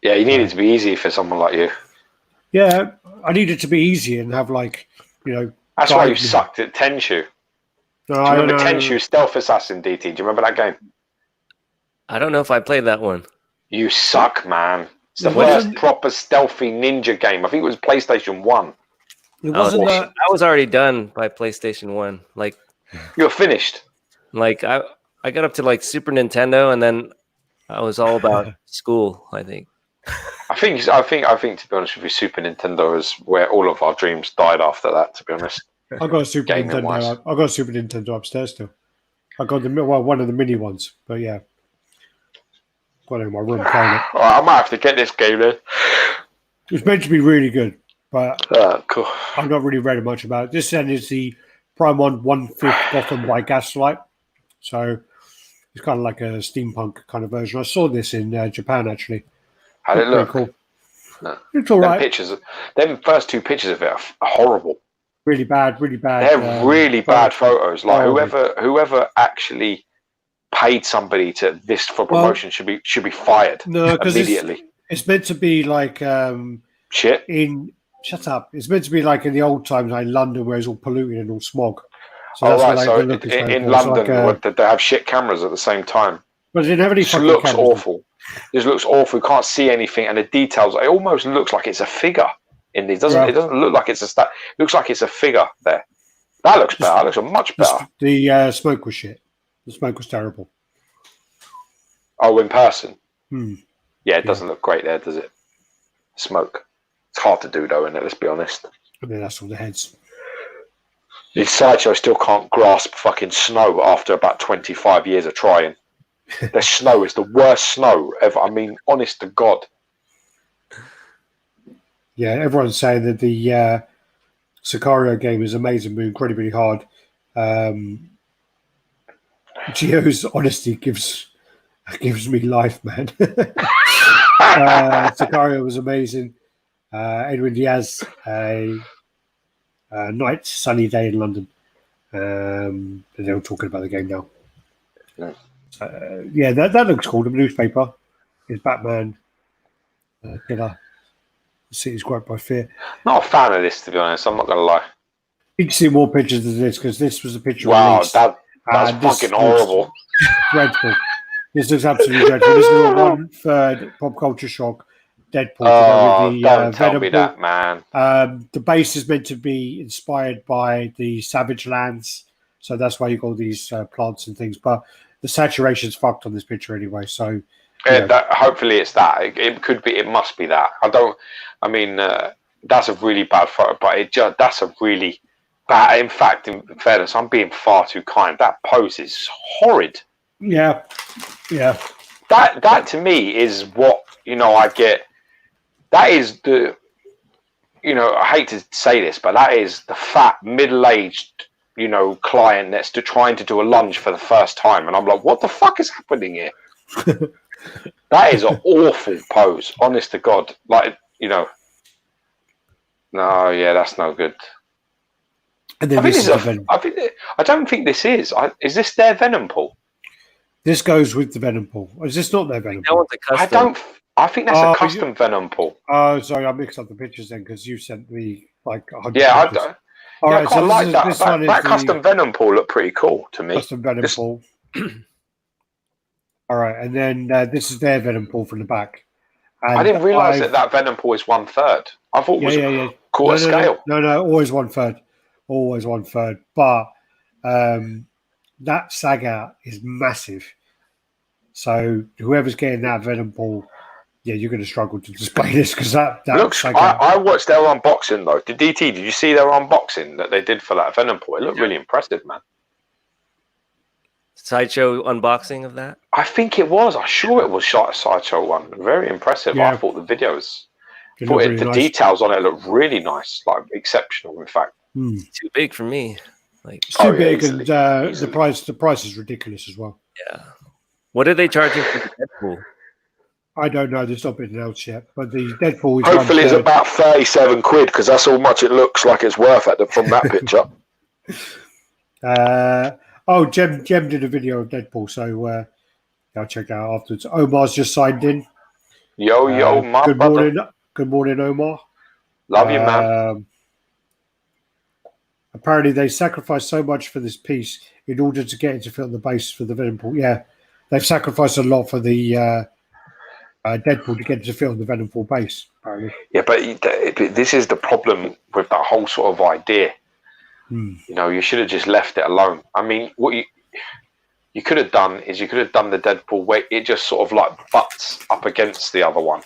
Yeah, you need it to be easy for someone like you.
Yeah, I need it to be easy and have
That's why you sucked at Tenshu.
No,
Do you remember Tenshu Stealth Assassin, DT? Do you remember that game?
I don't know if I played that one.
You suck, man. It's the first proper stealthy ninja game. I think it was PlayStation 1.
It wasn't
I was already done by PlayStation 1. Like,
you were finished.
Like I got up to like Super Nintendo, and then I was all about school, I think.
I think to be honest with you, Super Nintendo is where all of our dreams died after that, to be honest.
I got a Super Nintendo. I got a Super Nintendo upstairs still. I got one of the mini ones, but yeah. Got it in my room playing it.
All right, I might have to get this game then.
It's meant to be really good, but
cool.
I've not really read much about it. This then is the Prime 1/5 Gotham by Gaslight. So it's kind of like a steampunk kind of version. I saw this in Japan actually.
How did it look?
Cool.
No.
It's all right.
Them first two pictures of it are horrible.
Really bad.
They're really bad photos. Like whoever actually paid somebody to this for promotion should be fired immediately.
It's meant to be like
shit.
Shut up. It's meant to be like in the old times, like London, where it's all polluted and all smog. So
so in London, they have shit cameras at the same time.
But it didn't have any.
It looks awful. This looks awful. You can't see anything, and the details. It almost looks like it's a figure in these. It doesn't look like it's a stat. It looks like it's a figure there. That looks better. That looks much better.
The smoke was shit. The smoke was terrible.
Oh, in person. Yeah, it doesn't
Yeah.
look great there, does it? Smoke. It's hard to do though, isn't it? Let's be honest.
I mean, that's all the heads.
The Sideshow still can't grasp fucking snow after about 25 years of trying. The snow is the worst snow ever. I mean, honest to God.
Yeah, everyone's saying that the Sicario game is amazing, but incredibly hard. Gio's honesty gives me life, man. Sicario was amazing. Edwin Diaz, a night sunny day in London. And they're all talking about the game now. Yeah, that looks cool. The newspaper is Batman killer. The city's gripped by fear.
Not a fan of this, to be honest. I'm not going to lie.
You can see more pictures of this because this was a picture.
Wow,
released.
that's fucking horrible.
Dreadful. This looks absolutely dreadful. This is a 1/3 pop culture shock. Deadpool.
Don't tell me that, man.
The base is meant to be inspired by the Savage Lands, so that's why you got all these plants and things. But the saturation's fucked on this picture anyway. So
hopefully it's that. It could be. It must be that. That's a really bad photo, but that's a really bad. In fact, in fairness, I'm being far too kind. That pose is horrid.
Yeah.
That to me is what I get. That is the, I hate to say this, but that is the fat, middle-aged, client that's trying to do a lunge for the first time. And I'm like, what the fuck is happening here? That is an awful pose, honest to God. Like, no, yeah, that's no good.
And then
I don't think this is. Is this their Venom Pool?
This goes with the Venom Pool. Is this not their Venom Pool?
I think that's a custom Venom Pool.
Oh, sorry, I mixed up the pictures then because you sent me like 100
pictures. I quite like that. That custom Venom Pool looked pretty cool to me.
Custom Venom Pool. All right, and then this is their Venom Pool from the back. And
I didn't realise that Venom Pool is 1/3. I thought it was quarter scale.
No, always 1/3. Always 1/3. But that saga is massive. So whoever's getting that Venom Pool, yeah, you're going to struggle to display this because that
looks. I watched their unboxing though. Did you see their unboxing that they did for that Venom Pool? It looked really impressive, man.
Sideshow unboxing of that?
I think it was. I'm sure it was shot a Sideshow one. Very impressive. Yeah. I thought the videos, the nice. Details on it looked really nice, like exceptional. In fact,
too big for me. Like
it's too big, and the price is ridiculous as well.
Yeah. What are they charging for the Deadpool?
I don't know. There's not been announced yet, but the Deadpool is
Hopefully it's about 37 quid because that's how much it looks like it's worth from that picture.
Jem did a video of Deadpool, so I'll check that out afterwards. Omar's just signed in.
Yo, my
good
brother.
morning. Good morning, Omar.
Love you, man.
Apparently, they sacrificed so much for this piece in order to get it to fit on the base for the Venom Pool. Yeah, they've sacrificed a lot for the Deadpool to get it to fit on the Venom Pool base, apparently.
Yeah, but this is the problem with that whole sort of idea. You know, you should have just left it alone. I mean, what you could have done is you could have done the Deadpool where it just sort of like butts up against the other one.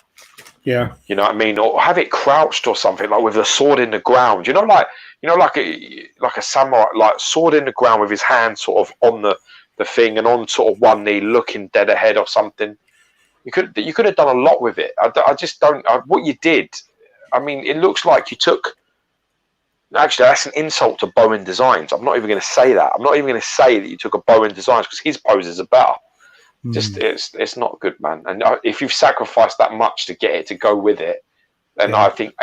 Yeah.
You know what I mean? Or have it crouched or something, like with a sword in the ground. Like a samurai, like sword in the ground with his hand sort of on the thing and on sort of one knee, looking dead ahead or something. You could have done a lot with it. I just don't. What you did, I mean, it looks like you took. Actually, that's an insult to Bowen Designs. I'm not even going to say that. I'm not even going to say that you took a Bowen Designs because his poses are better. Just it's not good, man. And if you've sacrificed that much to get it to go with it, then I think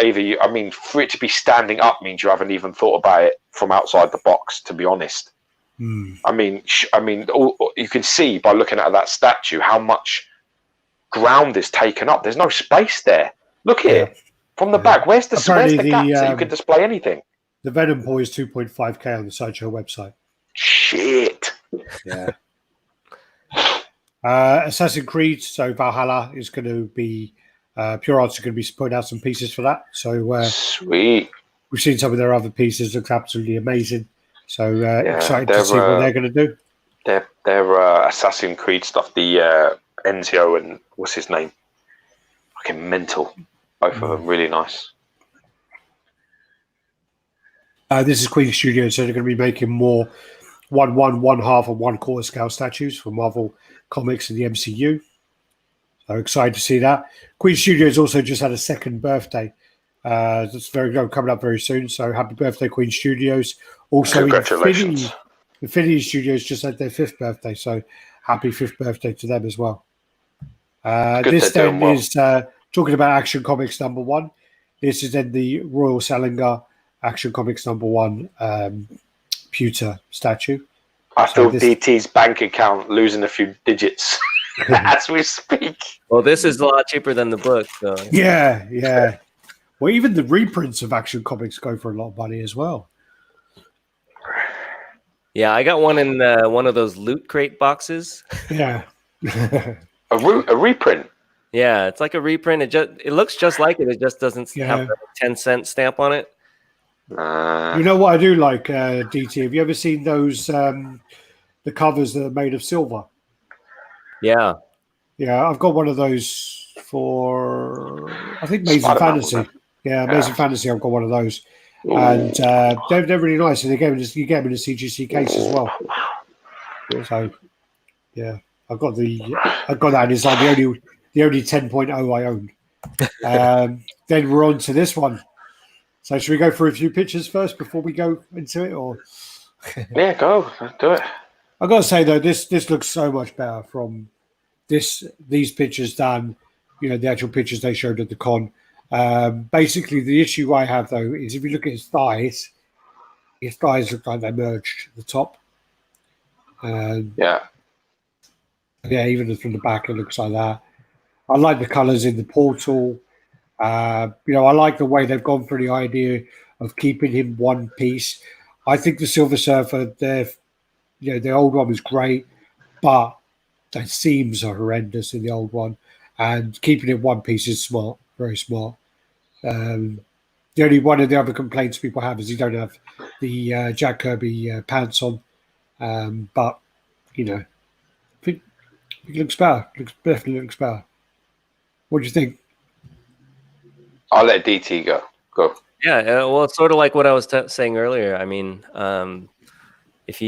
for it to be standing up means you haven't even thought about it from outside the box. To be honest, I mean, you can see by looking at that statue how much ground is taken up. There's no space there. Look at it from the back. Where's the gap so you could display anything?
The Venom Pool is 2.5K on the Sideshow website.
Shit.
Yeah. Assassin's Creed, so Valhalla is going to be Pure Arts are going to be putting out some pieces for that. So
sweet.
We've seen some of their other pieces. Looks absolutely amazing. So excited to see what they're going to do.
Their Assassin's Creed stuff, the Enzio and what's his name? Fucking mental. Both of them really nice.
This is Queen Studios, so they're going to be making more 1/1/1/2 and 1/4 scale statues for Marvel Comics and the MCU. So excited to see that. Queen Studios also just had a second birthday. That's coming up very soon. So happy birthday, Queen Studios. Also,
congratulations.
Infinity Studios just had their 5th birthday, so happy 5th birthday to them as well. This then is talking about Action Comics #1. This is then the Royal Salinger Action Comics #1 pewter statue.
I feel DT's bank account losing a few digits as we speak.
Well, this is a lot cheaper than the book. So.
Yeah. Well, even the reprints of Action Comics go for a lot of money as well.
Yeah, I got one in one of those Loot Crate boxes.
Yeah.
a reprint?
Yeah, it's like a reprint. It looks just like it. It just doesn't have a 10-cent stamp on it.
You know what I do like, DT? Have you ever seen those the covers that are made of silver?
Yeah.
Yeah, I've got one of those for I think Amazing Fantasy. Yeah, Amazing Fantasy. I've got one of those, and they're really nice. And you get them in a CGC case as well. So yeah, I've got that. It's like the only 10.0 I own. Then we're on to this one. So should we go through a few pictures first before we go into it, or?
Yeah, go do it.
I've got to say though, this looks so much better from these pictures than the actual pictures they showed at the con. Basically, the issue I have though is if you look at his thighs look like they merged at the top. Yeah, even from the back it looks like that. I like the colours in the portal. I like the way they've gone for the idea of keeping him one piece. I think the Silver Surfer, the old one was great, but the seams are horrendous in the old one, and keeping it one piece is smart, very smart. The only one of the other complaints people have is you don't have the Jack Kirby pants on, but I think it looks better. Definitely looks better. What do you think?
I'll let DT go. Go.
Yeah, well, it's sort of like what I was saying earlier. I mean, if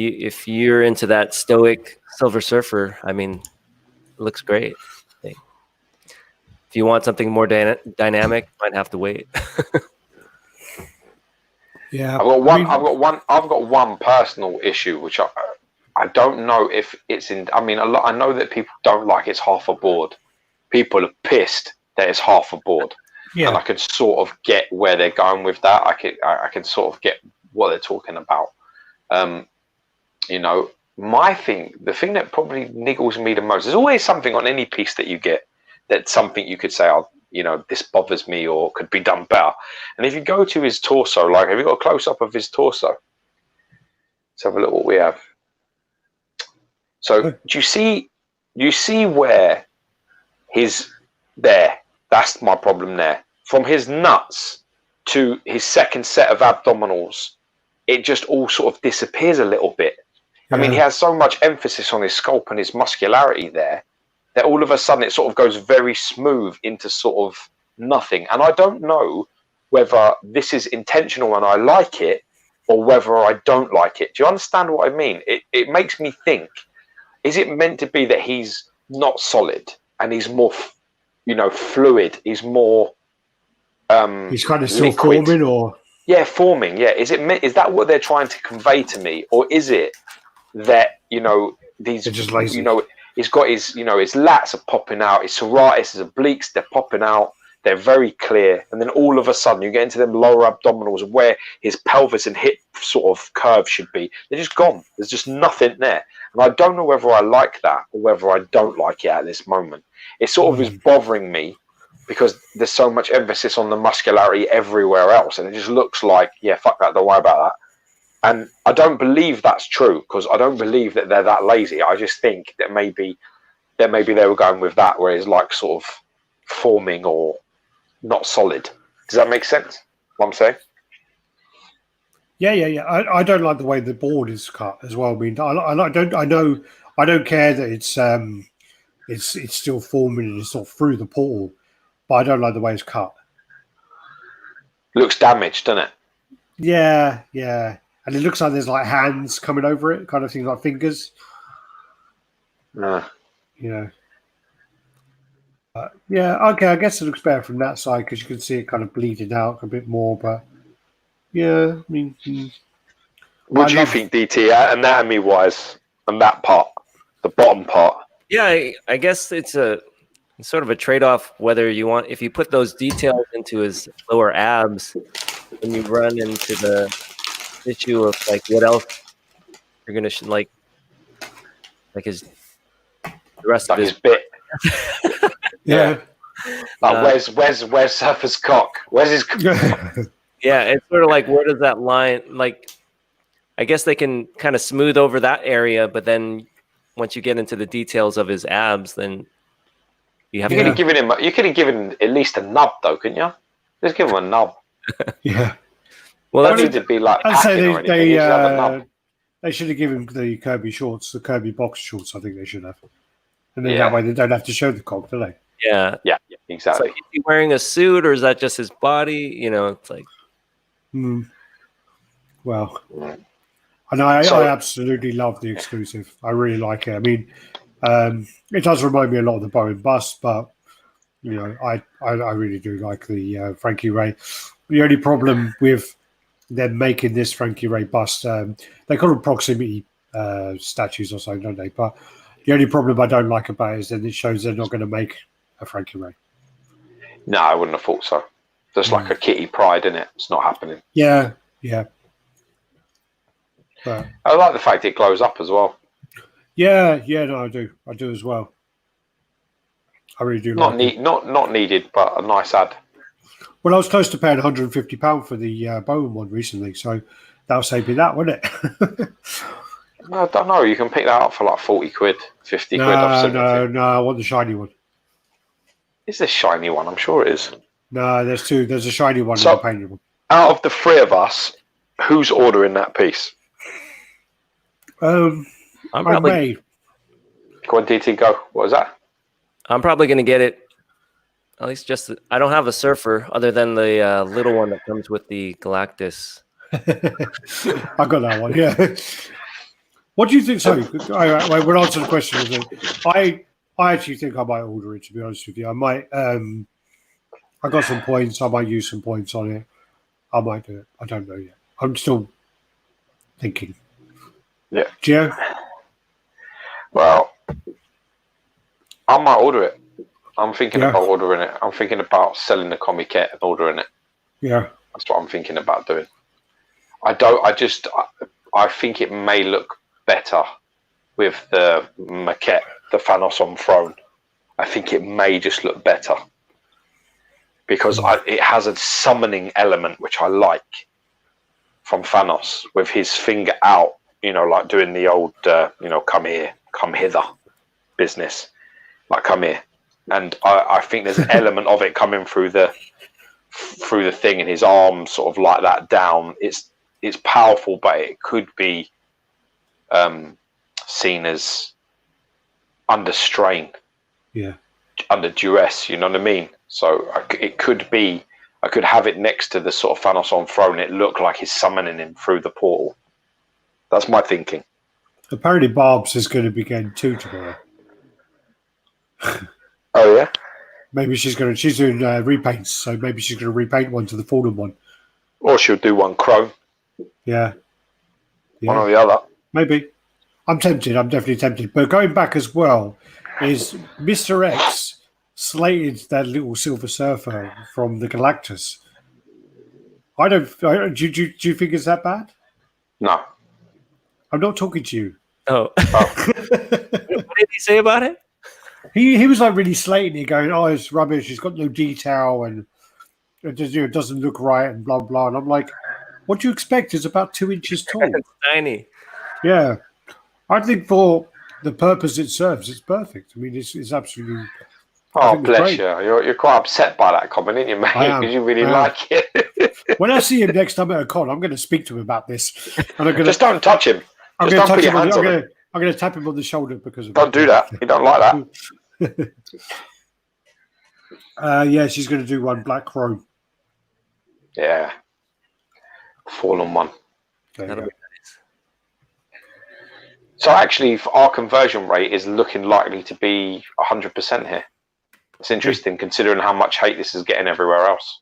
you're into that stoic Silver Surfer, I mean, it looks great. If you want something more dynamic, you might have to wait.
Yeah,
I've got one personal issue, which I don't know if it's in. I mean, I know that people don't like it's half a board. people are pissed that it's half a board.
Yeah.
And I can sort of get where they're going with that. I can sort of get what they're talking about. You know, the thing that probably niggles me the most, there's always something on any piece that you get that's something you could say, oh, you know, this bothers me or could be done better. And if you go to his torso, like, have you got a close up of his torso? Let's have a look what we have. So do you see where his there? That's my problem there. From his nuts to his second set of abdominals, it just all sort of disappears a little bit. I mean, he has so much emphasis on his sculpt and his muscularity there that all of a sudden it sort of goes very smooth into sort of nothing. And I don't know whether this is intentional and I like it or whether I don't like it. Do you understand what I mean? It makes me think, is it meant to be that he's not solid and he's more, you know, fluid? He's more
he's kind of still
liquid.
forming, or
forming. Yeah, is that what they're trying to convey to me, or is it that, you know, these,
just lazy.
You know, he's got his, you know, his lats are popping out, his serratus, his obliques, they're popping out, they're very clear, and then all of a sudden you get into them lower abdominals where his pelvis and hip sort of curve should be. They're just gone. There's just nothing there, and I don't know whether I like that or whether I don't like it at this moment. It sort of is bothering me because there's so much emphasis on the muscularity everywhere else, and it just looks like, yeah, fuck that, don't worry about that. And I don't believe that's true, because I don't believe that they're that lazy. I just think that maybe they were going with that, where it's like sort of forming or not solid. Does that make sense, what I'm saying?
Yeah. I don't like the way the board is cut as well. I mean, I don't care that it's still forming and it's sort of through the portal, but I don't like the way it's cut.
Looks damaged, doesn't it?
Yeah. And it looks like there's like hands coming over it, kind of things like fingers.
No.
You know. Yeah, okay, I guess it looks better from that side because you can see it kind of bleeding out a bit more, but yeah, I mean...
What do you think, DT, anatomy-wise, on that part, the bottom part?
Yeah, I guess it's sort of a trade-off whether you want, if you put those details into his lower abs, and you run into the issue of like what else you're gonna like his the rest
like
of his
bit.
Yeah.
Like where's Surfer's cock? Where's his?
Yeah, it's sort of like, where does that line? Like, I guess they can kind of smooth over that area, but then once you get into the details of his abs, then you have. You could
have given at least a nub, though, couldn't you? Just give him a nub.
Yeah.
Well, that needs to be like.
I'd say they should have given the Kirby shorts, the Kirby box shorts. I think they should have, and then that way they don't have to show the cock, do they?
Yeah,
exactly.
So is he wearing a suit, or is that just his body? You know, it's like.
Well, and I absolutely love the exclusive. I really like it. I mean, it does remind me a lot of the Bowen bust, but you know, I really do like the Frankie Ray. The only problem with them making this Frankie Ray bust, they call them proximity statues or something, don't they? But the only problem I don't like about it is that it shows they're not going to make a Frankie Ray.
No, I wouldn't have thought so. There's like a Kitty Pride in it. It's not happening.
Yeah.
But I like the fact it glows up as well.
Yeah, no, I do as well. I really do.
Not needed, but a nice ad.
Well, I was close to paying £150 for the Bowen one recently, so that'll save me that, won't it?
I don't know. You can pick that up for like 40 quid, 50 quid.
No, I want the shiny one.
Is this shiny one? I'm sure it is.
No, there's two. There's a shiny one and a painted one.
Out of the three of us, who's ordering that piece?
I'm probably.
Go on, DT, go. What was that?
I'm probably going to get it. At least I don't have a surfer other than the little one that comes with the Galactus.
I got that one, yeah. What do you think? Sorry, we'll answer the question. I actually think I might order it, to be honest with you. I might. I got some points. I might use some points on it. I might do it. I don't know yet. I'm still thinking.
Yeah.
Gio?
Well, I might order it. I'm thinking about ordering it. I'm thinking about selling the comiquette and ordering it.
Yeah.
That's what I'm thinking about doing. I think it may look better with the maquette, the Thanos on throne. I think it may just look better because it has a summoning element which I like from Thanos with his finger out, like doing the old, come here, come hither business, like come here. And I think there's an element of it coming through the thing, and his arm sort of like that down. It's powerful, but it could be seen as under strain, under duress. You know what I mean? So it could be. I could have it next to the sort of Thanos on throne. It looked like he's summoning him through the portal. That's my thinking.
Apparently, Barb's is going to be getting 2 tomorrow.
Oh yeah.
Maybe she's doing repaints, so maybe she's going to repaint one to the fallen one.
Or she'll do one chrome.
Yeah.
One or the other.
Maybe. I'm tempted. I'm definitely tempted. But going back as well, is Mr. X slated that little Silver Surfer from the Galactus. Do you think it's that bad?
No.
I'm not talking to you.
Oh. What did he say about it?
He was like really slating it, going, "Oh, it's rubbish. It's got no detail, and it doesn't look right, and blah blah." And I'm like, "What do you expect? It's about 2 inches tall.
It's tiny."
Yeah, I think for the purpose it serves, it's perfect. I mean, it's absolutely.
Oh, bless you. You're quite upset by that comment, aren't you, mate? Because you really like it.
When I see him next time at a con, I'm going to speak to him about this. And I'm
just don't touch him.
I'm going to tap him on the shoulder because of
Don't do that. You don't like
that. Yeah, she's going to do one black chrome.
Yeah. Fallen one.
That'll be nice.
So actually, our conversion rate is looking likely to be 100% here. It's interesting considering how much hate this is getting everywhere else.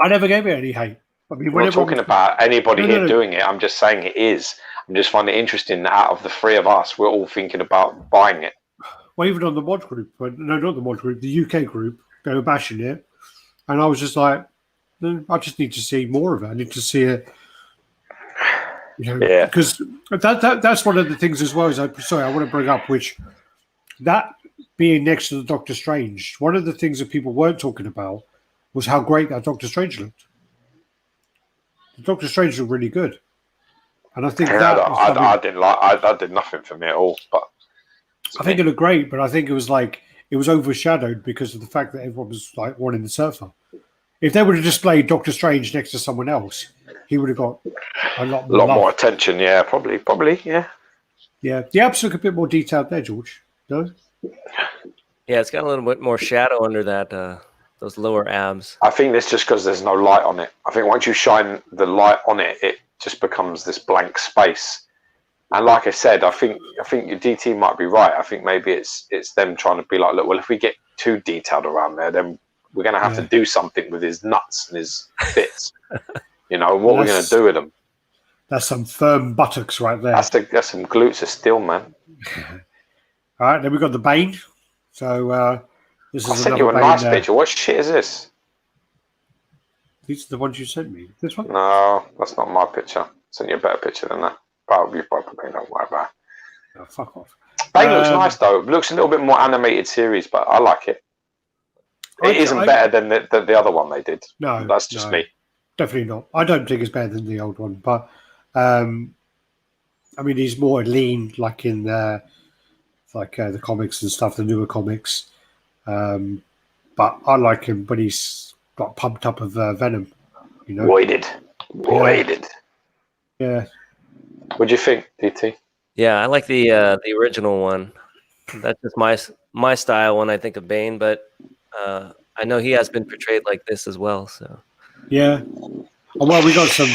I never gave it any hate. I mean,
we're not talking about anybody here doing it. I'm just saying it is. I'm just finding it interesting that out of the 3 of us, we're all thinking about buying it.
Well, even on the mod group, no, not the mod group, the UK group, they were bashing it. And I was just like, I just need to see more of it. I need to see it. Because that's one of the things as well. I want to bring up, which that being next to the Doctor Strange, one of the things that people weren't talking about was how great that Doctor Strange looked. The Doctor Strange looked really good, and I think
I did nothing for me at all. But
I think it looked great, but I think it was overshadowed because of the fact that everyone was like wanting the Surfer. If they would have displayed Doctor Strange next to someone else, he would have got a lot more
attention. Yeah, probably, yeah.
Yeah, the abs look a bit more detailed there, George. No.
Yeah, it's got a little bit more shadow under that those lower abs.
I think it's just because there's no light on it. I think once you shine the light on it, it just becomes this blank space. And like I said, I think your DT might be right. I think maybe it's them trying to be like, look, well, if we get too detailed around there, then we're going to have to do something with his nuts and his bits. What are we going to do with them?
That's some firm buttocks right there.
That's some glutes of steel, man.
All right, then we've got the Bane. So this is
I sent you a nice picture. What shit is this?
These are the ones you sent me. This one?
No, that's not my picture. I sent you a better picture than that. Probably don't worry about it.
Oh, fuck off.
Bane looks nice though. It looks a little bit more animated series, but I like it. It isn't better than the other one they did.
No,
that's just me.
Definitely not. I don't think it's better than the old one, but I mean, he's more lean, like in the comics and stuff, the newer comics. But I like him when he's got pumped up of Venom.
Voided.
Yeah.
What do you think, DT?
Yeah, I like the original one. That's just my style when I think of Bane, but I know he has been portrayed like this as well. So
yeah. Oh, well, we got some.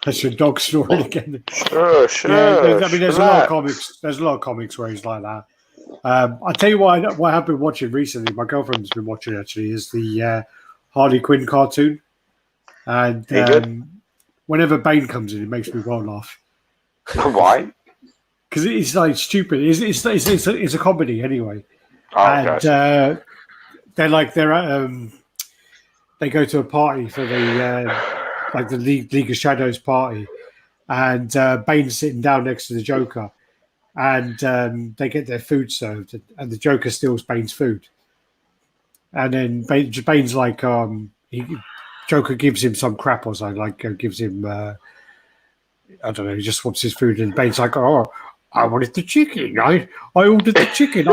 That's your dog snoring again.
Sure.
Yeah, I mean, there's a lot of comics. There's a lot of comics where he's like that. I'll tell you what I've been watching recently. My girlfriend's been watching actually is the Harley Quinn cartoon, and whenever Bane comes in, it makes me well laugh.
Why?
Because it's like stupid. It's a comedy anyway. And they go to a party for the League of Shadows party, and Bane's sitting down next to the Joker, and they get their food served, and the Joker steals Bane's food, and then Bane's like, Joker gives him some crap or something, like gives him, I don't know, he just wants his food, and Bane's like, oh, I wanted the chicken. I ordered the chicken.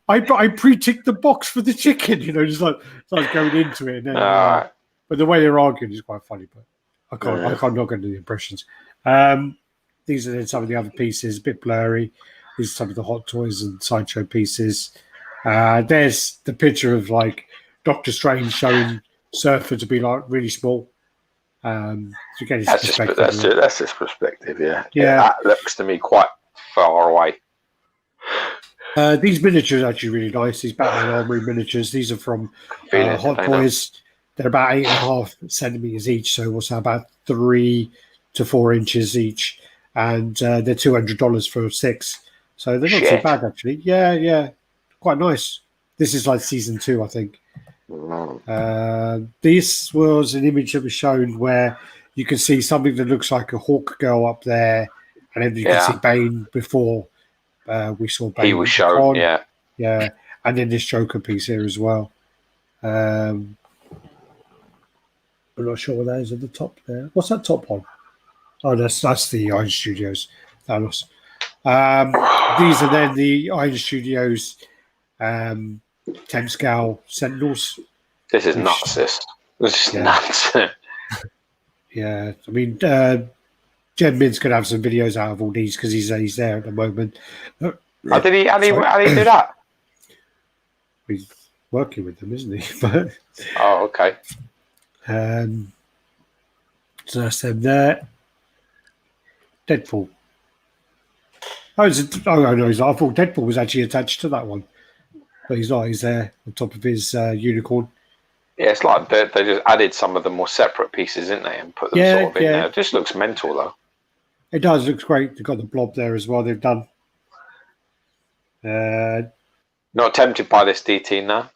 I pre-ticked the box for the chicken. Just like starts going into it. And then, but the way they're arguing is quite funny. But I can't not go into the impressions. These are then some of the other pieces, a bit blurry. These are some of the Hot Toys and Sideshow pieces. There's the picture of like Doctor Strange showing Surfer to be like really small. To get his perspective.
That's his perspective. Yeah. That looks to me quite far away.
These miniatures are actually really nice. These Batman Armory miniatures. These are from Hot Toys. They're about 8.5 centimeters each, so what's that, about 3 to 4 inches each, and they're $200 for 6. So they're not too bad actually. Yeah, quite nice. This is like season 2, I think. This was an image that was shown where you can see something that looks like a Hawk Girl up there. And then you can see Bane before we saw Bane.
He was shown,
yeah. And then this Joker piece here as well. I'm not sure what that is at the top there. What's that top one? Oh, that's the Iron Studios. Thanos. These are then the Iron Studios 10 scale Sentinels.
This is nuts. This is nuts.
Yeah, I mean, Jen Min's could have some videos out of all these because he's there at the moment.
How did he do that?
He's working with them, isn't he? But
okay.
So that's them there. Deadpool. No, I thought Deadpool was actually attached to that one, but he's not. He's there on top of his unicorn.
Yeah, it's like they just added some of the more separate pieces, didn't they, and put them sort of in there. It just looks mental, though.
It does. It looks great. They've got the blob there as well. They've done.
Not tempted by this DT now?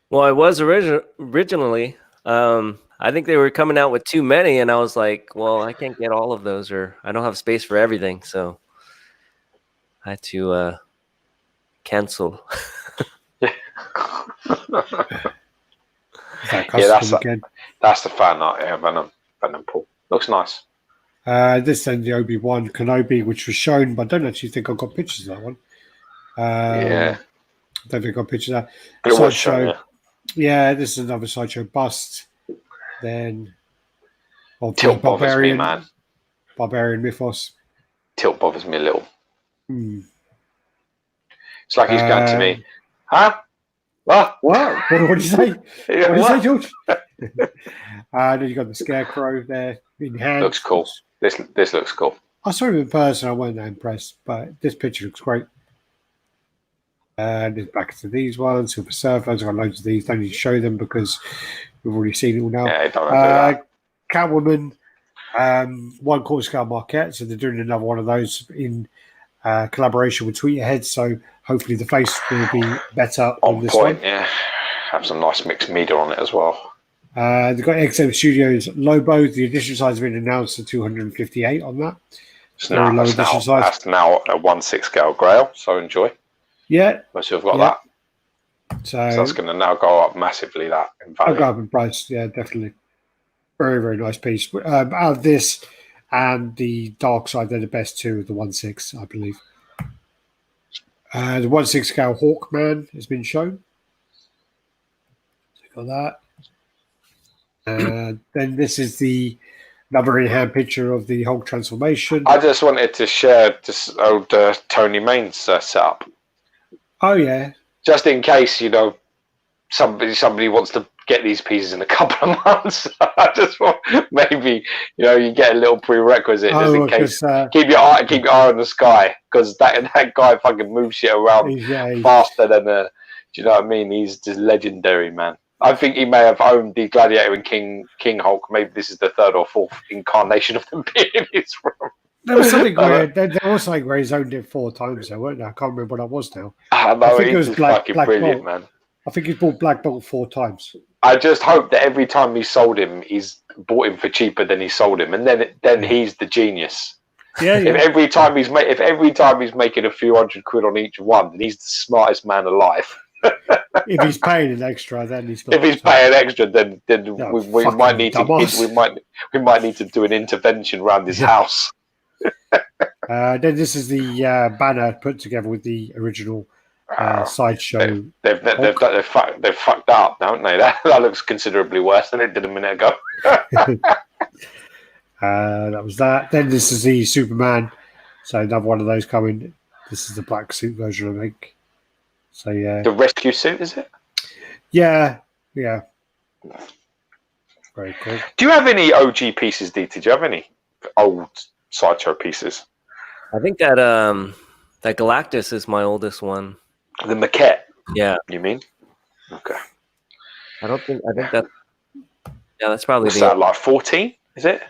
Well, I was originally. I think they were coming out with too many, and I was like, well, I can't get all of those, or I don't have space for everything, so I had to cancel.
That's the fan art. Yeah, Venom Paul looks nice.
This then the Obi-Wan Kenobi, which was shown, but I don't actually think I've got pictures of that one. I don't think I've got pictures of that.
But it was shown,
this is another Sideshow bust. Then
Tilt bothers me, man.
Barbarian Mythos.
Tilt bothers me a little. It's like he's going to me, huh? What?
What did you say? What did you say, George? Then you got the Scarecrow there in hand.
Looks cool. This looks cool.
I saw him in person. I wasn't that impressed, but this picture looks great. And back to these ones. Silver Surfer. I've got loads of these. Don't need to show them because we've already seen it all now.
Yeah, don't do that.
Catwoman, 1/4 scale Marquette. So they're doing another one of those in collaboration with Tweeterhead. So hopefully the face will be better on this
point,
one.
Yeah. Have some nice mixed media on it as well.
They've got XM Studios Lobo. The edition size has been announced to 258 on that.
That's now a 1/6 scale Grail, so enjoy.
Yeah.
Most of have got that.
So
that's going to now go up massively, that in value.
I'll go up in price, yeah, definitely. Very, very nice piece. Out of this and the Dark Side, they're the best two of the 1/6, I believe. The 1/6 scale Hawkman has been shown. So got that. Then this is another in-hand picture of the Hulk transformation.
I just wanted to share this old Tony Main's setup.
Oh, yeah.
Just in case, somebody wants to get these pieces in a couple of months. I just want maybe, you get a little prerequisite just in case. Keep your eye on the sky, because that guy fucking moves shit around faster than do you know what I mean? He's just legendary, man. I think he may have owned the Gladiator and King Hulk. Maybe this is the third or fourth incarnation of them being in his room.
There was something where there was something where he's owned it 4 times, though, weren't there? I can't remember what that was now.
I
I think it was
he's
Black
fucking brilliant,
Bolt.
man.
I think he's bought Black Bolt 4 times.
I just hope that every time he sold him, he's bought him for cheaper than he sold him, and then he's the genius.
Yeah, yeah.
If every time he's making a few $100 on each one, then he's the smartest man alive.
If he's paying an extra, then he's not.
If he's paying extra, then
No,
we might need
dumbass.
to we might need to do an intervention around his house.
Then this is the banner put together with the original Sideshow.
They've fucked up, haven't they? That looks considerably worse than it did a minute ago.
That was that. Then this is the Superman. So another one of those coming. This is the black suit version, I think. So yeah.
The rescue suit, is it?
Yeah. Very cool.
Do you have any OG pieces, DT? Do you have any old Sideshow pieces?
I think that that Galactus is my oldest one.
The maquette.
Yeah.
You mean? Okay.
I think that. Yeah, that's probably
What's that, like 14? Is it?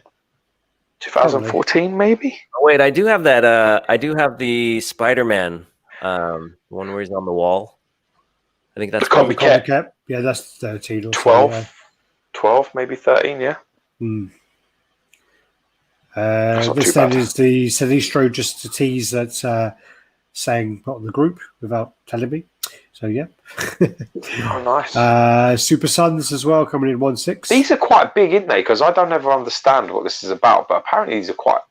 2014, maybe?
Oh, wait, I do have that. I do have the Spider-Man, one where he's on the wall. I think that's
the
copycat. Yeah, that's 13 or
12.
So, yeah.
12, maybe 13, yeah.
This then is the Sinistro, just to tease that's saying not in the group without telling me. So yeah.
Oh, nice.
Super Sons as well coming in 1/6.
These are quite big, aren't they? Because I don't ever understand what this is about, but apparently they're quite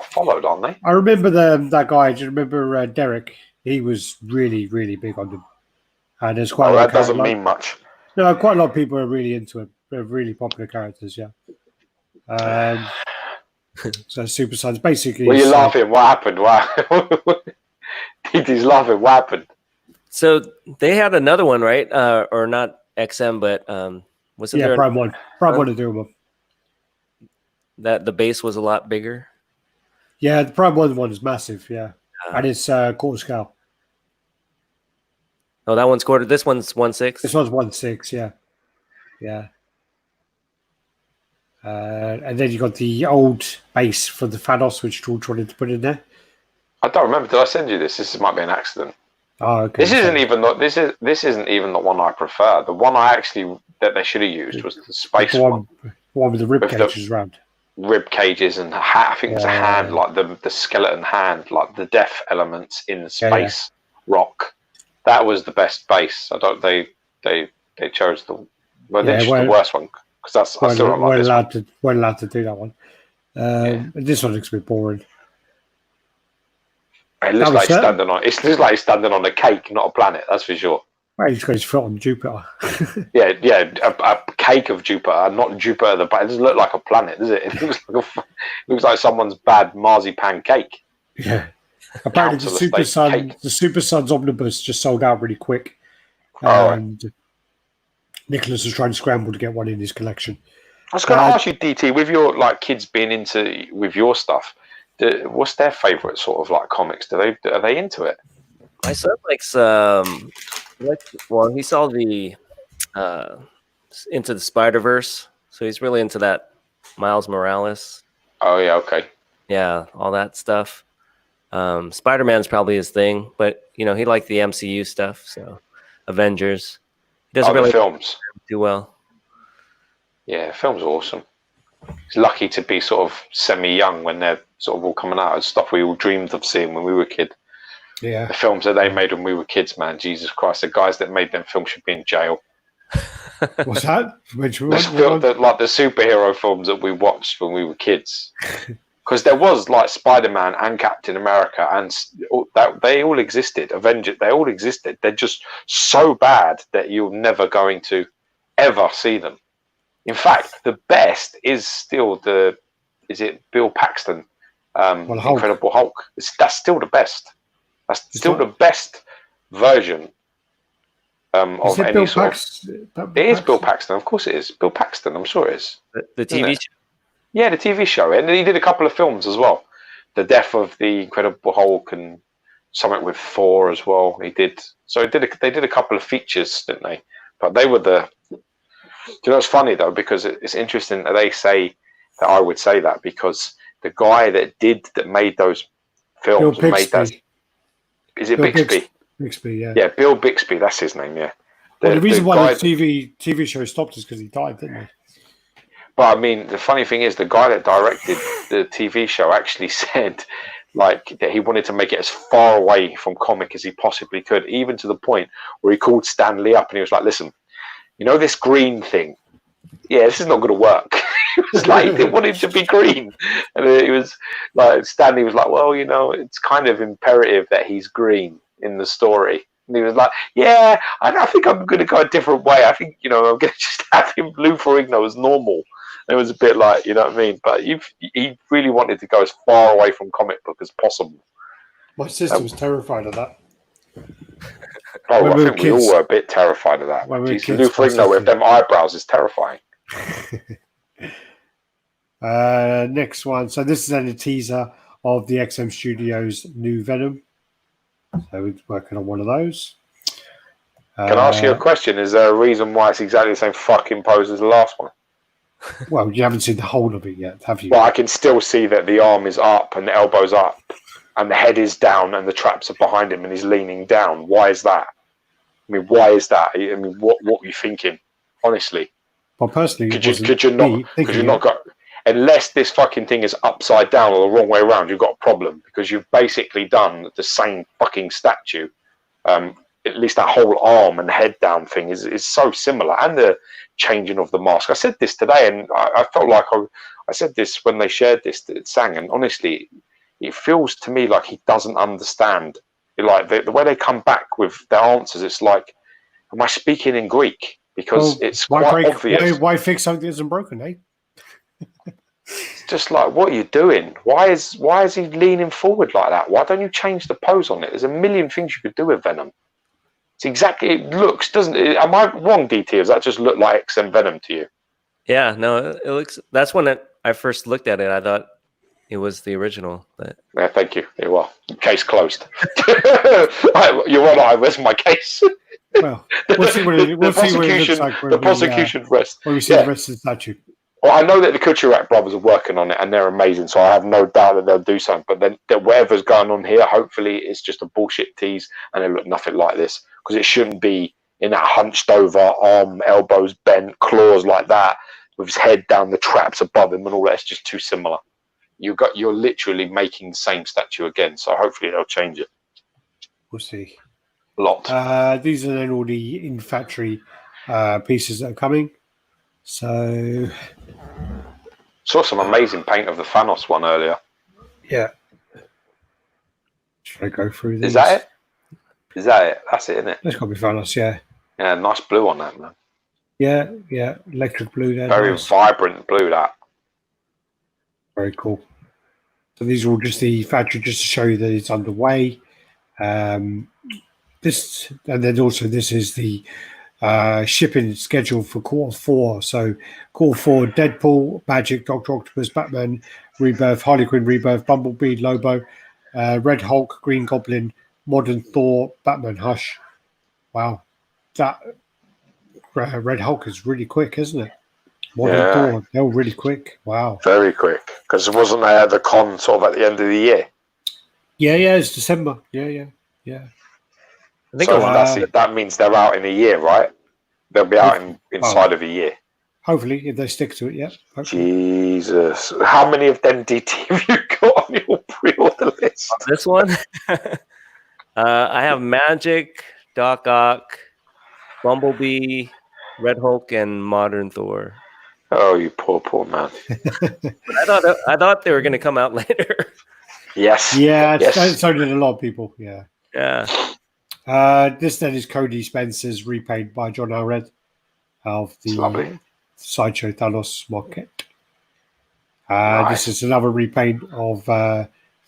followed, aren't they?
I remember that guy. Do you remember Derek? He was really, really big on them. And there's quite.
That doesn't mean much.
No, quite a lot of people are really into it. They're really popular characters. Yeah. So Super Sons basically.
Well, you're laughing. What happened? Wow. He's laughing. What happened?
So they had another one, right? Or not XM, but wasn't there?
Prime One. Prime One to do them.
That the base was a lot bigger.
Yeah, the Prime one is massive. Yeah, and it's quarter scale.
Oh, that one's quarter. This one's 1/6.
This one's 1/6. Yeah. And then you got the old base for the Thanos, which George wanted to put in there.
I don't remember. Did I send you this? This might be an accident.
Oh, okay.
This isn't even the one I prefer. The one that they should have used was the space one.
The one with the rib cages around.
Rib cages and I think it's a hand, like the skeleton hand, like the death elements in the space rock. That was the best base. They chose the the worst one because that's I still don't like this one.
Weren't allowed to do that one. This one looks a bit boring.
It looks like he's standing on a cake, not a planet. That's for sure.
Well, he's got his foot on Jupiter.
a cake of Jupiter, not Jupiter. It doesn't look like a planet, does it? It looks like someone's bad marzipan cake.
Yeah. Apparently, the Super Sons omnibus just sold out really quick, and Nicholas is trying to scramble to get one in his collection.
I was going to ask you, DT, with your kids being with your stuff. What's their favorite sort of comics? Are they into it?
My son likes he saw the Into the Spider-Verse, so he's really into that Miles Morales.
Oh yeah, okay.
Yeah, all that stuff. Spider-Man's probably his thing, but he liked the MCU stuff, so Avengers. He doesn't really
films
do well.
Yeah, films are awesome. He's lucky to be sort of semi-young when they're sort of all coming out of stuff we all dreamed of seeing when we were kids.
Yeah.
The films that they made when we were kids, man, Jesus Christ, the guys that made them films should be in jail.
What's that? Which one?
The superhero films that we watched when we were kids. Because there was Spider-Man and Captain America, and they all existed. Avengers, they all existed. They're just so bad that you're never going to ever see them. In fact, the best is still Bill Paxton, Incredible Hulk. That's still the best. That's still the best version of any
Bill
sort of... It is Bill Paxton. Of course it is. Bill Paxton, I'm sure it is.
The TV show?
Yeah, the TV show. And he did a couple of films as well. The Death of the Incredible Hulk and something with Thor as well. They did a couple of features, didn't they? But they were the... Do you know what's funny though? Because it's interesting that they say that I would say that because the guy that made those films,
Bill
made that.
Bixby.
Is it
Bill
Bixby?
Bixby, yeah.
Yeah, Bill Bixby. That's his name. Yeah.
Well, the reason why the TV show stopped is because he died, didn't he?
But I mean, the funny thing is, the guy that directed the TV show actually said, like, that he wanted to make it as far away from comic as he possibly could, even to the point where he called Stan Lee up and he was like, "Listen, you know this green thing? Yeah, this is not going to work." He was like, he didn't want it to be green, and he was like, Stanley was like, "Well, you know, it's kind of imperative that he's green in the story." And he was like, "Yeah, I think I'm going to go a different way. I think, you know, I'm going to just have him Blue Ferrigno as normal." It was a bit like, you know what I mean? But he really wanted to go as far away from comic book as possible.
My sister was terrified of that.
Oh, I think we all were a bit terrified of that. Lou Ferrigno with them eyebrows is terrifying.
Next one. So this is then a teaser of the XM Studios new Venom. So we're working on one of those.
Can I ask you a question? Is there a reason why it's exactly the same fucking pose as the last one?
Well, you haven't seen the whole of it yet, have you?
Well, I can still see that the arm is up and the elbow's up and the head is down and the traps are behind him and he's leaning down. Why is that? I mean, why is that? I mean, what were you thinking? Honestly.
Well, personally,
could you not got, unless this fucking thing is upside down or the wrong way around, you've got a problem, because you've basically done the same fucking statue. At least that whole arm and head down thing is so similar, and the changing of the mask. I said this today, and I felt like I said this when they shared this that sang, and honestly, it feels to me like he doesn't understand. Like the way they come back with their answers, it's like, am I speaking in Greek? Because it's quite obvious.
Why fix something that isn't broken, eh?
It's just like, what are you doing? Why is he leaning forward like that? Why don't you change the pose on it? There's a million things you could do with Venom. It's exactly, it looks, doesn't it? Am I wrong, DT? Does that just look like XM Venom to you?
Yeah, no, it looks. That's when I first looked at it. I thought it was the original. But
yeah, thank you. Yeah, well, case closed. You're right. Where's my case?
Well, we'll see what it looks like.
The prosecution rest.
When we see the rest of the statue.
Well, I know that the Kucherak brothers are working on it and they're amazing, so I have no doubt that they'll do something. But then whatever's going on here, hopefully it's just a bullshit tease and it'll look nothing like this, because it shouldn't be in that hunched over, arm, elbows bent, claws like that, with his head down, the traps above him and all that. It's just too similar. You're literally making the same statue again, so hopefully they'll change it.
We'll see.
A lot.
These are then all the in-factory pieces that are coming. So
saw some amazing paint of the Thanos one earlier.
Yeah. Should I go through these?
Is that it? Is that it? That's it, isn't it?
That's got to be Thanos, yeah.
Yeah, nice blue on that, man.
Yeah, electric blue there.
Very vibrant blue, that.
Very cool. So these are all just the factory, just to show you that it's underway. This, and then also this is the shipping schedule for Q4. So Q4, Deadpool, Magic, Dr. Octopus, Batman, Rebirth, Harley Quinn, Rebirth, Bumblebee, Lobo, Red Hulk, Green Goblin, Modern Thor, Batman, Hush. Wow. That Red Hulk is really quick, isn't it? Modern Thor, they're all really quick. Wow.
Very quick. Because wasn't they at the con sort of at the end of the year?
Yeah, it's December. Yeah.
I think
so that means they're out in a year, right? They'll be out inside of a year.
Hopefully, if they stick to it, yeah. Hopefully.
Jesus. How many of them DT have you got on your pre-order list?
This one? I have Magic, Doc Ock, Bumblebee, Red Hulk, and Modern Thor.
Oh, you poor man.
I thought they were going to come out later.
Yes.
Yeah,
yes.
So did a lot of people, yeah.
Yeah.
This then is Cody Spencer's repaint by John Alred of the Sideshow Thanos market.
Nice.
This is another repaint of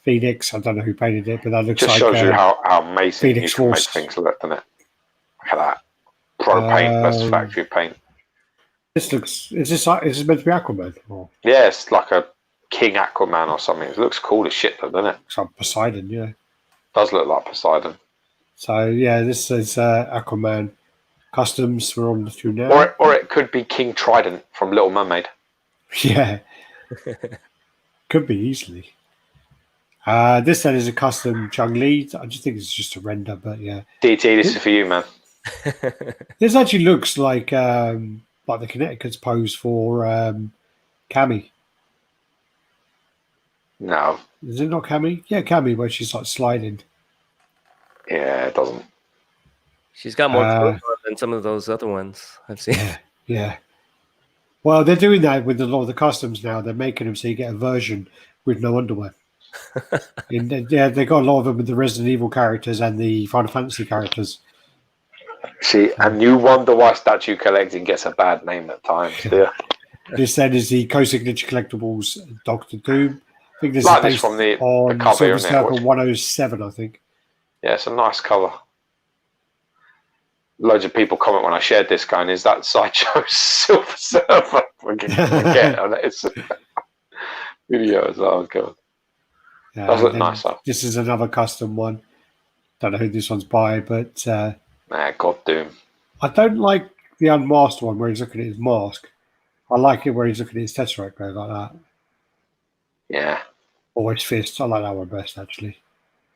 Phoenix. I don't know who painted it, but that looks
just
like
shows you how amazing
Phoenix
you can make things look, doesn't it? Look at that. Pro paint versus factory paint.
Is this meant to be Aquaman? Or?
Yeah, it's like a King Aquaman or something. It looks cool as shit, doesn't it?
It's like Poseidon, yeah.
Does look like Poseidon.
So yeah, this is Aquaman Customs. We're on the two now.
Or it could be King Trident from Little Mermaid.
Yeah. Could be easily. This then is a custom Chung-Li. I just think it's just a render, but yeah.
DT, this is for you, man.
This actually looks like the Connecticut's pose for Cammy.
No.
Is it not Cammy? Yeah, Cammy, where she's like sliding.
Yeah, it doesn't.
She's got more clothes on than some of those other ones I've seen.
Yeah. Well, they're doing that with a lot of the customs now. They're making them so you get a version with no underwear. And yeah, they got a lot of them with the Resident Evil characters and the Final Fantasy characters.
See, and you wonder why statue collecting gets a bad name at times, dear.
This then is the Co-Signature Collectibles Doctor Doom. I think this
Like
is based
this from the
on
cover,
Silver
isn't it?
Circle 107, I think.
Yeah, it's a nice cover. Loads of people comment when I shared this going, is that Sideshow Silver Surfer? Again, it's a video as well. God. Does look nice though.
This is another custom one. Don't know who this one's by, but
God Doom.
I don't like the unmasked one where he's looking at his mask. I like it where he's looking at his Tesseract though, like that.
Yeah.
Or his fist. I like that one best actually.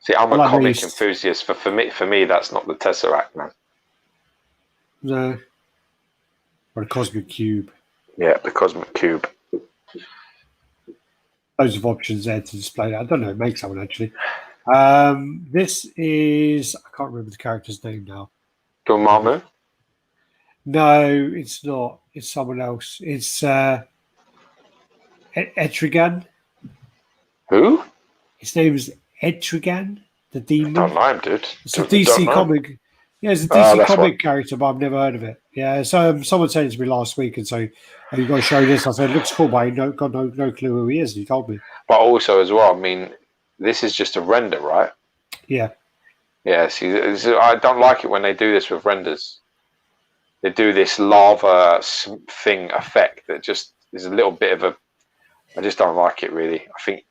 See, I'm a comic enthusiast. For me, that's not the Tesseract, man.
No. Or the Cosmic Cube.
Yeah, the Cosmic Cube.
Loads of options there to display that. I don't know, make someone actually. This is, I can't remember the character's name now.
Dormammu?
No, it's not. It's someone else. It's Etrigan.
Who?
His name is Etrigan, the demon.
I don't know him, dude.
It's a DC comic. Yeah, it's a DC comic character, but I've never heard of it. Yeah, so someone said it to me last week, and so you got to show this. I said, it looks cool, but I got no clue who he is. And he told me.
But also, as well, I mean, this is just a render, right?
Yeah.
Yeah. See, I don't like it when they do this with renders. They do this lava thing effect that just is a little bit of a. I just don't like it really. I think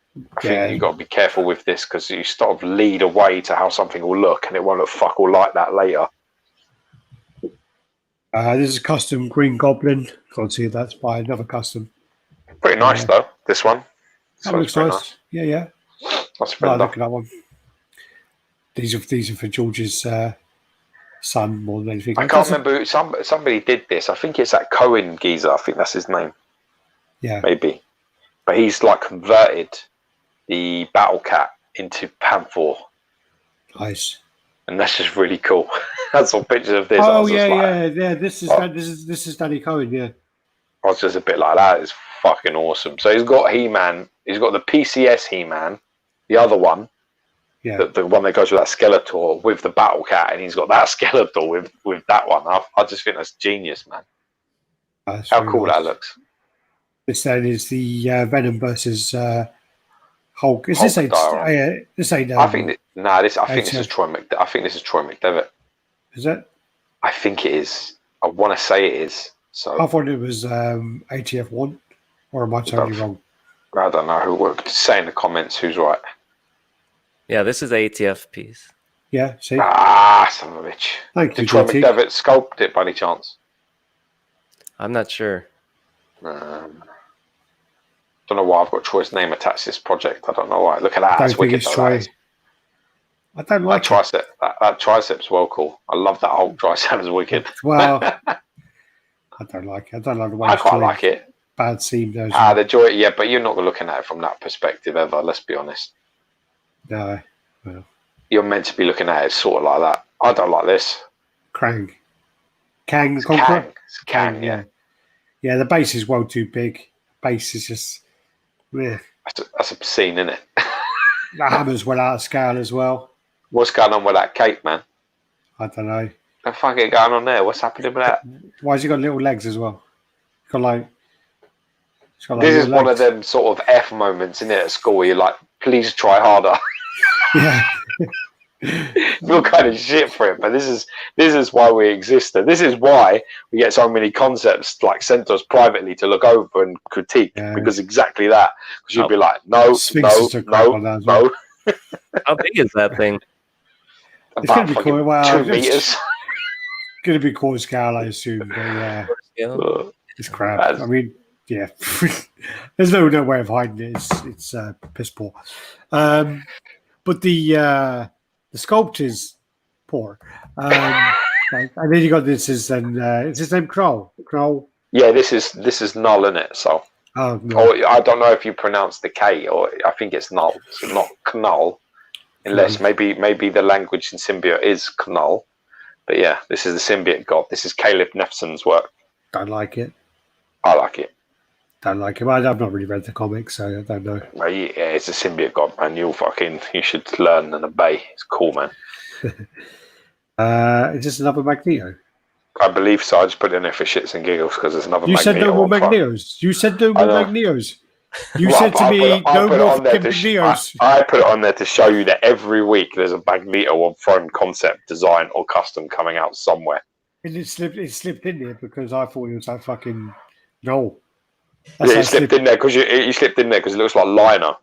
you've got to be careful with this because you sort of lead away to how something will look, and it won't look fuck all like that later.
This is a custom Green Goblin. Can't see if that's by another custom.
Pretty nice though. This one.
That looks nice. Yeah.
That's
look at that one. These are for George's son more than anything.
I can't remember. Somebody did this. I think it's that Cohen geezer. I think that's his name.
Yeah.
Maybe. But he's like converted the Battle Cat into Panther.
Nice.
And that's just really cool. I saw pictures of this.
Oh yeah. This is Danny Cohen. Yeah.
I was just a bit like that. It's fucking awesome. So he's got He-Man. He's got the PCS He-Man, the other one.
Yeah.
The one that goes with that Skeletor with the Battle Cat, and he's got that Skeletor with that one. I just think that's genius, man. How cool that looks.
This then is the Venom versus Hulk. Is this ain't? This ain't.
I think this is Troy McDevitt.
Is it?
I think it is. I want to say it is. So
I thought it was ATF1, or am I totally wrong?
I don't know who would say in the comments who's right.
Yeah, this is the ATF piece.
Yeah, see?
Son of a bitch.
Thank you,
Did Troy McDevitt sculpt it by any chance?
I'm not sure.
Don't know why I've got Troy's name attached to this project. I don't know why. Look at that. That's wicked.
I don't like
that tricep. That tricep's well cool. I love that whole tricep. Is wicked.
Well, I don't like it. I don't like the way
I quite like it.
Bad seam does.
The joy. Yeah, but you're not looking at it from that perspective ever. Let's be honest.
No. Well.
You're meant to be looking at it sort of like that. I don't like this.
Kang.
Kang. Yeah.
Yeah, the base is well too big. Base is just. Yeah.
That's obscene, isn't it?
The hammer's well out of scale as well.
What's going on with that cape, man?
I don't know.
What the fuck is going on there? What's happening with that?
Why has he got little legs as well? It's got like
this is one of them sort of F moments, isn't it, at school where you're like, please try harder.
Yeah.
Feel kind of shit for it, but this is why we exist. And this is why we get so many concepts like sent to us privately to look over and critique, because exactly that. Because you'd be like, no.
How big is that thing?
It's going to be cool. Well,
2 meters.
Going to be core scale, I assume. But yeah, it's crap. I mean, Yeah, there's no way of hiding it. It's piss poor. But the sculpt is poor. And then you got this is his name Kroll? Kroll.
Yeah, this is null in it. So, or I don't know if you pronounce the K, or I think it's null, so not Knoll, unless maybe the language in Symbiote is Knoll. But yeah, this is the Symbiote God. This is Caleb Nefson's work.
Don't like it.
I like it.
Don't like it. I've not really read the comics, so I don't know.
Well, yeah, it's a Symbiote God, man. You should learn and obey. It's cool, man.
Is this another Magneto?
I believe so. I just put it in there for shits and giggles because there's another.
You said no more Magnetos. You said no more Magnetos. You said to me no more Magnetos.
I put it on there to show you that every week there's a Magneto on foreign concept, design, or custom coming out somewhere.
And it slipped in there because I thought it was like fucking no.
Yeah, it slipped in there because you slipped in there because it looks like liner.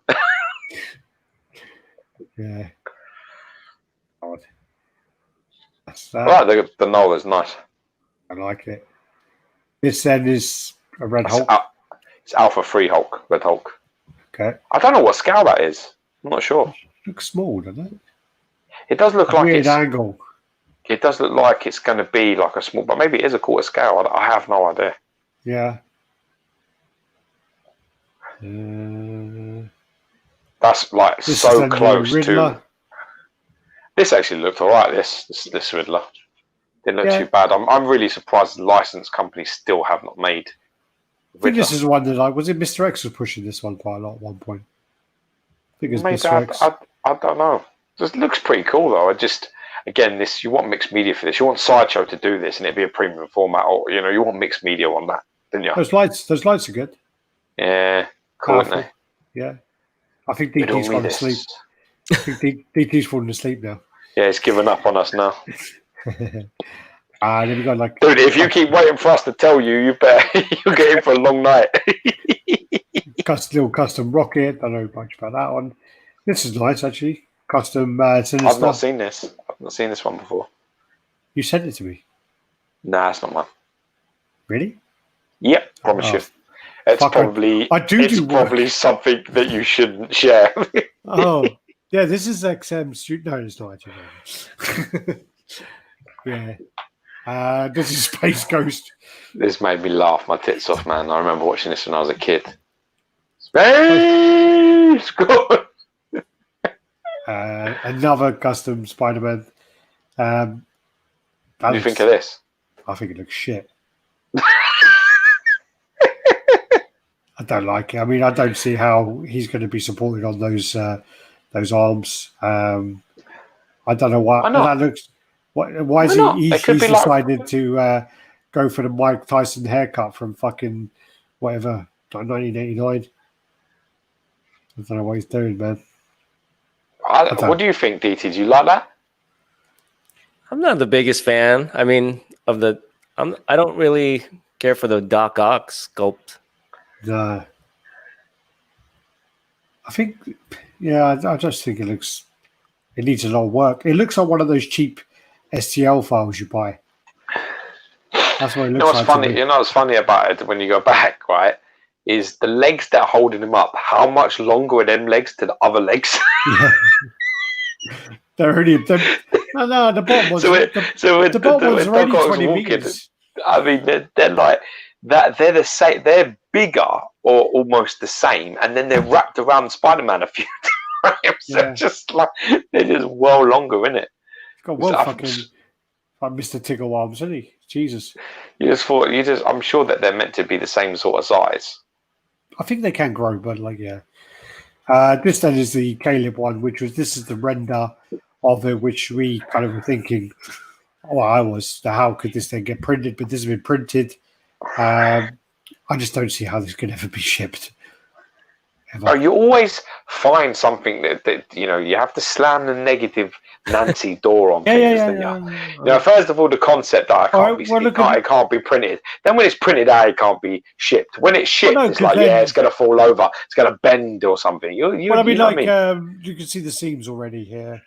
Yeah. God.
Right, the Knoll is nice.
I like it. This then is a Red Hulk.
It's Alpha 3 Hulk, Red Hulk.
Okay.
I don't know what scale that is. I'm not sure.
It looks small, doesn't it?
It does look like
weird angle.
It does look like it's going to be like a small, but maybe it is a quarter scale. I have no idea.
Yeah.
That's like so close to. This actually looked alright. This Riddler didn't look too bad. I'm really surprised the licensed companies still have not made.
I think this is one that was it Mr. X was pushing this one quite a lot at one point. I think it's Mr. X.
I don't know. It looks pretty cool though. Again, you want mixed media for this. You want Sideshow to do this, and it'd be a premium format, or you want mixed media on that, didn't you?
Those lights are good.
Yeah, cool, isn't they?
Yeah, I think DT's falling asleep. I think DT's falling asleep now.
Yeah, it's given up on us now.
Then we got
dude. If you keep waiting for us to tell you, you better you'll get in for a long night.
Little custom rocket. I don't know much about that one. This is nice actually. Custom. Sinister.
I've not seen this. I've not seen this one before.
You sent it to me.
Nah, it's not mine.
Really?
Yep, promise you. It's probably probably something that you shouldn't share.
Oh, yeah, this is XM. No, it's not actually. Yeah. This is Space Ghost.
This made me laugh my tits off, man. I remember watching this when I was a kid. Space Ghost!
Another custom Spider-Man.
What do you think of this?
I think it looks shit. I don't like it. I mean, I don't see how he's going to be supported on those arms. I don't know why that looks. Why is he's decided to go for the Mike Tyson haircut from fucking whatever 1989? I don't know what he's doing, man.
What do you think, DT? Do you like that?
I'm not the biggest fan. I mean, I don't really care for the Doc Ock sculpt.
No. I think, I just think it needs a lot of work. It looks like one of those cheap STL files you buy. That's what it looks like.
Funny? You know what's funny about it when you go back, right? Is the legs that are holding him up, how much longer are them legs to the other legs?
Yeah. They're already... No, the bottom one's, the bottom one's already 20 meters.
I mean, they're like... They're the same. They're bigger or almost the same, and then they're wrapped around Spider-Man a few times. So just like they're just well longer, isn't it?
Got fucking like Mr. Tiggle arms, isn't he? Jesus.
I'm sure that they're meant to be the same sort of size.
I think they can grow, but this then is the Caleb one, this is the render of it, which we kind of were thinking. How could this thing get printed? But this has been printed. I just don't see how this could ever be shipped.
Oh, you always find something that you have to slam the negative Nancy door on things. First of all, the concept art it can't be printed. Then when it's printed out, it can't be shipped. When it's shipped, it's like it's going to fall over, it's going to bend or something. You
can see the seams already here.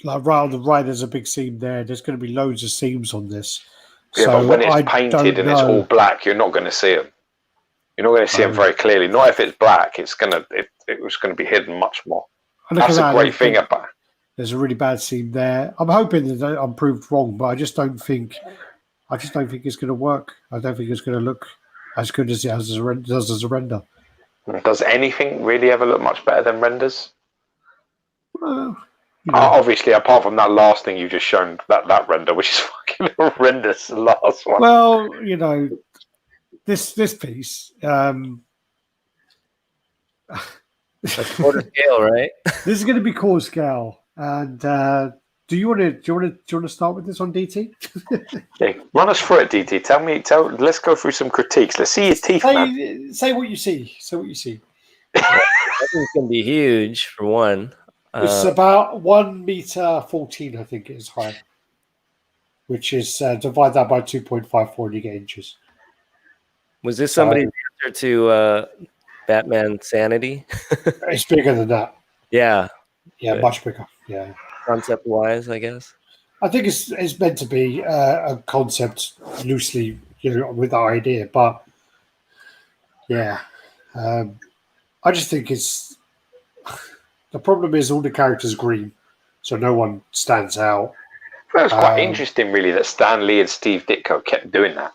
Like right on the right, there's a big seam there. There's going to be loads of seams on this.
Yeah, but when it's painted and it's all black, you're not going to see them. You're not going to see them very clearly. Not if it's black. It was going to be hidden much more. That's a great thing about it.
There's a really bad scene there. I'm hoping that I'm proved wrong, but I just don't think it's going to work. I don't think it's going to look as good as it does as a render.
Does anything really ever look much better than renders?
Well,
obviously, apart from that last thing you've just shown, that render, which is fucking horrendous, the last one.
Well, this piece.
That's quarter scale, right?
This is going to be quarter scale. And do you want to start with this on DT?
Yeah, run us through it, DT. Let's go through some critiques. Let's see his teeth, man.
Say what you see. Say what you see.
I think it's going to be huge for one.
It's about 1.14 m, I think it is high, which is divide that by 2.54 and you get inches.
Was this somebody's answer to Batman Sanity?
It's bigger than that.
Yeah.
Yeah, much bigger. Yeah.
Concept wise, I guess.
I think it's meant to be a concept loosely, with the idea, but yeah, I just think it's the problem is all the characters green, so no one stands out.
Well, it's quite interesting, really, that Stan Lee and Steve Ditko kept doing that.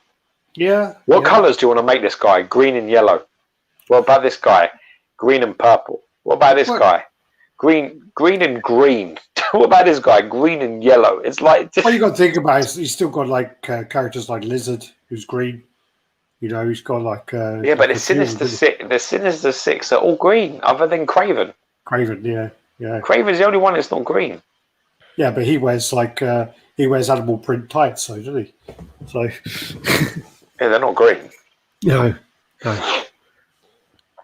Yeah.
What colours do you want to make this guy? Green and yellow. What about this guy? Green and purple. What about this guy? Green and green. What about this guy? Green and yellow. It's like.
What you got to think about is he's still got like characters like Lizard, who's green. He's got like.
Yeah, but the Sinister Six are all green, other than Craven.
Craven, yeah.
Craven's the only one that's not green.
Yeah, but he wears animal print tights, so doesn't he? So.
Yeah, they're not green.
No.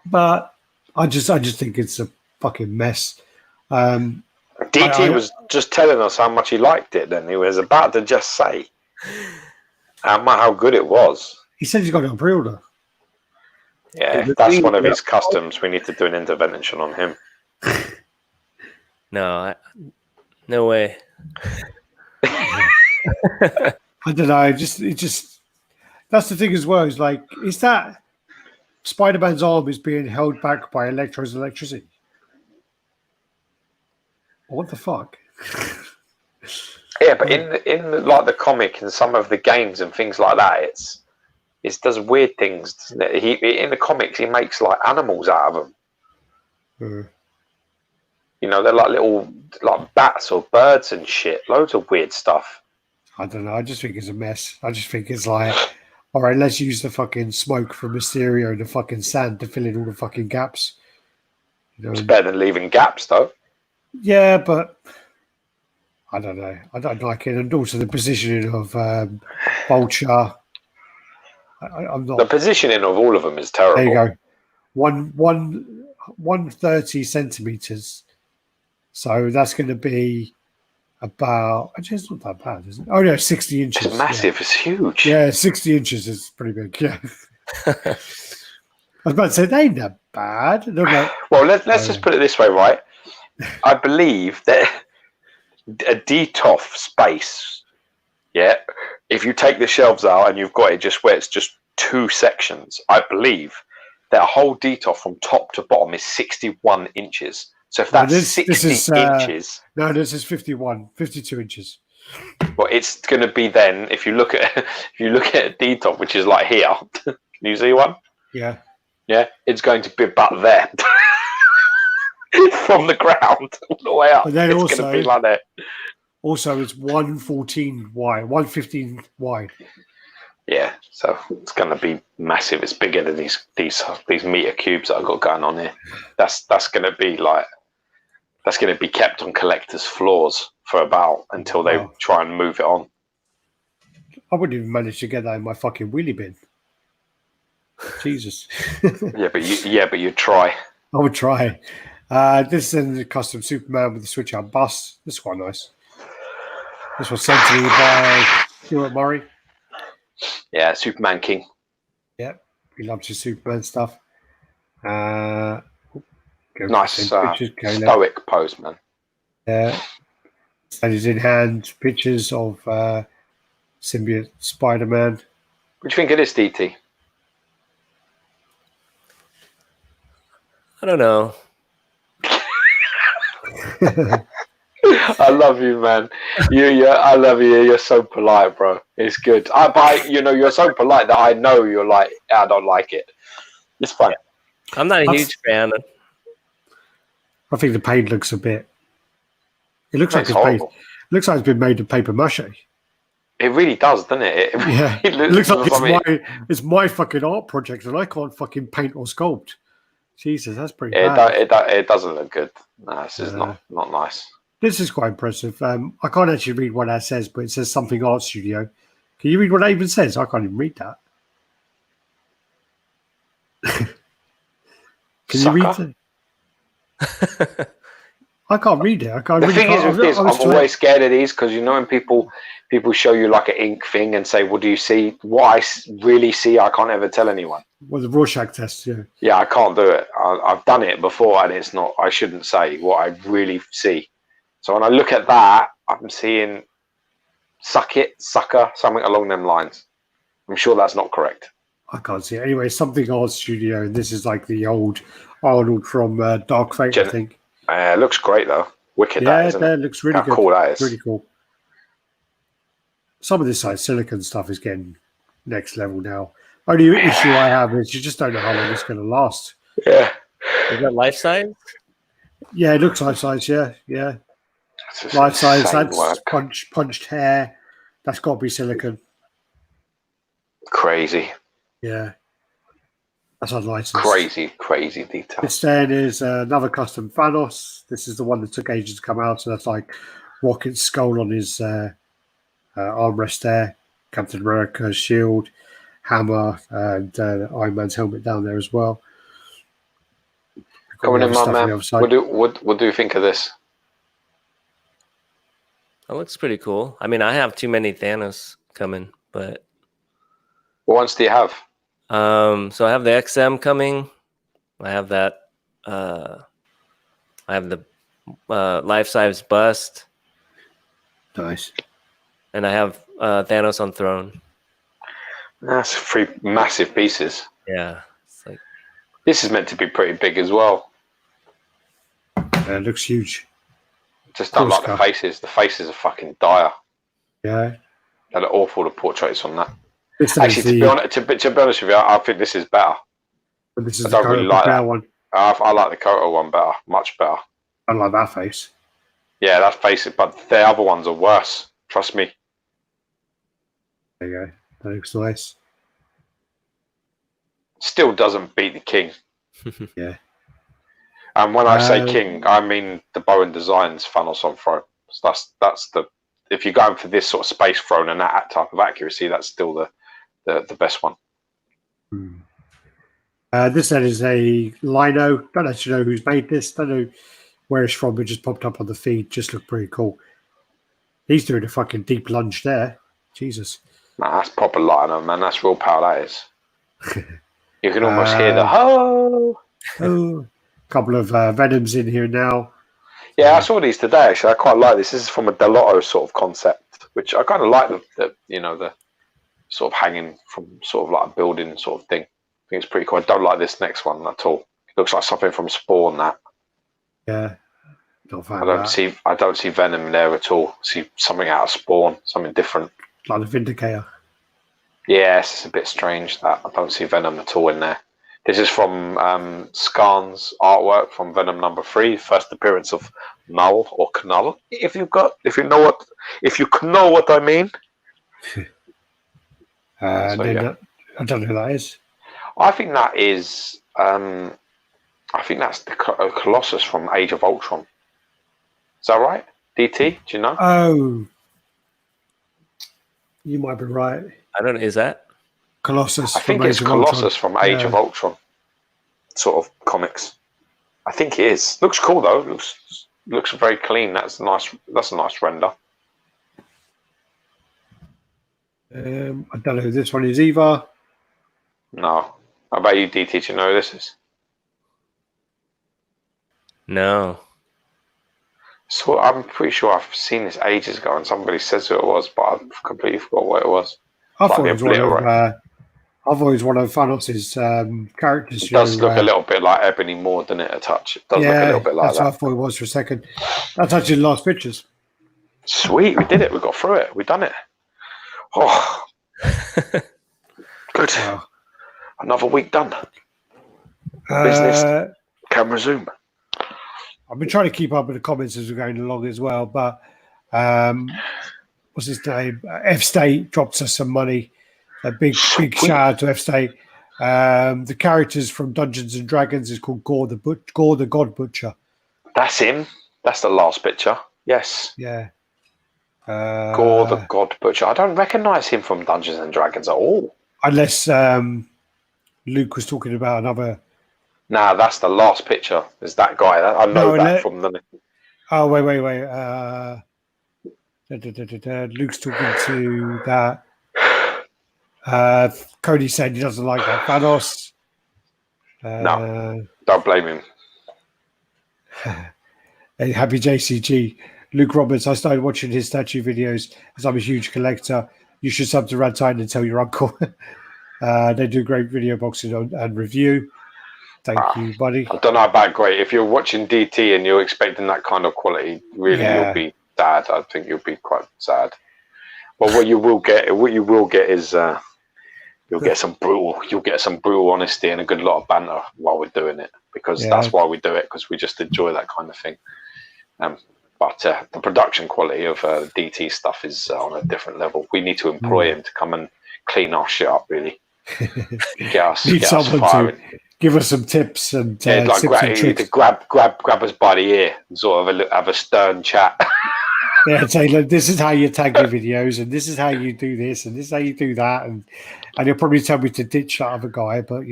But I just think it's a fucking mess.
DT was just telling us how much he liked it. Then he was about to just say how good it was.
He said he's got it on pre-order.
Yeah, that's one of his customs. We need to do an intervention on him.
No way.
I don't know. It just that's the thing as well. Is like, is that Spider-Man's arm is being held back by Electro's electricity? What the fuck?
Yeah, but in like the comic and some of the games and things like that, it does weird things. Doesn't it? In the comics, he makes like animals out of them. They're like little like bats or birds and shit. Loads of weird stuff.
I don't know. I just think it's a mess. I just think it's like, all right, let's use the fucking smoke from Mysterio and the fucking sand to fill in all the fucking gaps.
It's better than leaving gaps, though.
Yeah, but I don't know. I don't like it. And also the positioning of Vulture. I'm not.
The positioning of all of them is terrible.
There you go. 130 centimeters. So that's going to be about. Actually, it's not that bad, is it? Oh no, 60 inches.
It's massive. It's huge.
Yeah, 60 inches is pretty big. Yeah. I was about to say they ain't that bad.
Well, let's just put it this way, right? I believe that a DTOF space, if you take the shelves out and you've got it just where it's just two sections, I believe that a whole DTOF from top to bottom is 61 inches. So if that's 60 inches...
No, this is 52 inches.
Well, it's going to be then, if you look at a DTOF, which is like here, can you see one?
Yeah.
Yeah, it's going to be about there. From the ground all the way up.
But then
it's going to be like that. Also,
it's 115 wide.
Yeah, so it's going to be massive. It's bigger than these meter cubes that I've got going on here. That's going to be kept on collectors' floors for about until they try and move it on.
I wouldn't even manage to get that in my fucking wheelie bin. Jesus.
but you'd try.
I would try. This is a custom Superman with the switch out bust. This is quite nice. This was sent to me by Stuart Murray.
Yeah, Superman King.
Yeah, he loves his Superman stuff.
Nice stoic pose, man.
Yeah. And he's in hand pictures of symbiote Spider-Man.
What do you think of this, DT?
I don't know.
I love you, man. I love you. You're so polite, bro. It's good. But you're so polite that I know you're like, I don't like it. It's fine.
Yeah. I'm not a huge fan.
I think the paint looks a bit. It looks like it's
horrible.
Looks like it's been made of paper mache.
It really does, doesn't it?
Yeah, it looks like it's my fucking art project, and I can't fucking paint or sculpt. Jesus, that's pretty bad.
It doesn't look good. No, this is not nice.
This is quite impressive. I can't actually read what that says, but it says something art studio. Can you read what that even says? I can't even read that. Can you read it? I can't read it. I can't.
The thing is with this, I'm always scared of these because when people show you like an ink thing and say, "What do you see?" What I really see, I can't ever tell anyone.
Well, the Rorschach test, yeah.
Yeah, I can't do it. I've done it before, and it's not. I shouldn't say what I really see. So when I look at that, I'm seeing "suck it, sucker," something along them lines. I'm sure that's not correct.
I can't see it. Anyway, something art studio, and this is like the old Arnold from Dark Fate, I think.
It looks great though. Wicked.
Yeah,
that
looks really good.
Cool that is.
Really cool. Some of this silicon stuff is getting next level now. Only issue I have is you just don't know how long it's going to last.
Yeah.
Is that life size?
Yeah, it looks life size. Yeah. Life size. That's punched hair. That's got to be silicon.
Crazy.
Yeah. That's unlicensed.
Crazy detail.
This then is another custom Thanos. This is the one that took ages to come out. So that's like Rocket's skull on his armrest there. Captain America's shield, hammer, and Iron Man's helmet down there as well.
Coming in, my man. What do you think of this?
That looks pretty cool. I mean, I have too many Thanos coming, but
what ones do you have?
So I have the XM coming. I have that. I have the life-size bust.
Nice.
And I have Thanos on throne.
That's 3 massive pieces.
Yeah, it's like
this is meant to be pretty big as well.
It looks huge.
Just don't like the faces. The faces are fucking dire.
Yeah.
They look awful, the portraits on that.
Actually,
to be honest with you, I think this is better.
But this is
I don't really like that
one.
I like the Koto one better, much better.
I like that face.
Yeah, that face, but the other ones are worse. Trust me.
There you go. That looks nice.
Still doesn't beat the King.
Yeah.
And when I say King, I mean the Bowen Designs Thanos on throne. So that's the. If you're going for this sort of space throne and that type of accuracy, that's still the best one.
This then is a Lino. Don't actually know who's made this. Don't know where it's from. It just popped up on the feed. Just looked pretty cool. He's doing a fucking deep lunge there. Jesus.
Nah, that's proper Lino, man. That's real power, that is. You can almost hear the ho.
Oh. Couple of Venoms in here now.
Yeah, I saw these today. Actually, I quite like this. This is from a Delotto sort of concept, which I kind of like. The sort of hanging from sort of like a building sort of thing. I think it's pretty cool. I don't like this next one at all. It looks like something from Spawn. That.
Yeah.
I don't see Venom there at all. I see something out of Spawn, something different.
Like the Vindicator.
Yes, it's a bit strange that I don't see Venom at all in there. This is from Skarn's artwork from Venom #3, first appearance of Null or Knull. If you know what I mean.
I don't know who that is.
I think that is. I think that's the Colossus from Age of Ultron. Is that right? DT, do you know?
Oh, you might be right.
I don't know. Is that
Colossus?
I think it's Colossus from Age of Ultron. Sort of comics. I think it is. Looks cool though. Looks very clean. That's nice. That's a nice render.
I don't know who this one is either.
No. How about you, DT? Do you know who this is?
No.
So I'm pretty sure I've seen this ages ago, and somebody says who it was, but I've completely forgot what it was.
I thought it was one of I've always one of Thanos' characters.
It does look a little bit like Ebony Moore, doesn't it? A touch. It does look a little bit like
that's
that.
what I thought it was for a second. That's actually the last pictures.
Sweet, we did it. We got through it. We done it. Oh, good.
Wow.
Another week done. Business can resume.
I've been trying to keep up with the comments as we're going along as well, but what's his name? F State dropped us some money. A big shout out to F State. The characters from Dungeons and Dragons is called Gore the God Butcher.
That's him. That's the last picture. Yes.
Yeah.
Gore the God Butcher. I don't recognise him from Dungeons and Dragons at all. Unless
Luke was talking about another.
Nah, that's the last picture. Is that guy? I know that from the.
Oh wait. Luke's talking to that. Cody said he doesn't like that Thanos.
No, don't blame him.
Hey, happy JCG. Luke Roberts, I started watching his statue videos as I'm a huge collector. You should sub to RaddTitan and tell your uncle. They do great video boxing and review. Thank you, buddy.
I don't know about great. If you're watching DT and you're expecting that kind of quality, really, you'll be sad. I think you'll be quite sad. But what you will get is you'll get some brutal honesty and a good lot of banter while we're doing it, because that's why we do it, because we just enjoy that kind of thing. But the production quality of DT stuff is on a different level. We need to employ him to come and clean our shit up, really. Get us firing.
Give us some tips and
grab us by the ear and sort of have a stern chat.
Yeah, say, look, this is how you tag your videos, and this is how you do this, and this is how you do that, and he'll probably tell me to ditch that other guy, but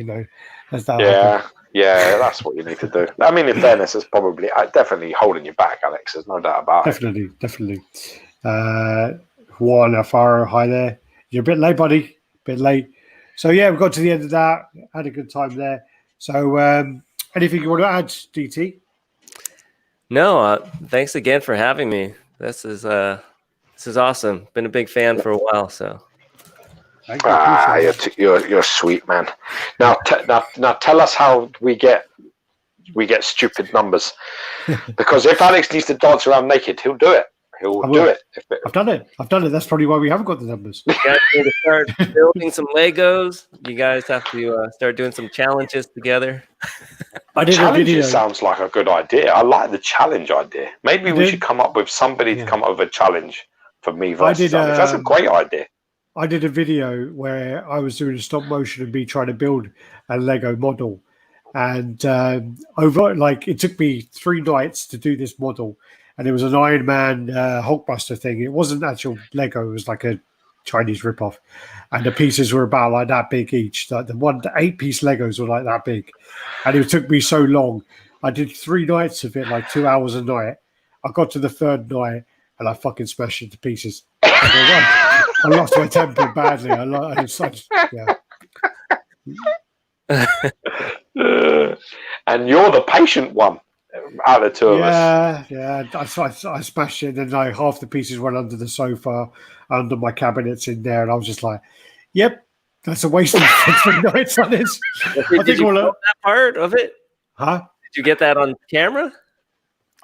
that's that.
Yeah, that's what you need to do. I mean, in fairness, it's probably definitely holding you back, Alex. There's no doubt about
it. Definitely. Juan Alfaro, hi there. You're a bit late, buddy. Bit late. So yeah, we got to the end of that. Had a good time there. So anything you want to add, DT?
No, thanks again for having me. This is awesome. Been a big fan for a while, so.
You're sweet, man. Now tell us how we get stupid numbers, because if Alex needs to dance around naked, he'll do it. He'll do it.
I've done it. That's probably why we haven't got the numbers.
You guys need to start building some Legos. You guys have to start doing some challenges together.
Challenges sounds like a good idea. I like the challenge idea. Maybe we should come up with somebody to come up with a challenge for me versus Alex. That's a great idea.
I did a video where I was doing a stop motion and me trying to build a Lego model. And it took me 3 nights to do this model. And it was an Iron Man Hulkbuster thing. It wasn't actual Lego. It was like a Chinese ripoff. And the pieces were about like that big each. The 8-piece Legos were like that big. And it took me so long. I did 3 nights of it, like 2 hours a night. I got to the 3rd night and I fucking smashed it to pieces. I lost my temper badly.
And you're the patient one out of the 2 of us.
Yeah. I smashed it, and like half the pieces went under the sofa, under my cabinets in there, and I was just like, "Yep, that's a waste of 3 nights on this."
Did you film that part of it?
Huh?
Did you get that on camera?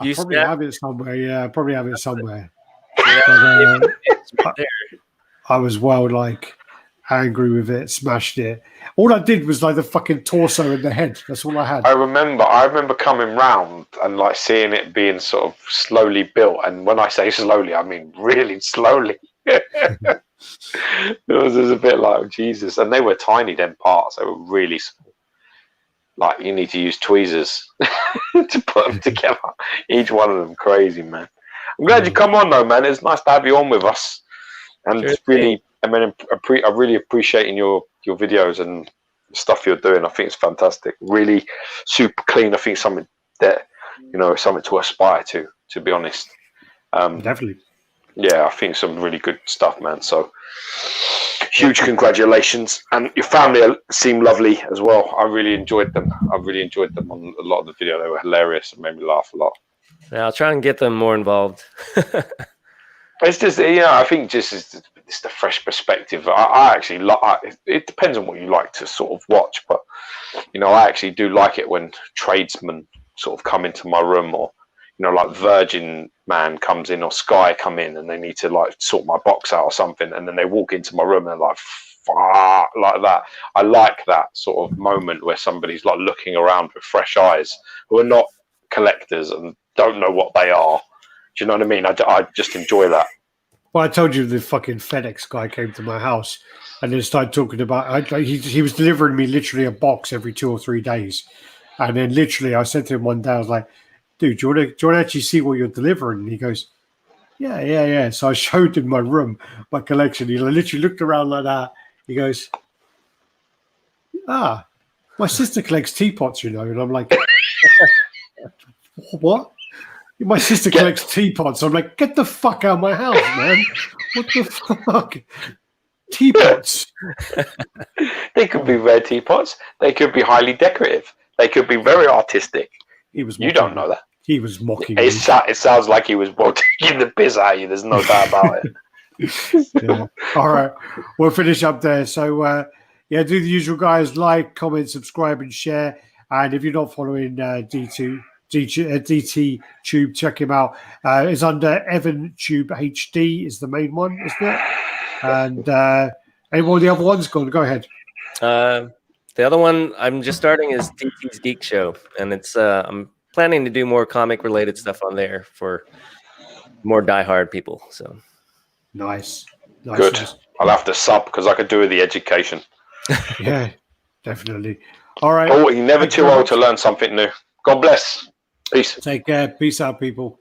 I probably have it somewhere. Yeah, I probably have it somewhere. But, I was angry with it, smashed it. All I did was like the fucking torso and the head. That's all I had.
I remember coming round and like seeing it being sort of slowly built. And when I say slowly, I mean really slowly. It was a bit like, oh, Jesus. And they were tiny, them parts. They were really small. Like you need to use tweezers to put them together. Each one of them crazy, man. I'm glad you come on though, man. It's nice to have you on with us. And really, I really appreciating your videos and stuff you're doing. I think it's fantastic. Really super clean. I think something that something to aspire to be honest.
Definitely.
Yeah, I think some really good stuff, man. So huge congratulations. And your family seem lovely as well. I really enjoyed them. I really enjoyed them on a lot of the video. They were hilarious and made me laugh a lot.
Yeah, I'll try and get them more involved.
It's just, I think just it's the fresh perspective. I actually like. It depends on what you like to sort of watch, but you know, I actually do like it when tradesmen sort of come into my room, or you know, like Virgin Man comes in or Sky come in, and they need to like sort my box out or something, and then they walk into my room and they're like, "Fuck," like that. I like that sort of moment where somebody's like looking around with fresh eyes, who are not collectors and don't know what they are. Do you know what I mean? I just enjoy that.
Well, I told you the fucking FedEx guy came to my house and then started talking about. He was delivering me literally a box every 2 or 3 days, and then literally I said to him one day, I was like, "Dude, do you want to actually see what you're delivering?" And he goes, "Yeah." So I showed him my room, my collection. He literally looked around like that. He goes, "Ah, my sister collects teapots, you know." And I'm like, "What?" My sister collects teapots. I'm like, "Get the fuck out of my house, man. What the fuck? Teapots."
They could be rare teapots. They could be highly decorative. They could be very artistic.
He was.
You don't know that.
He was mocking
me. It sounds like he was taking the piss out of you. There's no doubt about it.
Yeah. All right. We'll finish up there. So, do the usual, guys. Like, comment, subscribe, and share. And if you're not following DT Tube, check him out. It's under EvanTubeHD is the main one, isn't it? And any more of the other ones? Go ahead.
The other one I'm just starting is DT's Geek Show, and it's I'm planning to do more comic related stuff on there for more diehard people. So
nice.
Good. Nice. I'll have to sub because I could do with the education.
Yeah, definitely. All right.
Oh, you're never too old to learn something new. God bless. Peace.
Take care. Peace out, people.